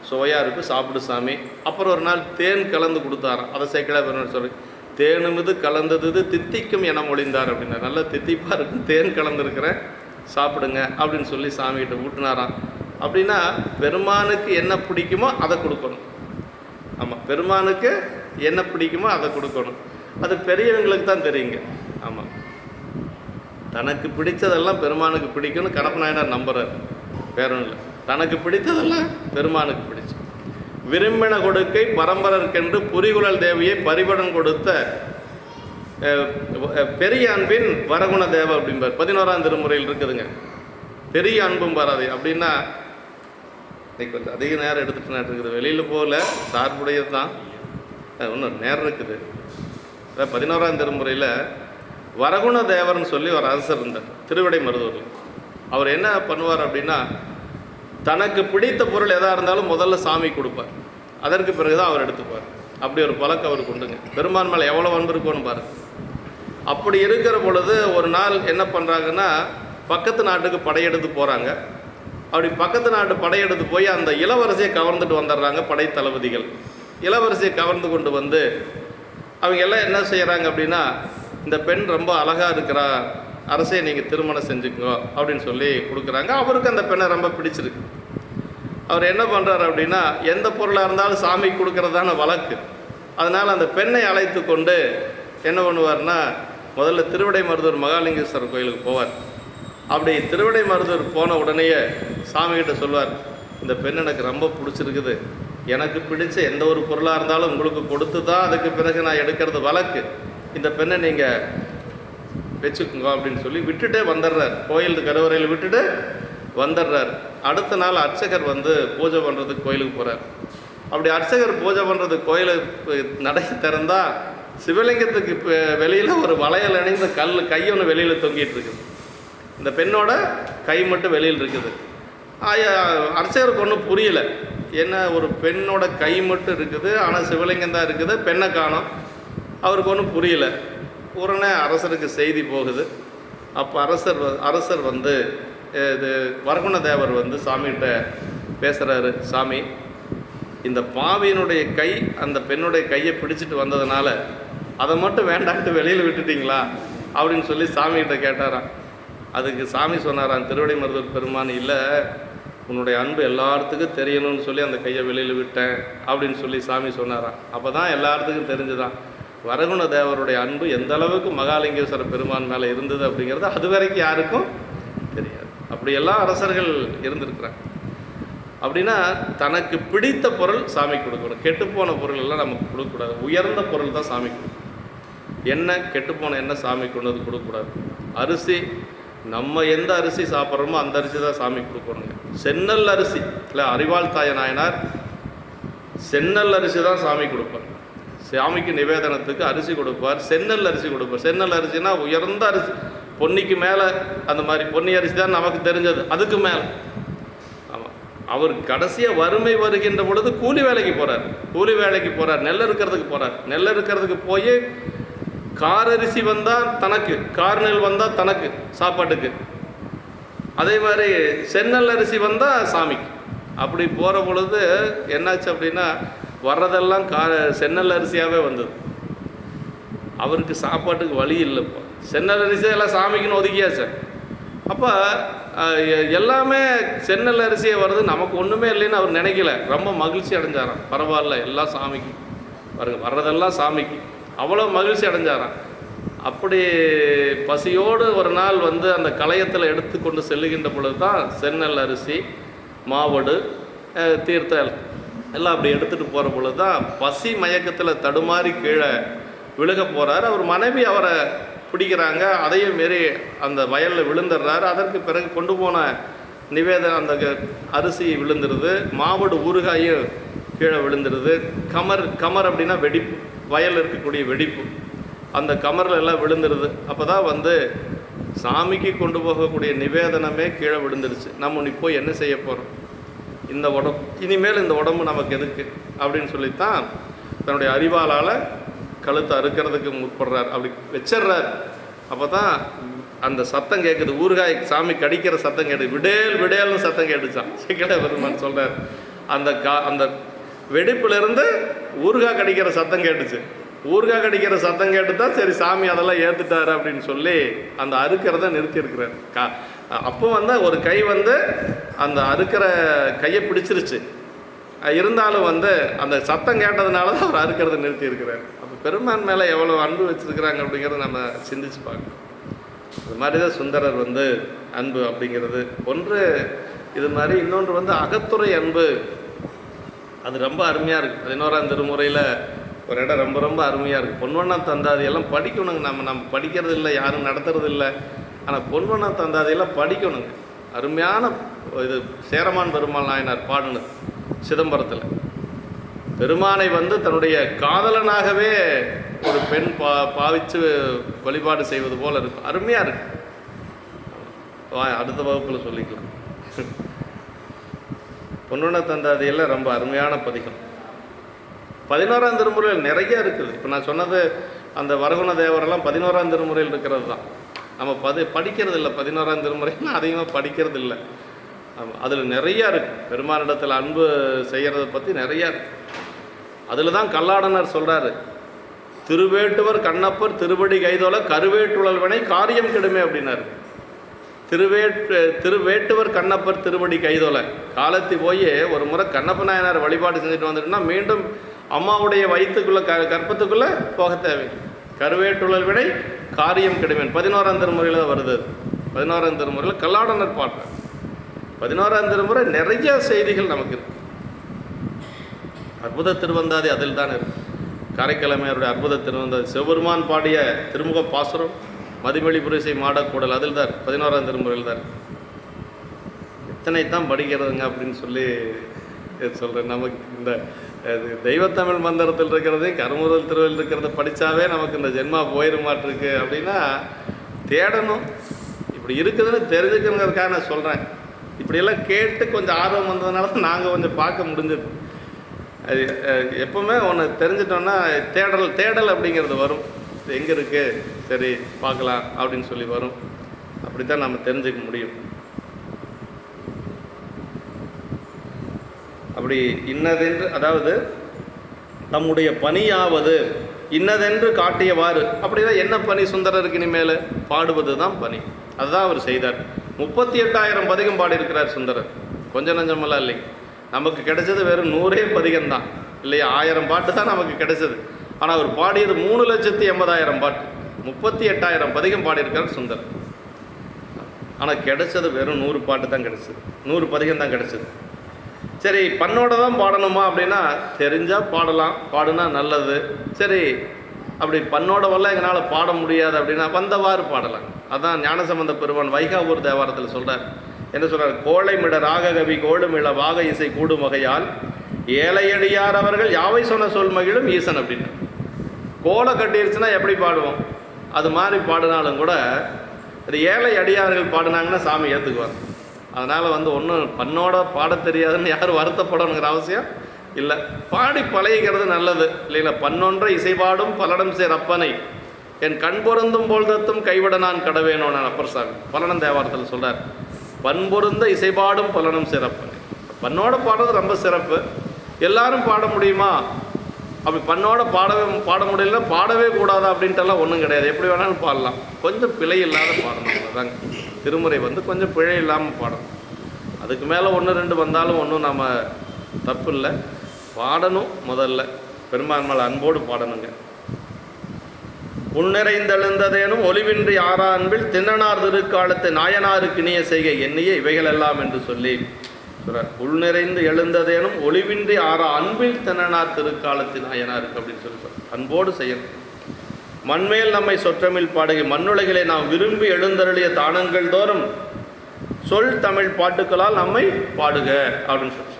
Speaker 1: சுவையாக இருக்குது, சாப்பிடு சாமி. அப்புறம் ஒரு நாள் தேன் கலந்து கொடுத்தாராம். அதை சேக்கிழ பெருமான் சொல்லி தேனுமிது கலந்தது தித்திக்கும் என மொழிந்தார் அப்படின்னா, நல்லா தித்திப்பாக இருக்கும், தேன் கலந்துருக்கிறேன், சாப்பிடுங்க அப்படின்னு சொல்லி சாமிகிட்ட ஊட்டினாராம். அப்படின்னா பெருமானுக்கு என்ன பிடிக்குமோ அதை கொடுக்கணும். ஆமாம், பெருமானுக்கு என்ன பிடிக்குமோ அதை கொடுக்கணும். அது பெரியவங்களுக்கு தான் தெரியுங்க. ஆமாம், தனக்கு பிடித்ததெல்லாம் பெருமானுக்கு பிடிக்கும்னு கணப்ப நாயனார் நம்புறார். வேற ஒன்றும் இல்லை, தனக்கு பிடித்ததெல்லாம் பெருமானுக்கு பிடிச்சு. விரும்பின கொடுக்கை பரம்பரற்கென்று புரிகுழல் தேவியை பரிபடம் கொடுத்த பெரிய அன்பின் வரகுண தேவ அப்படிம்பார். 11ஆம் திருமுறையில் இருக்குதுங்க. பெரிய அன்பும் வராது அப்படின்னா இன்னைக்கு கொஞ்சம் அதிக நேரம் எடுத்துட்டு இருக்குது. வெளியில் போகல, சார்புடையது தான், இன்னும் நேரம் இருக்குது. 11ஆம் திருமுறையில் வரகுண தேவர்னு சொல்லி ஒரு அரசர் இருந்தார் திருவிடை மருதூரில். அவர் என்ன பண்ணுவார் அப்படின்னா, தனக்கு பிடித்த பொருள் எதாக இருந்தாலும் முதல்ல சாமி கொடுப்பார், அதற்கு பிறகு தான் அவர் எடுத்துப்பார். அப்படி ஒரு பழக்கம் அவருக்கு உண்டுங்க. பெருமான் மேலே எவ்வளோ அன்பு இருக்கும்னு பாருங்க. அப்படி இருக்கிற பொழுது ஒரு நாள் என்ன பண்ணுறாங்கன்னா, பக்கத்து நாட்டுக்கு படையெடுத்து போகிறாங்க. அப்படி பக்கத்து நாட்டு படையெடுத்து போய் அந்த இளவரசியை கவர்ந்துட்டு வந்துடுறாங்க படை தளபதிகள். இளவரசியை கவர்ந்து கொண்டு வந்து அவங்க எல்லாம் என்ன செய்கிறாங்க அப்படின்னா, இந்த பெண் ரொம்ப அழகாக இருக்கிறா, அரசே நீங்கள் திருமணம் செஞ்சுக்கோ அப்படின்னு சொல்லி கொடுக்குறாங்க. அவருக்கு அந்த பெண்ணை ரொம்ப பிடிச்சிருக்கு. அவர் என்ன பண்ணுறாரு அப்படின்னா, எந்த பொருளாக இருந்தாலும் சாமி கொடுக்கறதான வழக்கு. அதனால் அந்த பெண்ணை அழைத்து கொண்டு என்ன பண்ணுவார்னா, முதல்ல திருவிடை மருதூர் மகாலிங்கேஸ்வரர் கோயிலுக்கு போவார். அப்படி திருவிடை மருதூர் போன உடனேயே சாமிகிட்ட சொல்வார், இந்த பெண் எனக்கு ரொம்ப பிடிச்சிருக்குது, எனக்கு பிடிச்ச எந்த ஒரு பொருளாக இருந்தாலும் உங்களுக்கு கொடுத்து தான் அதுக்கு பிறகு நான் எடுக்கிறது வழக்கு, இந்த பெண்ணை நீங்கள் வச்சுக்கோங்க அப்படின்னு சொல்லி விட்டுட்டே வந்துடுறார். கோயில் கருவறையில் விட்டுட்டு வந்துடுறார். அடுத்த நாள் அர்ச்சகர் வந்து பூஜை பண்ணுறதுக்கு கோயிலுக்கு போகிறார். அப்படி அர்ச்சகர் பூஜை பண்ணுறதுக்கு கோயிலுக்கு நடை திறந்தால் சிவலிங்கத்துக்கு வெளியில் ஒரு வளையல் அணிந்த கை ஒன்று வெளியில் தொங்கிட்டு இருக்குது. இந்த பெண்ணோட கை மட்டும் வெளியில் இருக்குது. அர்ச்சகருக்கு ஒன்றும் புரியல, என்ன ஒரு பெண்ணோட கை மட்டும் இருக்குது, ஆனால் சிவலிங்கம் தான் இருக்குது, பெண்ணை காணோம். அவருக்கு ஒன்றும் புரியல. உடனே அரசருக்கு செய்தி போகுது. அப்போ அரசர் வந்து இது வரகுண தேவர் வந்து சாமிகிட்ட பேசுகிறாரு, சாமி இந்த பாவியினுடைய கை அந்த பெண்ணுடைய கையை பிடிச்சிட்டு வந்ததுனால அதை மட்டும் வேண்டான்ட்டு வெளியில் விட்டுட்டிங்களா அப்படின்னு சொல்லி சாமிகிட்ட கேட்டாராம். அதுக்கு சாமி சொன்னாராம், திருவிடை மருதூர் பெருமான், இல்லை உன்னுடைய அன்பு எல்லாத்துக்கும் தெரியணும்னு சொல்லி அந்த கையை வெளியில் விட்டேன் அப்படின்னு சொல்லி சாமி சொன்னாராம். அப்போ தான் எல்லாத்துக்கும் தெரிஞ்சுதான் வரகுண தேவருடைய அன்பு எந்த அளவுக்கு மகாலிங்கேஸ்வர பெருமான் மேலே இருந்தது அப்படிங்கிறது அது வரைக்கும் யாருக்கும் தெரியாது. அப்படியெல்லாம் அரசர்கள் இருந்திருக்கிறாங்க. அப்படின்னா தனக்கு பிடித்த பொருள் சாமி கொடுக்கணும், கெட்டுப்போன பொருள் எல்லாம் நமக்கு கொடுக்கக்கூடாது. உயர்ந்த பொருள் தான் சாமி கொடுக்கணும். எண்ணெய் கெட்டுப்போன எண்ணெய் சாமி கொண்டு வந்து கொடுக்கக்கூடாது. அரிசி நம்ம எந்த அரிசி சாப்பிட்றோமோ அந்த அரிசி தான் சாமி கொடுக்கணுங்க. செந்நெல் அரிசி இல்லை, அறிவாள் தாய நாயனார் செந்நெல் அரிசி தான் சாமி கொடுப்பார். சாமிக்கு நிவேதனத்துக்கு அரிசி கொடுப்பார், செந்நெல் அரிசி கொடுப்பார். செந்நெல் அரிசினா உயர்ந்த அரிசி, பொன்னிக்கு மேலே அந்த மாதிரி பொன்னி அரிசி தான் நமக்கு தெரிஞ்சது, அதுக்கு மேலே. ஆமாம், அவர் கடைசியாக வறுமை வருகின்ற பொழுது கூலி வேலைக்கு போகிறார், நெல் இருக்கிறதுக்கு போகிறார். நெல் இருக்கிறதுக்கு போய் காரரிசி வந்தால் தனக்கு, கார் நெல் வந்தால் தனக்கு சாப்பாட்டுக்கு, அதே மாதிரி செந்நெல் அரிசி வந்தால் சாமிக்கு. அப்படி போகிற பொழுது என்னாச்சு அப்படின்னா வர்றதெல்லாம் செந்நெல் அரிசியாகவே வந்தது. அவருக்கு சாப்பாட்டுக்கு வழி இல்லைப்பா. செந்நெல் அரிசி எல்லாம் சாமிக்குன்னு ஒதுக்கியாச்சு. அப்போ எல்லாமே செந்நெல் அரிசியே வருது, நமக்கு ஒன்றுமே இல்லைன்னு அவர் நினைக்கல. ரொம்ப மகிழ்ச்சி அடைஞ்சாராம். பரவாயில்ல, எல்லாம் சாமிக்கு பாருங்க, வர்றதெல்லாம் சாமிக்கு, அவ்வளோ மகிழ்ச்சி அடைஞ்சாராம். அப்படி பசியோடு ஒரு நாள் வந்து அந்த களையத்தில் எடுத்துக்கொண்டு செல்லுகின்ற பொழுது தான் செந்நெல் அரிசி, மாவடு, தீர்த்தம் எல்லாம் அப்படி எடுத்துகிட்டு போகிற பொழுது தான் பசி மயக்கத்தில் தடுமாறி கீழே விழுக போகிறார். அவர் மனைவி அவரை பிடிக்கிறாங்க, அதையும் மாரி அந்த வயலில் விழுந்துடுறாரு. அதற்கு பிறகு கொண்டு போன நிவேதனம், அந்த அரிசி விழுந்துருது, மாவடு ஊறுகாயும் கீழே விழுந்துருது. கமர் அப்படின்னா வெடிப்பு, வயலில் இருக்கக்கூடிய வெடிப்பு, அந்த கமரில் எல்லாம் விழுந்துருது. அப்போ தான் வந்து சாமிக்கு கொண்டு போகக்கூடிய நிவேதனமே கீழே விழுந்துருச்சு. நம்ம இப்போ என்ன செய்ய போகிறோம், இந்த உடம்பு இனிமேல் இந்த உடம்பு நமக்கு எதுக்கு அப்படின்னு சொல்லித்தான் தன்னுடைய அறிவாளால் கழுத்தை அறுக்கிறதுக்கு முற்படுறார். அப்படி வச்சிட்றார். அப்போ தான் அந்த சத்தம் கேட்குது, ஊறுகாய் சாமி கடிக்கிற சத்தம் கேட்குது, விடேல்னு சத்தம் கேட்டுச்சான். சிக்கட பெருமான் சொல்கிறார், அந்த வெடிப்புலேருந்து ஊறுகாய் கடிக்கிற சத்தம் கேட்டுச்சு. ஊறுகாய் கடிக்கிற சத்தம் கேட்டு தான் சரி சாமி அதெல்லாம் ஏற்றுட்டாரு அப்படின்னு சொல்லி அந்த அறுக்கிறத நிறுத்தியிருக்கிறார். அப்போ வந்து ஒரு கை வந்து அந்த அறுக்கிற கையை பிடிச்சிருச்சு, இருந்தாலும் வந்து அந்த சத்தம் கேட்டதுனால தான் அவர் அறுக்கிறத நிறுத்தி இருக்கிறார். அப்போ பெருமான் மேலே எவ்வளோ அன்பு வச்சுருக்கிறாங்க அப்படிங்கிறத நம்ம சிந்திச்சு பார்க்கணும். இது மாதிரி தான் சுந்தரர் வந்து அன்பு அப்படிங்கிறது ஒன்று இது மாதிரி. இன்னொன்று வந்து அகத்துறை அன்பு, அது ரொம்ப அருமையாக இருக்குது. 11ஆம் திருமுறையில் ஒரு இடம் ரொம்ப ரொம்ப அருமையாக இருக்குது. பொன்வண்ணம் தந்தாதியெல்லாம் படிக்கணுங்க. நம்ம படிக்கிறது இல்லை, யாரும் நடத்துறது இல்லை. ஆனால் பொன்வண்ணம் தந்தாதியெல்லாம் படிக்கணுங்க. அருமையான இது சேரமான் பெருமாள் நாயனார் பாடுனது சிதம்பரத்தில். பெருமானை வந்து தன்னுடைய காதலனாகவே ஒரு பெண் பாவித்து வழிபாடு செய்வது போல் இருக்கும். அருமையாக இருக்கு. அடுத்த வகுப்பில் சொல்லிக்கலாம். பொன்வண்ண தந்தாதியெல்லாம் ரொம்ப அருமையான பதிகம். 11ஆம் திருமுறையில் நிறைய இருக்குது. இப்போ நான் சொன்னது அந்த வரகுண தேவரெல்லாம் 11ஆம் திருமுறையில் இருக்கிறது தான். நம்ம படிக்கிறது இல்லை. 11ஆம் திருமுறைன்னா அதிகமாக படிக்கிறது இல்லை. அதில் நிறையா இருக்குது. பெருமானிடத்தில் அன்பு செய்கிறத பற்றி நிறையா இருக்குது. அதில் தான் கல்லாடனர் சொல்கிறாரு, திருவேட்டுவர் கண்ணப்பர் திருவடி கைதோல கருவேட்டுழல் வினை காரியம் கெடுமே அப்படின்னாரு. திருவேட்டுவர் கண்ணப்பர் திருவடி கைதோல காலத்தி போய் ஒரு முறை கண்ணப்ப நாயனார் வழிபாடு செஞ்சுட்டு வந்துட்டுனா மீண்டும் அம்மாவுடைய வயிற்றுக்குள்ளே கற்பத்துக்குள்ளே போக தேவை. கருவேட்டுழல் வினை காரியம் கெடுமேன் 11ஆம் திருமுறையில் தான் வருது. 11ஆம் திருமுறையில் கல்லாடனர் பாட்டு. 11ஆம் திருமுறை நிறைய செய்திகள் நமக்கு இருக்கு. அற்புத திருவந்தாதி அதில் தான் இருக்கு. காரைக்கிழமையருடைய அற்புத திருவந்தாதி, சிவபெருமான் பாடிய திருமுக பாசுரம், மதிமொழி புரிசை மாடக்கூடல் அதில் தான் 11ஆம் திருமுறையில் தான் இருக்கு. எத்தனை தான் படிக்கிறதுங்க அப்படின்னு சொல்லி சொல்கிறேன். நமக்கு இந்த தெய்வத்தமிழ் மந்திரத்தில் இருக்கிறதையும் கருமுதல் திருவள்ளில் இருக்கிறத படித்தாவே நமக்கு இந்த ஜென்மா போயிடுமாட்டிருக்கு அப்படின்னா தேடணும். இப்படி இருக்குதுன்னு தெரிஞ்சுக்கிறதுக்காக நான் சொல்கிறேன். இப்படியெல்லாம் கேட்டு கொஞ்சம் ஆர்வம் வந்ததுனால தான் நாங்கள் கொஞ்சம் பார்க்க முடிஞ்சது. அது எப்போவுமே ஒன்று தெரிஞ்சிட்டோன்னா தேடல் அப்படிங்கிறது வரும். எங்கே இருக்குது, சரி பார்க்கலாம் அப்படின்னு சொல்லி வரும். அப்படி தான் நம்ம தெரிஞ்சுக்க முடியும். அப்படி இன்னதென்று, அதாவது நம்முடைய பணியாவது இன்னதென்று காட்டியவாறு, அப்படின்னா என்ன பணி சுந்தரருக்கு இனிமேல் பாடுவது தான் பணி. அதுதான் அவர் செய்தார். 38,000 பதிகம் பாடியிருக்கிறார் சுந்தரர். கொஞ்சம் நஞ்சமெல்லாம் இல்லைங்க. நமக்கு கிடைச்சது வெறும் 100 பதிகம் தான் இல்லையா. 1000 பாட்டு தான் நமக்கு கிடைச்சது. ஆனால் அவர் பாடியது 3,80,000 பாட்டு. 38,000 பதிகம் பாடியிருக்கார் சுந்தரர். ஆனால் கிடைச்சது வெறும் 100 பாட்டு தான் கிடைச்சது, 100 பதிகம் தான் கிடைச்சது. சரி, பண்ணோட தான் பாடணுமா அப்படின்னா தெரிஞ்சால் பாடலாம், பாடுனா நல்லது. சரி, அப்படி பண்ணோடவெல்லாம் எங்களால் பாட முடியாது அப்படின்னா வந்தவாறு பாடலாம். அதான் ஞானசம்பந்த பெருமான் வைகாவூர் தேவாரத்தில் சொல்கிறார். என்ன சொல்கிறார், கோழைமிட ராககவி கோளுமிழ வாக இசை கூடும் வகையால் ஏழையடியார் அவர்கள் யாவை சொன்ன சொல் மகிழும் ஈசன் அப்படின்னு. கோலை கட்டிருச்சுன்னா எப்படி பாடுவோம், அது மாதிரி பாடினாலும் கூட அது ஏழை அடியார்கள் பாடினாங்கன்னா சாமி ஏற்றுக்குவார். அதனால் வந்து ஒன்றும் பண்ணோட பாட தெரியாதுன்னு யாரும் வருத்தப்படணுங்கிற அவசியம் இல்லை. பாடி பழகிக்கிறது நல்லது இல்லைங்களா? பண்ணொன்ற இசைபாடும் பல்லடம் சேர் அப்பனை என் கண் பொருந்தும் போல்தத்தும் கைவிட நான் கடவேனோன்னு அப்பர் சாமி பல்லடம் தேவாரத்தில் சொல்கிறார். பண்பொருந்த இசைபாடும் பல்லடம் சேர் அப்பனை. பண்ணோட பாடுறது ரொம்ப சிறப்பு. எல்லாரும் பாட முடியுமா? அப்படி பண்ணோட பாட முடியல, பாடவே கூடாதா அப்படின்ட்டுலாம் ஒன்றும் கிடையாது. எப்படி வேணாலும் பாடலாம். கொஞ்சம் பிழை இல்லாத பாடணும். அதாங்க திருமுறை வந்து கொஞ்சம் பிழை இல்லாமல் பாடணும். அதுக்கு மேலே 1-2 வந்தாலும் ஒன்றும் நம்ம தப்பு இல்லை. பாடணும். முதல்ல பெரும்பான்மை அன்போடு பாடணுங்க. உள்நிறைந்தெழுந்ததேனும் ஒளிவின்றி ஆறா அன்பில் திண்ணனார் திருக்காலத்து நாயனாருக்கு இனிய செய்கை எண்ணிய இவைகள் எல்லாம் என்று சொல்லி சொல்கிறார். உள்நிறைந்து எழுந்ததேனும் ஒளிவின்றி ஆறா அன்பில் திண்ணனார் திருக்காலத்து நாயனாருக்கு அப்படின்னு சொல்லி சொல்கிறார். அன்போடு செய்யணும். மண்மேல் நம்மை சொற்றமிழ் பாடுகை மண்ணுலகிலே நாம் விரும்பி எழுந்தருளிய தானங்கள் தோறும் சொல் தமிழ் பாட்டுக்களால் நம்மை பாடுக அப்படின்னு சொல்லி.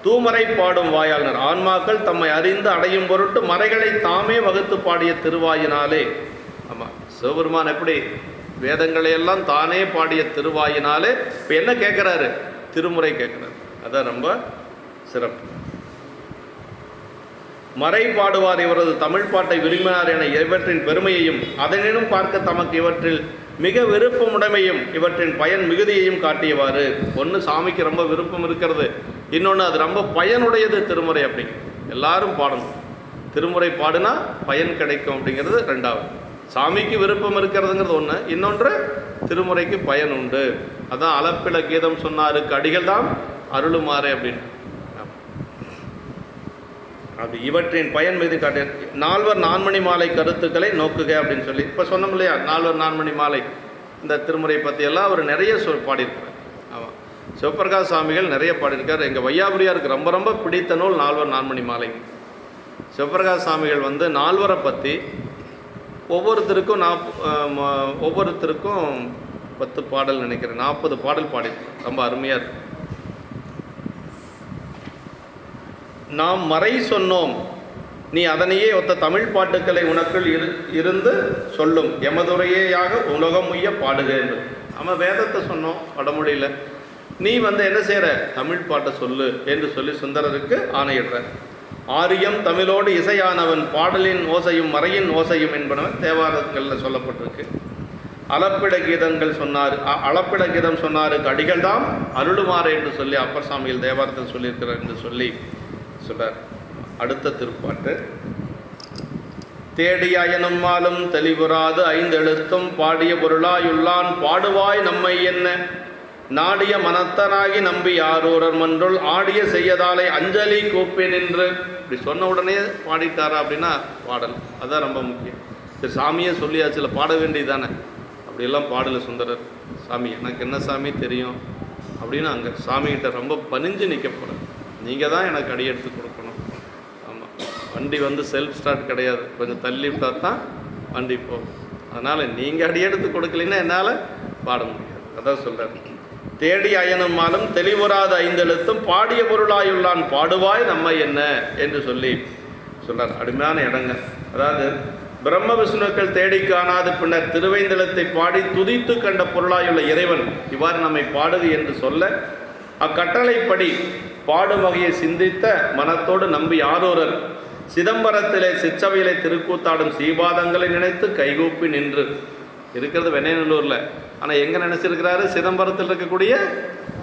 Speaker 1: தூமறை பாடும் வாயாளர் ஆன்மாக்கள் தம்மை அறிந்து அடையும் பொருட்டு மறைகளை தாமே வகுத்து பாடிய திருவாயினாலே. ஆமாம், சிவபெருமான் எப்படி வேதங்களை எல்லாம் தானே பாடிய திருவாயினாலே. இப்போ என்ன கேட்குறாரு? திருமுறை கேட்குறாரு. அதான் ரொம்ப சிறப்பு. மறை பாடுவார் இவரது தமிழ் பாட்டை விரும்பினார் என இவற்றின் பெருமையையும் அதனினும் பார்க்க தமக்கு இவற்றில் மிக விருப்பமுடைமையும் இவற்றின் பயன் மிகுதியையும் காட்டியவாறு. ஒன்று சாமிக்கு ரொம்ப விருப்பம் இருக்கிறது, இன்னொன்று அது ரொம்ப பயனுடையது திருமுறை. அப்படி எல்லாரும் பாடணும். திருமுறை பாடுனா பயன் கிடைக்கும் அப்படிங்கிறது ரெண்டாவது. சாமிக்கு விருப்பம் இருக்கிறதுங்கிறது ஒன்று, இன்னொன்று திருமுறைக்கு பயன் உண்டு. அதான் அளப்பில கீதம் சொன்னாருக்கு அடிகள் தான் அருளுமாறு அப்படின்னு. அப்படி இவற்றின் பயன் மீது காட்டு. 4வர் 4 மணி மாலை கருத்துக்களை நோக்குக அப்படின்னு சொல்லி இப்போ சொன்னோம் இல்லையா? 4வர் 4 மணி மாலை இந்த திருமுறை பற்றியெல்லாம் அவர் நிறைய பாடியிருக்கார். ஆமாம், சிவபிரகாஷ் சுவாமிகள் நிறைய பாடியிருக்கார். எங்கள் வையாபுரியாருக்கு ரொம்ப ரொம்ப பிடித்த நூல் 4வர் 4 மணி மாலை. சிவபிரகாஷ் சுவாமிகள் வந்து 4வரை பற்றி ஒவ்வொருத்தருக்கும் 10 பாடல் நினைக்கிறேன், 40 பாடல் பாடியிருக்கேன். ரொம்ப அருமையாக இருக்கு. நாம் மறை சொன்னோம், நீ அதனையே ஒத்த தமிழ் பாட்டுக்களை உனக்குள் இருந்து சொல்லும் எமதுரையாக உலகம் உய்ய பாடுக என்று. நம்ம வேதத்தை சொன்னோம் வடமொழியில், நீ வந்து என்ன செய்கிற? தமிழ் பாட்டை சொல்லு என்று சொல்லி சுந்தரருக்கு ஆணையிடுற. ஆரியம் தமிழோடு இசையானவன் பாடலின் ஓசையும் மறையின் ஓசையும் என்பனவன் தேவாரங்களில் சொல்லப்பட்டிருக்கு. அளப்பிட கீதங்கள் சொன்னார், அளப்பிட கீதம் சொன்னாருக்கு அடிகள் தான் அருளுமாறு என்று சொல்லி அப்பர் சாமிகள் தேவாரத்தில் சொல்லியிருக்கிறார் என்று சொல்லி சொல்றார். அடுத்த திருப்பாட்டு. தேடிய அயனும்மாலும் தெளிவுறாது 5 எழுத்தும் பாடிய பொருளாயுள்ளான் பாடுவாய் நம்மை என்ன நாடிய மனத்தனாகி நம்பி யாரூரர் மன்றுள் ஆடிய செய்யதாலே அஞ்சலி கூப்பி நின்று. இப்படி சொன்ன உடனே பாடிட்டாரா அப்படின்னா பாடல். அதுதான் ரொம்ப முக்கியம். சரி, சாமியே சொல்லியாச்சுல, பாட வேண்டியதானே. அப்படியெல்லாம் பாடல சுந்தரர். சாமி எனக்கு என்ன சாமி தெரியும் அப்படின்னு அங்கே சாமிகிட்ட ரொம்ப பணிஞ்சு நிற்க போகிறார். நீங்கள் தான் எனக்கு அடி எடுத்து கொடுக்கணும். ஆமாம், வண்டி வந்து செல்ஃப் ஸ்டார்ட் கிடையாது, கொஞ்சம் தள்ளி விட்டால் தான் வண்டி போகும். அதனால் நீங்கள் அடி எடுத்து கொடுக்கலைன்னா என்னால் பாட முடியாது. அதான் சொல்கிறார். தேடி அயனும்மாலும் தெளிவுறாத 5 எழுத்தும் பாடிய பொருளாயுள்ளான் பாடுவாய் நம்ம என்ன என்று சொல்லி சொல்கிறார். அருமையான இடங்க. அதாவது பிரம்ம விஷ்ணுக்கள் தேடி காணாது பின்னர் திருவைந்தளத்தை பாடி துதித்து கண்ட பொருளாயுள்ள இறைவன் இவ்வாறு நம்மை பாடுது என்று சொல்ல, அக்கட்டளைப்படி பாடும் வகையை சிந்தித்த மனத்தோடு நம்பி ஆரூரர் சிதம்பரத்திலே சிற்றவையிலே திருக்கூத்தாடும் சீபாதங்களை நினைத்து கைகூப்பி நின்று. இருக்கிறது வெண்ணைநல்லூரில், ஆனால் எங்கே நினச்சிருக்கிறாரு? சிதம்பரத்தில் இருக்கக்கூடிய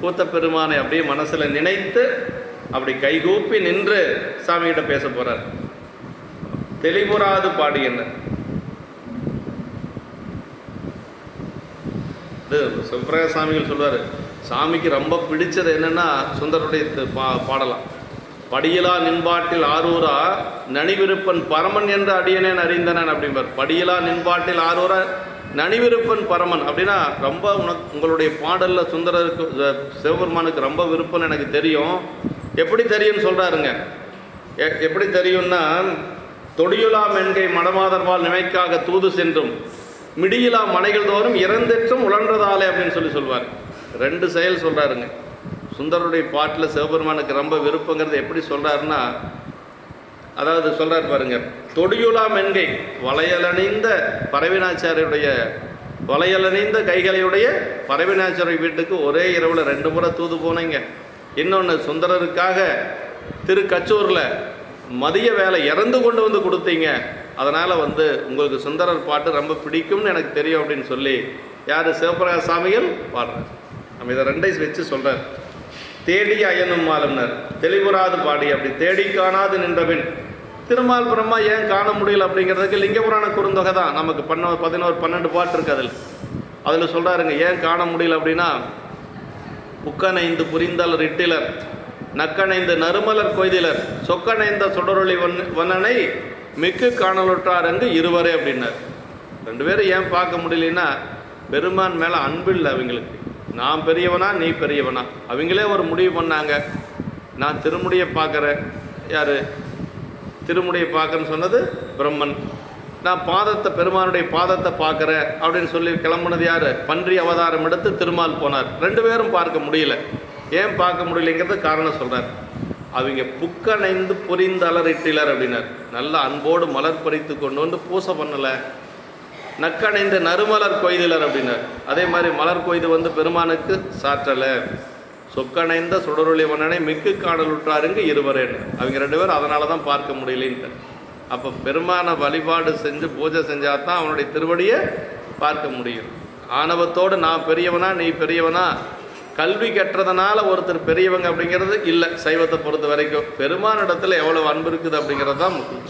Speaker 1: கூத்த பெருமானை அப்படியே மனசில் நினைத்து அப்படி கைகூப்பி நின்று சாமிகிட்ட பேச போகிறார். தெளிவுறாது பாடுகின்ற சிவபிரகாஷ் சாமிகள் சொல்வார், சாமிக்கு ரொம்ப பிடிச்சது என்னென்னா சுந்தருடைய பாடலாம். படியிலா நின்பாட்டில் ஆரூரா நனிவிருப்பன் பரமன் என்று அடியனேன் அறிந்தனன் அப்படிம்பார். படியிலா நின்பாட்டில் ஆரூரா நனிவிருப்பன் பரமன் அப்படின்னா ரொம்ப உங்களுடைய பாடலில் சுந்தரருக்கு சிவபெருமானுக்கு ரொம்ப விருப்பம்னு எனக்கு தெரியும். எப்படி தெரியும்னு சொல்கிறாருங்க. எப்படி தெரியும்னா, தொடியுலா மென்கை மடமாதர்வால் நிமைக்காக தூது சென்றும் மிடியிலா மனைகள் தோறும் இறந்தெற்றும் உழன்றதாலே அப்படின்னு சொல்லுவார். 2 செயல் சொல்கிறாருங்க. சுந்தருடைய பாட்டில் சிவபெருமானுக்கு ரொம்ப விருப்பங்கிறது எப்படி சொல்கிறாருன்னா, அதாவது சொல்கிறார் பாருங்க, தொடியுலா மென்கை வளையலணிந்த பரவினாச்சாரியுடைய வளையலணிந்த கைகளையுடைய பரவினாச்சரை வீட்டுக்கு ஒரே இரவில் 2 முறை தூது போனீங்க. இன்னொன்று சுந்தரருக்காக திருக்கச்சூரில் மதிய வேலை இறந்து கொண்டு வந்து கொடுத்தீங்க. அதனால் உங்களுக்கு சுந்தரர் பாட்டு ரொம்ப பிடிக்கும்னு எனக்கு தெரியும் அப்படின்னு சொல்லி யார் சிவபிரகாச சாமிகள் பாடுறார். நம்ம இதை 2 வச்சு சொல்கிறார். தேடி அயனும் மாலம்னர் தெளிவுறாது பாடி அப்படி தேடி காணாது நின்றபின் திருமால் பிரம்மா ஏன் காண முடியல அப்படிங்கிறதுக்கு லிங்க புராண குறுந்தொகை தான் நமக்கு 11 12 பாட்டு இருக்குது. அதில் சொல்கிறாருங்க ஏன் காண முடியல அப்படின்னா, புக்கனைந்து புரிந்தல் ரிட்டிலர் நக்கணைந்து நறுமலர் கொய்திலர் சொக்கணைந்த சுடரொளி வண்ணனை மிக்கு காணலுற்றாரங்கு இருவரே அப்படின்னார். 2 பேரும் ஏன் பார்க்க முடியலன்னா, பெருமான் மேலே அன்பில்லை அவங்களுக்கு. நான் பெரியவனா நீ பெரியவனா, அவங்களே ஒரு முடிவு பண்ணாங்க. நான் திருமுடியை பார்க்குறேன், யார் திருமுடியை பார்க்கன்னு சொன்னது பிரம்மன். நான் பாதத்தை பெருமானுடைய பாதத்தை பார்க்குறேன் அப்படின்னு சொல்லி கிளம்புனது யார்? பன்றி அவதாரம் எடுத்து திருமால் போனார். 2 பேரும் பார்க்க முடியல. ஏன் பார்க்க முடியலைங்கிறது காரணம் சொல்கிறார். அவங்க புக்கணைந்து புரிந்தலரிட்டிலர் அப்படின்னார். நல்ல அன்போடு மலர் பறித்து கொண்டு வந்து பூசை பண்ணலை. நக்கணைந்து நறுமலர் கொய்திலர் அப்படின்னார். அதே மாதிரி மலர் கொய்து பெருமானுக்கு சாற்றலை. சொக்கணைந்த சுடரொளி வண்ணனை மிக்கு காணலுற்றாருங்க இருவரேன்னு அவங்க 2 பேரும் அதனால தான் பார்க்க முடியலன்ட்டு. அப்போ பெருமானை வழிபாடு செஞ்சு பூஜை செஞ்சால் தான் அவனுடைய திருவடியை பார்க்க முடியும். ஆணவத்தோடு நான் பெரியவனா நீ பெரியவனா, கல்வி கற்றதுனால ஒருத்தர் பெரியவங்க அப்படிங்கிறது இல்லை. சைவத்தை பொறுத்த வரைக்கும் பெருமானிடத்தில் எவ்வளோ அன்பு இருக்குது அப்படிங்கிறது தான் முக்கியம்.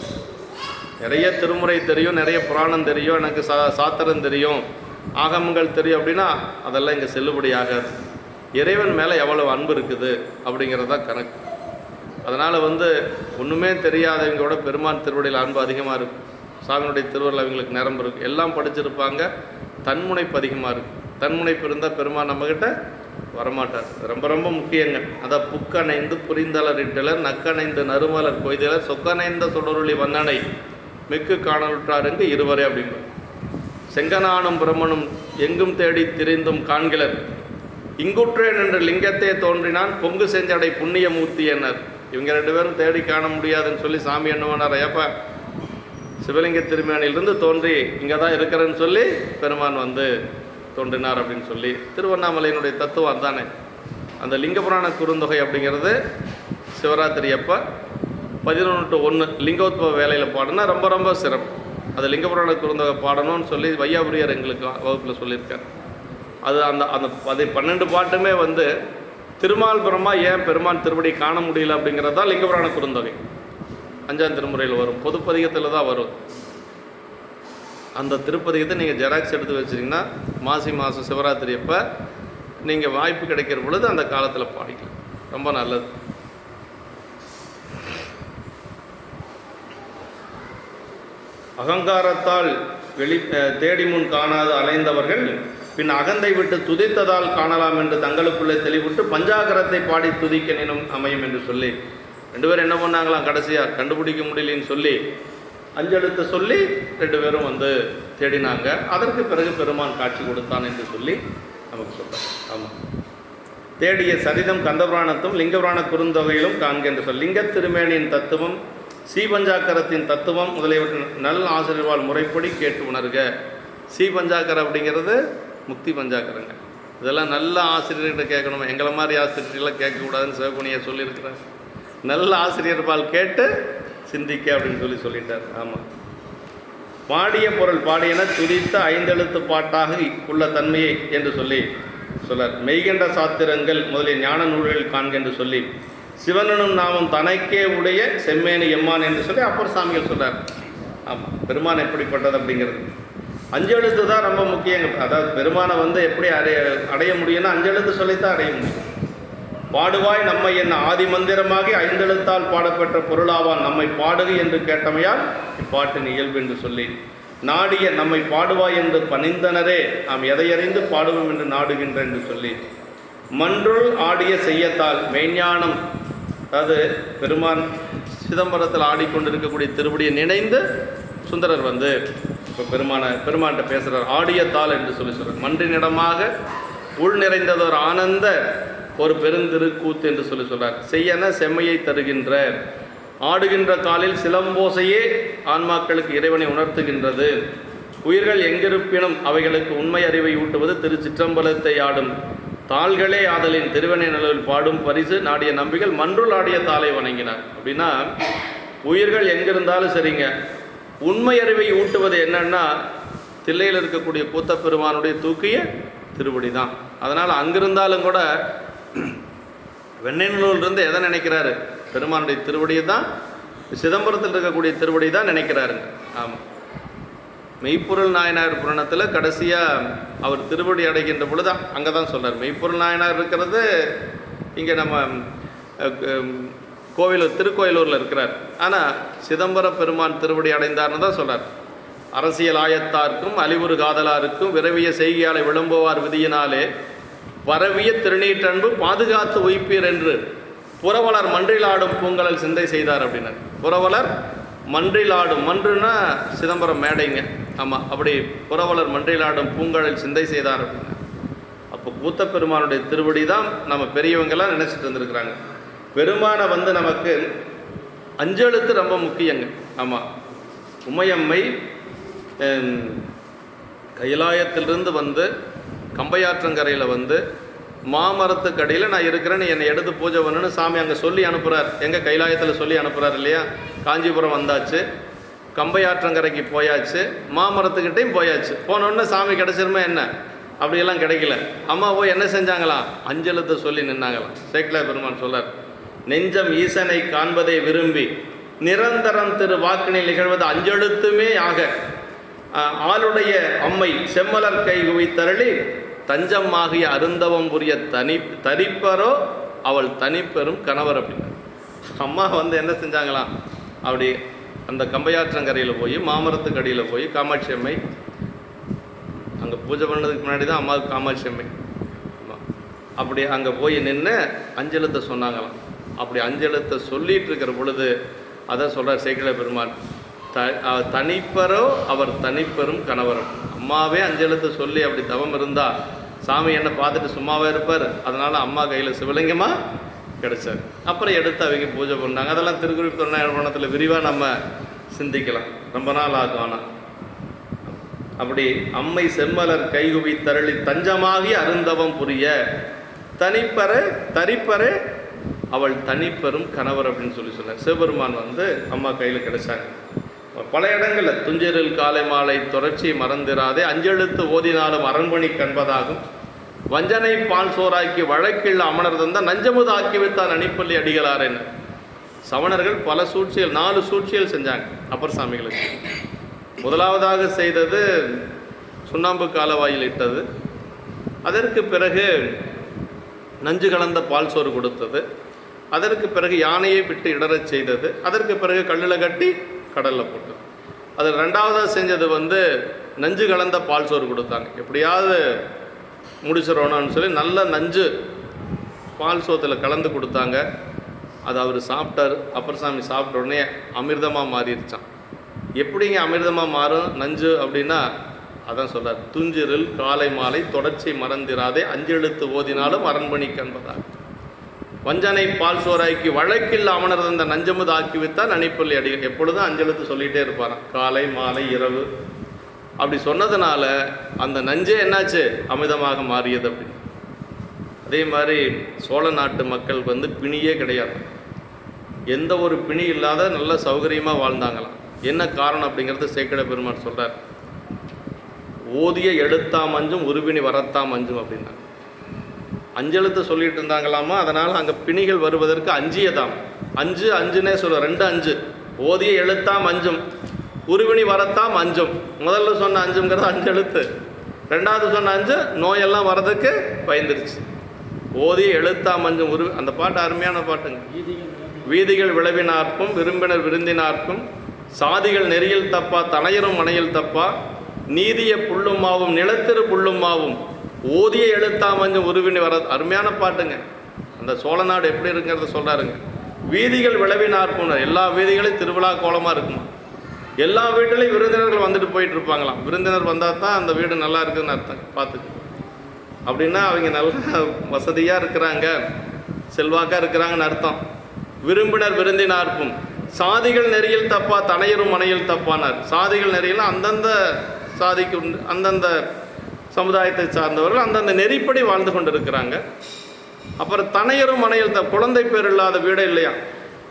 Speaker 1: நிறைய திருமுறை தெரியும், நிறைய புராணம் தெரியும், எனக்கு சாத்திரம் தெரியும், ஆகமங்கள் தெரியும் அப்படின்னா அதெல்லாம் இங்கே செல்லுபடியாகாது. இறைவன் மேலே எவ்வளோ அன்பு இருக்குது அப்படிங்கிறது தான் கணக்கு. அதனால் ஒன்றுமே தெரியாதவங்களோட பெருமான் திருவடியில் அன்பு அதிகமாக இருக்கும். சாமியினுடைய திருவருள் அவங்களுக்கு நிரம்பு இருக்குது. எல்லாம் படிச்சிருப்பாங்க, தன்முனைப்பு அதிகமாக இருக்குது. தன்முனைப்பு இருந்தால் பெருமான் நம்மக்கிட்ட வரமாட்டார். ரொம்ப ரொம்ப முக்கியங்க. அதான் புக்கணைந்து புரிந்தலரிட்டலர் நக்கணைந்து நறுமலர் கொய்தலர் சொக்கணைந்த சுடரொளி வண்ணனை மிக்கு காணலுற்றாருங்க இருவரே அப்படிங்கிறார். செங்கனானும் பிரம்மனும் எங்கும் தேடி திரிந்தும் காண்கிலர் இங்குற்றேன் என்று லிங்கத்தை தோன்றினான் பொங்கு செஞ்சடை புண்ணிய மூர்த்தி என்னார். இவங்க 2 பேரும் தேடி காண முடியாதுன்னு சொல்லி சாமி என்ன பண்ணார்? ஏப்பா சிவலிங்க திருமேனிலிருந்து தோன்றி இங்கே தான் இருக்கிறேன்னு சொல்லி பெருமான் தோன்றினார் அப்படின்னு சொல்லி திருவண்ணாமலையினுடைய தத்துவம் அதுதானே. அந்த லிங்க புராண குறுந்தொகை அப்படிங்கிறது சிவராத்திரி அப்போ 11 to 1 லிங்கோத்பவ வேலையில் பாடினா ரொம்ப ரொம்ப சிறப்பு. அது லிங்க புராண குறுந்தொகை பாடணும்னு சொல்லி வையாபுரியர் எங்களுக்கு வகுப்பில் சொல்லியிருக்கார். அது அந்த 12 பாட்டுமே திருமால் பிரம்மா ஏன் பெருமான் திருவடி காண முடியல அப்படிங்கிறது தான் லிங்க புராண குறுந்தொகை. 5ஆம் திருமுறையில் வரும், பொதுப்பதிகத்தில் தான் வரும். அந்த திருப்பதிகத்தை நீங்கள் ஜெராக்ஸ் எடுத்து வச்சிட்டிங்கன்னா மாசி மாதம் சிவராத்திரி அப்போ நீங்கள் வாய்ப்பு கிடைக்கிற பொழுது அந்த காலத்தில் பாடிக்கலாம். ரொம்ப நல்லது. அகங்காரத்தால் தேடி முன் காணாது அலைந்தவர்கள் பின் அகந்தை விட்டு துதித்ததால் காணலாம் என்று தங்களுக்குள்ளே தெளிவிட்டு பஞ்சாகரத்தை பாடி துதிக்க நினும் அமையும் என்று சொல்லி 2 பேரும் என்ன பண்ணாங்களாம், கடைசியாக கண்டுபிடிக்க முடியலன்னு சொல்லி 5 எழுத்து சொல்லி 2 பேரும் தேடினாங்க. அதற்கு பிறகு பெருமான் காட்சி கொடுத்தான் என்று சொல்லி நமக்கு சொல்கிறார். ஆமாம், தேடிய சரிதம் கந்தபுராணத்தும் லிங்கபுராண குறுந்தொகையிலும் காண்க என்று சொல்லி லிங்க திருமேனியின் தத்துவம் ஸ்ரீபஞ்சாக்கரத்தின் தத்துவம் முதலியவற்றின் நல்ல ஆசிரியர்வால் முறைப்படி கேட்டு உணர்க. ஸ்ரீபஞ்சாக்கரம் அப்படிங்கிறது முக்தி பஞ்சாக்கரங்க. இதெல்லாம் நல்ல ஆசிரியர்கிட்ட கேட்கணும். எங்களை மாதிரி ஆசிரியர்கள்லாம் கேட்கக்கூடாதுன்னு சிவகுணியை சொல்லியிருக்கிறார். நல்ல ஆசிரியர்பால் கேட்டு சிந்திக்க அப்படின்னு சொல்லிட்டார். ஆமாம், பாடிய பொருள் பாடியன துதித்த 5 எழுத்து பாட்டாக உள்ள தன்மையை என்று சொல்லார். மெய்கண்ட சாத்திரங்கள் முதலிய ஞான நூல்களில் காண்க என்று சொல்லி சிவனும் நாமும் தனக்கே உடைய செம்மேனி எம்மான் என்று சொல்லி அப்பர் சாமிகள் சொல்கிறார். ஆமாம், பெருமான் எப்படிப்பட்டது அப்படிங்கிறது 5 எழுத்து தான் ரொம்ப முக்கியங்க. அதாவது பெருமானை எப்படி அடைய முடியும்னா 5 எழுத்து சொல்லித்தான் அடைய முடியும். பாடுவாய் நம்மை என்ன ஆதி மந்திரமாகி 5 எழுத்தால் பாடப்பெற்ற பொருளாவான் நம்மை பாடுகு என்று கேட்டமையால் இப்பாட்டின் இயல்பு என்று சொல்லி நாடிய நம்மை பாடுவாய் என்று பணிந்தனரே நாம் எதையறிந்து பாடுவோம் என்று நாடுகின்ற என்று சொல்லி மன்றுள் ஆடிய செய்யத்தால் மெய்ஞானம், அதாவது பெருமான் சிதம்பரத்தில் ஆடிக்கொண்டிருக்கக்கூடிய திருவடியை நினைந்து சுந்தரர் இப்போ பெருமான்கிட்ட பேசுகிறார். ஆடியத்தால் என்று சொல்கிறார். மன்றினிடமாக உள் நிறைந்ததொரு ஆனந்த ஒரு பெருந்திருக்கூத்து என்று சொல்கிறார். செய்யன செம்மையை தருகின்ற ஆடுகின்ற காலில் சிலம்போசையே ஆன்மாக்களுக்கு இறைவனை உணர்த்துகின்றது. உயிர்கள் எங்கிருப்பினும் அவைகளுக்கு உண்மை அறிவை ஊட்டுவது திருச்சிற்றம்பலத்தை ஆடும் தாள்களே ஆதலின் திருவனை நிலவில் பாடும் பரிசு நாடிய நம்பிகள் மன்றுள் ஆடிய தாளை வணங்கினார். அப்படின்னா உயிர்கள் எங்கிருந்தாலும் சரிங்க, உண்மை அறிவை ஊட்டுவது என்னன்னா தில்லையில் இருக்கக்கூடிய கூத்தப்பெருமானுடைய தூக்கிய திருவடி தான். அதனால் அங்கிருந்தாலும் கூட வெண்ணெய்நல்லூர்லேருந்து எதை நினைக்கிறாரு? பெருமானுடைய திருவடியை தான், சிதம்பரத்தில் இருக்கக்கூடிய திருவடி தான் நினைக்கிறாருங்க. ஆமாம், மெய்ப்பொருள் நாயனார் புராணத்தில் கடைசியாக அவர் திருவடி அடைகின்ற பொழுது அங்கே தான் சொல்கிறார். மெய்ப்பொருள் நாயனார் இருக்கிறது இங்கே நம்ம திருக்கோயிலூரில் இருக்கிறார். ஆனால் சிதம்பர பெருமான் திருவடி அடைந்தார்னு தான் சொல்கிறார். அரசியல் ஆயத்தார்க்கும் அழிவுறு காதலாருக்கும் விரவிய செய்கையாலை விளம்புவார் விதியினாலே பரவிய திருநீற்றன்பு பாதுகாத்து உயிப்பீர் என்று புறவலர் மன்றிலாடும் பூங்கலல் சிந்தை செய்தார் அப்படின்னார். புறவலர் மன்றிலாடும், மன்றுனா சிதம்பரம் மேடைங்க. ஆமாம், அப்படி புறவலர் மன்றிலாடும் பூங்கலில் சிந்தை செய்தார் அப்படின்னா அப்போ கூத்தப்பெருமானுடைய திருவடி தான் நம்ம பெரியவங்கெல்லாம் நினச்சிட்டு இருந்துருக்குறாங்க. பெருமானை நமக்கு அஞ்செழுத்து ரொம்ப முக்கியங்க. ஆமாம், உமையம்மை கைலாயத்திலிருந்து கம்பையாற்றங்கரையில் மாமரத்துக்கடியில் நான் இருக்கிறேன்னு என்னை எடுத்து பூஜை பண்ணணுன்னு சாமி அங்கே சொல்லி அனுப்புகிறார். எங்கள் கைலாயத்தில் சொல்லி அனுப்புகிறார் இல்லையா? காஞ்சிபுரம் வந்தாச்சு, கம்பையாற்றங்கரைக்கு போயாச்சு, மாமரத்துக்கிட்டையும் போயாச்சு. போனோடனே சாமி கிடச்சிருமே என்ன? அப்படியெல்லாம் கிடைக்கல. அம்மா போய் என்ன செஞ்சாங்களாம்? அஞ்செழுத்தை சொல்லி நின்னாங்களாம். சேக்கிழார் பெருமான் சொல்றார், நெஞ்சம் ஈசனை காண்பதை விரும்பி நிரந்தரம் திரு வாக்கினில் நிகழ்வது அஞ்செழுத்துமே ஆக ஆளுடைய அம்மை செம்மலர் கை குவித்தருளி தஞ்சமாகிய அருந்தவம் புரிய தரிப்பரோ அவள் தனிப்பெரும் கணவர் அப்படின்னு. அம்மா என்ன செஞ்சாங்களாம்? அப்படி அந்த கம்பையாற்றங்கரையில் போய் மாமரத்துக்கு அடியில் போய் காமாட்சி அம்மை அங்கே பூஜை பண்ணதுக்கு முன்னாடி தான் அம்மாவுக்கு காமாட்சி அம்மை. அப்படி அங்கே போய் நின்று அஞ்செழுத்தை சொன்னாங்களாம். அப்படி அஞ்செழுத்தை சொல்லிட்டு இருக்கிற பொழுது அதை சொல்கிறார் சேக்கிழார் பெருமான், தனிப்பரோ அவர் தனிப்பெரும் கணவரும். அம்மாவே அஞ்செழுத்தை சொல்லி அப்படி தவம் இருந்தால் சாமி என்ன பார்த்துட்டு சும்மாவே இருப்பார். அதனால் அம்மா கையில் சிவலிங்கமாக கிடைச்சார். அப்புறம் எடுத்து அவங்க பூஜை பண்ணாங்க. அதெல்லாம் திருக்குறிப்புணத்தில் விரிவாக நம்ம சிந்திக்கலாம், ரொம்ப நாள் ஆகும். ஆனால் அப்படி அம்மை செம்மலர் கைகுவி தரளி தஞ்சமாகி அருந்தவம் புரிய தரிப்பற அவள் தனிப்பெரும் கணவர் அப்படின்னு சொன்னார். சிவபெருமான் அம்மா கையில் கிடைச்சாங்க. பல இடங்களில் துஞ்சரில் காலை மாலை தொடர்ச்சி மறந்திராதே அஞ்செழுத்து ஓதினாலும் அரண்மணி கண்பதாகும் வஞ்சனை பால் சோறாக்கி வழக்கில் அமனர் தந்தால் நஞ்சமுது ஆக்கி வைத்தான் அணிப்பள்ளி அடிகளார் என்ன. சமணர்கள் பல சூழ்ச்சிகள் 4 சூழ்ச்சிகள் செஞ்சாங்க அப்பர் சாமிகளுக்கு. முதலாவதாக செய்தது சுண்ணாம்பு காலவாயில் இட்டது. அதற்கு பிறகு நஞ்சு கலந்த பால் சோறு கொடுத்தது. அதற்கு பிறகு யானையை விட்டு இடறச் செய்தது. அதற்கு பிறகு கல்லில் கட்டி கடலில் போட்டது. அது 2வதாக செஞ்சது நஞ்சு கலந்த பால் சோறு கொடுத்தாங்க. எப்படியாவது முடிச்சிடணும்னு சொல்லி நல்ல நஞ்சு பால் சோத்தில் கலந்து கொடுத்தாங்க. அது அவர் சாப்பிட்டார். அப்பர் சாமி சாப்பிட்ட உடனே அமிர்தமாக மாறிடுச்சான். எப்படிங்க அமிர்தமாக மாறும் நஞ்சு அப்படின்னா அதான் சொல்கிறார், துஞ்சிரில் காலை மாலை தொடர்ச்சி மறந்திராதே அஞ்செழுத்து ஓதினாலும் அரண்மணி கண்பதாக வஞ்சனை பால் சோறாக்கி வழக்கில் அமனர் அந்த நஞ்சமுது ஆக்கி வைத்தான் அணிப்பள்ளி அடிகள். எப்பொழுதும் அஞ்செழுத்து சொல்லிகிட்டே இருப்பாராம், காலை மாலை இரவு. அப்படி சொன்னதுனால அந்த நஞ்சே என்னாச்சு? அமிர்தமாக மாறியது அப்படின்னு. அதே மாதிரி சோழ நாட்டு மக்கள் பிணியே கிடையாது. எந்த ஒரு பிணி இல்லாத நல்ல சௌகரியமாக வாழ்ந்தாங்களாம். என்ன காரணம் அப்படிங்கிறது சேக்கிழார் பெருமான் சொல்கிறார். ஓதிய எழுத்தாம் அஞ்சும் உருவினி வரத்தாம் அஞ்சும் அப்படின்னா அஞ்செழுத்து சொல்லிட்டு இருந்தாங்களாமா. அதனால் அங்கே பிணிகள் வருவதற்கு அஞ்சியதாம். அஞ்சுன்னே சொல்ல 2 5 ஓதிய எழுத்தாம் அஞ்சும் உருவினி வரத்தாம் அஞ்சும். முதல்ல சொன்ன அஞ்சுங்கிறது அஞ்செழுத்து. 2வது சொன்ன 5 நோயெல்லாம் வர்றதுக்கு பயந்துருச்சு. ஓதிய எழுத்தாம் அஞ்சும் அந்த பாட்டு அருமையான பாட்டுங்க. வீதிகள் விளைவினார்க்கும் விரும்பினர் விருந்தினார்க்கும் சாதிகள் நெறியில் தப்பா தனையரும் மனையில் தப்பா நீதிய புல்லுமாவும் நிலத்திரு புல்லுமாவும் ஓதிய எழுத்தாமஞ்சும் உருவினி வர. அருமையான பாட்டுங்க. அந்த சோழ நாடு எப்படி இருக்குங்கிறத சொல்கிறாருங்க. வீதிகள் விளைவினார்க்கும், எல்லா வீதிகளையும் திருவிழா கோலமாக இருக்குமா. எல்லா வீட்டிலையும் விருந்தினர்கள் வந்துட்டு போயிட்டு இருப்பாங்களாம். விருந்தினர் வந்தால் தான் அந்த வீடு நல்லா இருக்குதுன்னு அர்த்தம். பார்த்துக்கு அப்படின்னா அவங்க நல்லா வசதியாக இருக்கிறாங்க, செல்வாக்காக இருக்கிறாங்கன்னு அர்த்தம். விரும்பினர் விருந்தினார்க்கும் சாதிகள் நெறியில் தப்பா தனையரும் மனையில் தப்பானார். சாதிகள் நெறியில் அந்தந்த சாதிக்கு அந்தந்த சமுதாயத்தை சார்ந்தவர்கள் அந்தந்த நெறிப்படி வாழ்ந்து கொண்டு இருக்கிறாங்க. அப்புறம் தனையரும் மனையில் குழந்தை பேர் இல்லாத வீடே இல்லையா?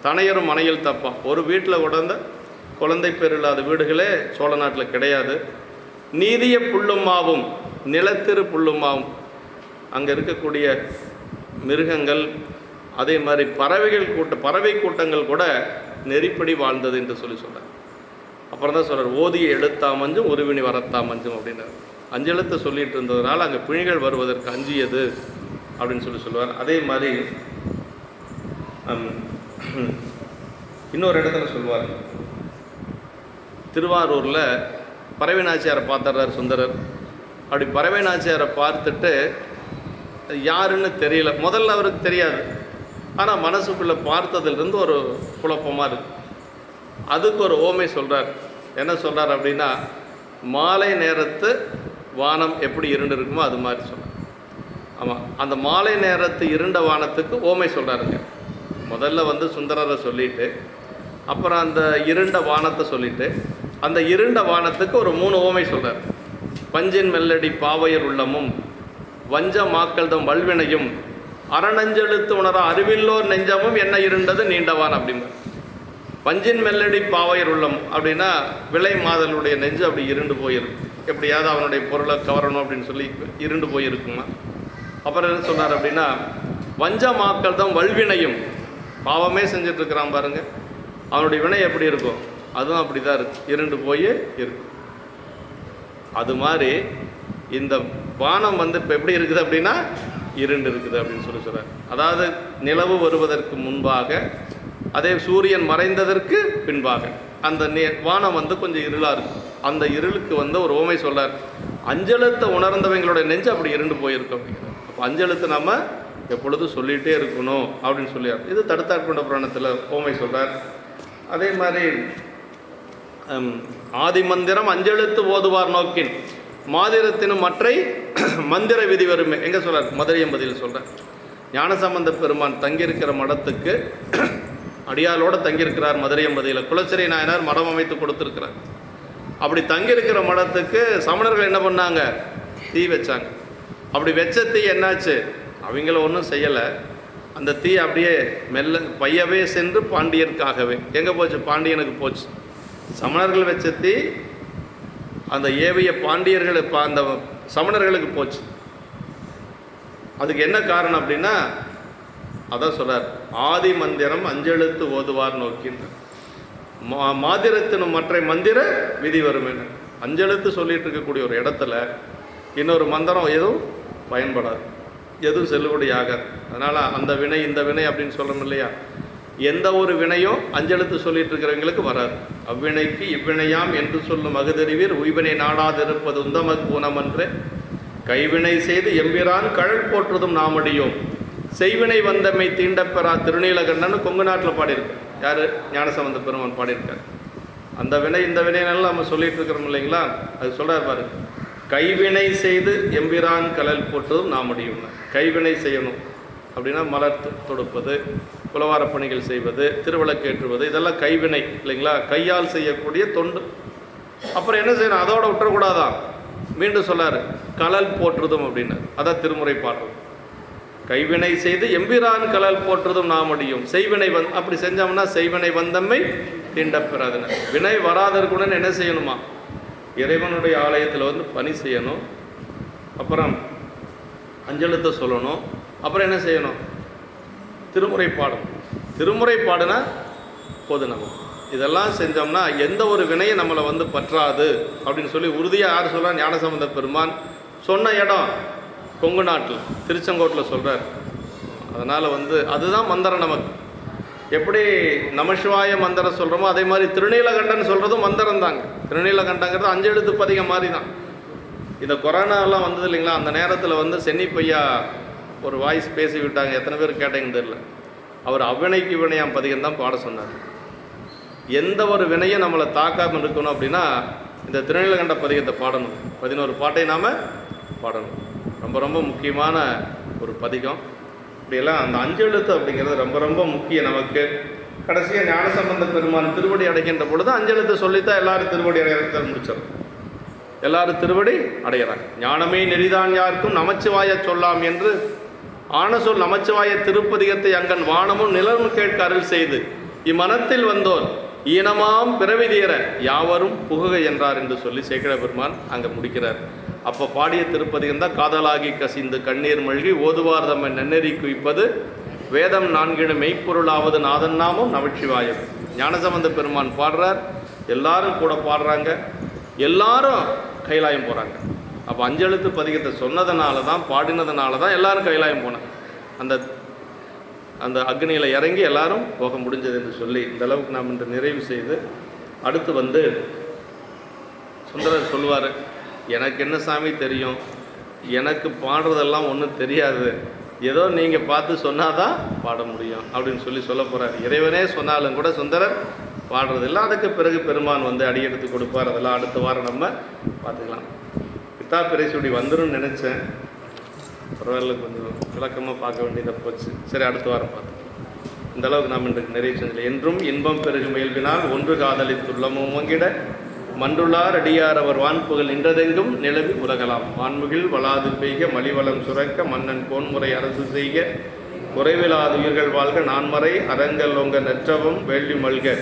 Speaker 1: தனையரும் மனையில் தப்பா. ஒரு வீட்டில் உடந்த குழந்தை பேர் இல்லாத வீடுகளே சோழ நாட்டில் கிடையாது. நீதிய புல்லுமாவும் நிலத்திரு புல்லுமாவும் அங்கே இருக்கக்கூடிய மிருகங்கள், அதே மாதிரி பறவை கூட்டங்கள் கூட நெறிப்படி வாழ்ந்தது என்று சொல்கிறார். அப்புறம் தான் சொல்கிறார், ஓதிய எழுத்தாமஞ்சும் உருவினி வரத்தாமஞ்சும் அப்படின்னார். 5 எழுத்தை சொல்லிட்டு இருந்ததுனால அங்கே பிணிகள் வருவதற்கு அஞ்சியது அப்படின்னு சொல்லுவார். அதே மாதிரி இன்னொரு இடத்துல சொல்வார், திருவாரூரில் பறவை நாச்சியாரை பார்த்துறார் சுந்தரர். அப்படி பறவை நாச்சியாரை பார்த்துட்டு யாருன்னு தெரியல, முதல்ல அவருக்கு தெரியாது. ஆனால் மனசுக்குள்ளே பார்த்ததுலேருந்து ஒரு குழப்பமாக இருக்குது. அதுக்கு ஒரு ஓமை சொல்கிறார். என்ன சொல்கிறார் அப்படின்னா, மாலை நேரத்து வானம் எப்படி இருண்டு இருக்குமோ அது மாதிரி சொல்கிறார். ஆமாம், அந்த மாலை நேரத்து இருண்ட வானத்துக்கு ஓமை சொல்கிறாருங்க. முதல்ல சுந்தரரை சொல்லிவிட்டு அப்புறம் அந்த இருண்ட வானத்தை சொல்லிவிட்டு அந்த இருண்ட வானத்துக்கு ஒரு 3 ஓமை சொல்கிறார். பஞ்சின் மெல்லடி பாவையர் உள்ளமும் வஞ்ச மாக்கள்தம் வல்வினையும் அறநஞ்செழுத்து உணர அறிவில்லோர் நெஞ்சமும் என்ன இருண்டது நீண்டவான் அப்படின்னு. பஞ்சின் மெல்லடி பாவையர் உள்ளம் அப்படின்னா விலை மாதலுடைய நெஞ்சு அப்படி இருண்டு போயிருக்கும். எப்படியாவது அவனுடைய பொருளை கவரணும் அப்படின்னு சொல்லி இருண்டு போயிருக்குமா. அப்புறம் என்ன சொன்னார் அப்படின்னா, வஞ்ச மாக்கள் தான் வல்வினையும், பாவமே செஞ்சுட்டு இருக்கிறான் பாருங்க, அவனுடைய வினை எப்படி இருக்கும், அதுவும் அப்படி தான் இருக்கு, இருண்டு போய் இருக்கு. அது மாதிரி இந்த வானம் இப்போ எப்படி இருக்குது அப்படின்னா இருண்டு இருக்குது அப்படின்னு சொல்கிறார். அதாவது நிலவு வருவதற்கு முன்பாக, அதே சூரியன் மறைந்ததற்கு பின்பாக அந்த வானம் கொஞ்சம் இருளாக இருக்கும். அந்த இருளுக்கு ஒரு ஓமை சொல்றார். அஞ்செழுத்தை உணர்ந்தவங்களோட நெஞ்சு அப்படி இருண்டு போயிருக்கும் அப்படிங்கிறார். அப்போ அஞ்செழுத்து நம்ம எப்பொழுதும் சொல்லிகிட்டே இருக்கணும் அப்படின்னு சொல்லியார். இது தடுத்தாட்கொண்ட புராணத்தில் ஓமை சொல்கிறார். அதே மாதிரி ஆதி மந்திரம் அஞ்செழுத்து ஓதுவார் நோக்கின் மாதிரத்தினும் மற்றை மந்திர விதி வருமே எங்கே சொல்கிறார்? மதுரை எம்பதியில் சொல்கிறார். ஞானசம்பந்த பெருமான் தங்கியிருக்கிற மடத்துக்கு அடியாளோடு தங்கியிருக்கிறார் மதுரை எம்பதியில். குலச்சிறை நாயனார் மடம் அமைத்து கொடுத்துருக்கிறார். அப்படி தங்கியிருக்கிற மடத்துக்கு சமணர்கள் என்ன பண்ணாங்க? தீ வச்சாங்க. அப்படி வச்ச தீ என்னாச்சு? அவங்கள ஒன்றும் செய்யலை. அந்த தீ அப்படியே மெல்ல பையவே சென்று பாண்டியருக்காகவே எங்கே போச்சு? பாண்டியனுக்கு போச்சு. சமணர்கள் வச்ச தீ அந்த ஏவிய பாண்டியர்கள் அந்த சமணர்களுக்கு போச்சு. அதுக்கு என்ன காரணம் அப்படின்னா, அதான் சொல்றார், ஆதி மந்திரம் அஞ்செழுத்து ஓதுவார் நோக்கின்ற மாதிரத்தினும் மற்ற மந்திர விதி வரும். அஞ்செழுத்து சொல்லிட்டு இருக்கக்கூடிய ஒரு இடத்துல இன்னொரு மந்திரம் எதுவும் பயன்படாது, எதுவும் செல்லுபடியாகாது. அதனால் அந்த வினை இந்த வினை அப்படின்னு சொல்லணும் இல்லையா? எந்த ஒரு வினையும் அஞ்செழுத்து சொல்லிட்டு இருக்கிறவங்களுக்கு வராது. அவ்வினைக்கு இவ்வினையாம் என்று சொல்லும் அகுதறிவீர் உய்வினை நாடாதிருப்பது உந்தமக்கு ஊனமன்று கைவினை செய்து எம்பிரான் கழல் போற்றுதும் நாமடியோம் செய்வினை வந்தமை தீண்டப்பெறா திருநீலகண்டன்னு கொங்கு நாட்டில் பாடியிருக்கார். யார்? ஞானசம்பந்த பெருமான் பாடியிருக்கார். அந்த வினை இந்த வினைனால நம்ம சொல்லிட்டு இருக்கிறோம் இல்லைங்களா? அது சொல்கிறார் பாரு, கைவினை செய்து எம்பிரான் கழல் போற்றுதும் நாமடியும். கைவினை செய்யணும் அப்படின்னா மலர் தொடுப்பது, குலவார பணிகள் செய்வது, திருவிளக்கேற்றுவது, இதெல்லாம் கைவினை இல்லைங்களா? கையால் செய்யக்கூடிய தொண்டு. அப்புறம் என்ன செய்யணும்? அதோட விட்டுறக்கூடாதான். மீண்டும் சொல்லார், கழல் போற்றுதும் அப்படின்னு. அதான் திருமுறை பாடுறது. கைவினை செய்து எம்பிரான் கழல் போற்றுதும் நாமடியும் செய்வினை அப்படி செஞ்சோம்னா செய்வினை வந்தம்மை தீண்டப்பெறாதுன்னு. வினை வராதற்குடன் என்ன செய்யணுமா? இறைவனுடைய ஆலயத்தில் பணி செய்யணும். அப்புறம் அஞ்செழுத்தை சொல்லணும். அப்புறம் என்ன செய்யணும்? திருமுறை பாடணும். திருமுறை பாடுனா போதும். நம்ம இதெல்லாம் செஞ்சோம்னா எந்த ஒரு வினையும் நம்மளை பற்றாது அப்படின்னு சொல்லி உறுதியாக யார் சொல்கிறார்? ஞானசம்பந்த பெருமான் சொன்ன இடம் கொங்கு நாட்டில் திருச்செங்கோட்டில் சொல்கிறார். அதனால் அதுதான் மந்திரம். நமக்கு எப்படி நமசிவாய மந்திரம் சொல்கிறோமோ அதே மாதிரி திருநீலகண்டன் சொல்கிறதும் மந்திரம் தாங்க. திருநீலகண்டங்கிறது அஞ்செழுத்து பதிகம் மாதிரி தான். இந்த கொரோனாலாம் வந்தது இல்லைங்களா? அந்த நேரத்தில் சென்னி பையா ஒரு வாய்ஸ் பேசி விட்டாங்க. எத்தனை பேர் கேட்டீங்கன்னு தெரியல. அவர் அவ்வினைக்கு வினையாம் பதிகம் தான் பாட சொன்னார். எந்த ஒரு வினையும் நம்மளை தாக்காமல் இருக்கணும் அப்படின்னா இந்த திருநீலகண்ட பதிகத்தை பாடணும். 11 பாட்டை நாம் பாடணும். ரொம்ப ரொம்ப முக்கியமான ஒரு பதிகம். இப்படியெல்லாம் அந்த அஞ்செழுத்து அப்படிங்கிறது ரொம்ப ரொம்ப முக்கியம் நமக்கு. கடைசியாக ஞானசம்பந்த பெருமான் திருவடி அடைக்கின்ற பொழுது அஞ்செழுத்தை சொல்லித்தான் எல்லாரும் திருவடி அடைக்கிறத முடிச்சிடும். எல்லாரும் திருவடி அடைகிறாங்க. ஞானமே நெறிதான் யாருக்கும் நமச்சிவாய சொல்லாம் என்று ஆன சொல் நமச்சிவாய திருப்பதிகத்தை அங்கன் வானமும் நிலமும் கேட்க அருள் செய்து இம்மனத்தில் வந்தோர் ஈனமாம் பிறவி தீர யாவரும் புகுக என்றார் என்று சொல்லி சேக்கிழ பெருமான் அங்கே முடிக்கிறார். அப்போ பாடிய திருப்பதிகம் தான் காதலாகி கசிந்து கண்ணீர் மல்கி ஓதுவார் தம்மை நன்னெறி குவிப்பது வேதம் நான்கிடு மெய்ப்பொருளாவது நாதன் நாமம் நமச்சிவாயம். ஞானசம்பந்த பெருமான் பாடுறார், எல்லாரும் கூட பாடுறாங்க, எல்லாரும் கைலாயம் போகிறாங்க. அப்போ அஞ்செழுத்து பதிகத்தை சொன்னதுனால தான், பாடினதுனால தான் எல்லாரும் கைலாயம் போனாங்க. அந்த அந்த அக்னியில் இறங்கி எல்லாரும் போக முடிஞ்சது என்று சொல்லி இந்த அளவுக்கு நாம் இன்று நிறைவு செய்து, அடுத்து சுந்தரர் சொல்லுவார், எனக்கு என்ன சாமி தெரியும், எனக்கு பாடுறதெல்லாம் ஒன்றும் தெரியாது, ஏதோ நீங்கள் பார்த்து சொன்னாதான் பாட முடியும் அப்படின்னு சொல்ல போகிறார். இறைவனே சொன்னாலும் கூட சுந்தரர் பாடுறதில்லை. அதுக்கு பிறகு பெருமான் அடியெடுத்து கொடுப்பார். அதெல்லாம் அடுத்த வாரம் நம்ம பார்த்துக்கலாம். பித்தா பிறைசூடி வந்துடும் நினச்சேன், பரவாயில்ல, கொஞ்சம் விளக்கமாக பார்க்க வேண்டியதை போச்சு. சரி, அடுத்த வாரம் பார்த்துக்கலாம். இந்த அளவுக்கு நாம் இன்றைக்கு நிறைவு செஞ்சதில்லை. என்றும் இன்பம் பெருகு முயல்வினால் ஒன்று காதலித்துள்ளமும் வங்கிட மன்றுள்ளார் அடியார் அவர் வான்புகள் நின்றதெங்கும் நிலவி உலகலாம். வான்முகில் வளாது பெய்க மலிவளம் சுரக்க மன்னன் கோன்முறை அரசு செய்க குறைவிலாது உயிர்கள் வாழ்க நான்மறை அறங்கல் ஒங்க நற்றவும் வேள்வி மல்க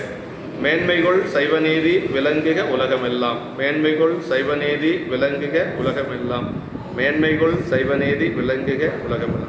Speaker 1: மேன்மைகொள் சைவநீதி விளங்குக உலகமெல்லாம். மேன்மைகொள் சைவநீதி விளங்குக உலகமெல்லாம். மேன்மைகொள் சைவநீதி விளங்குக உலகமெல்லாம்.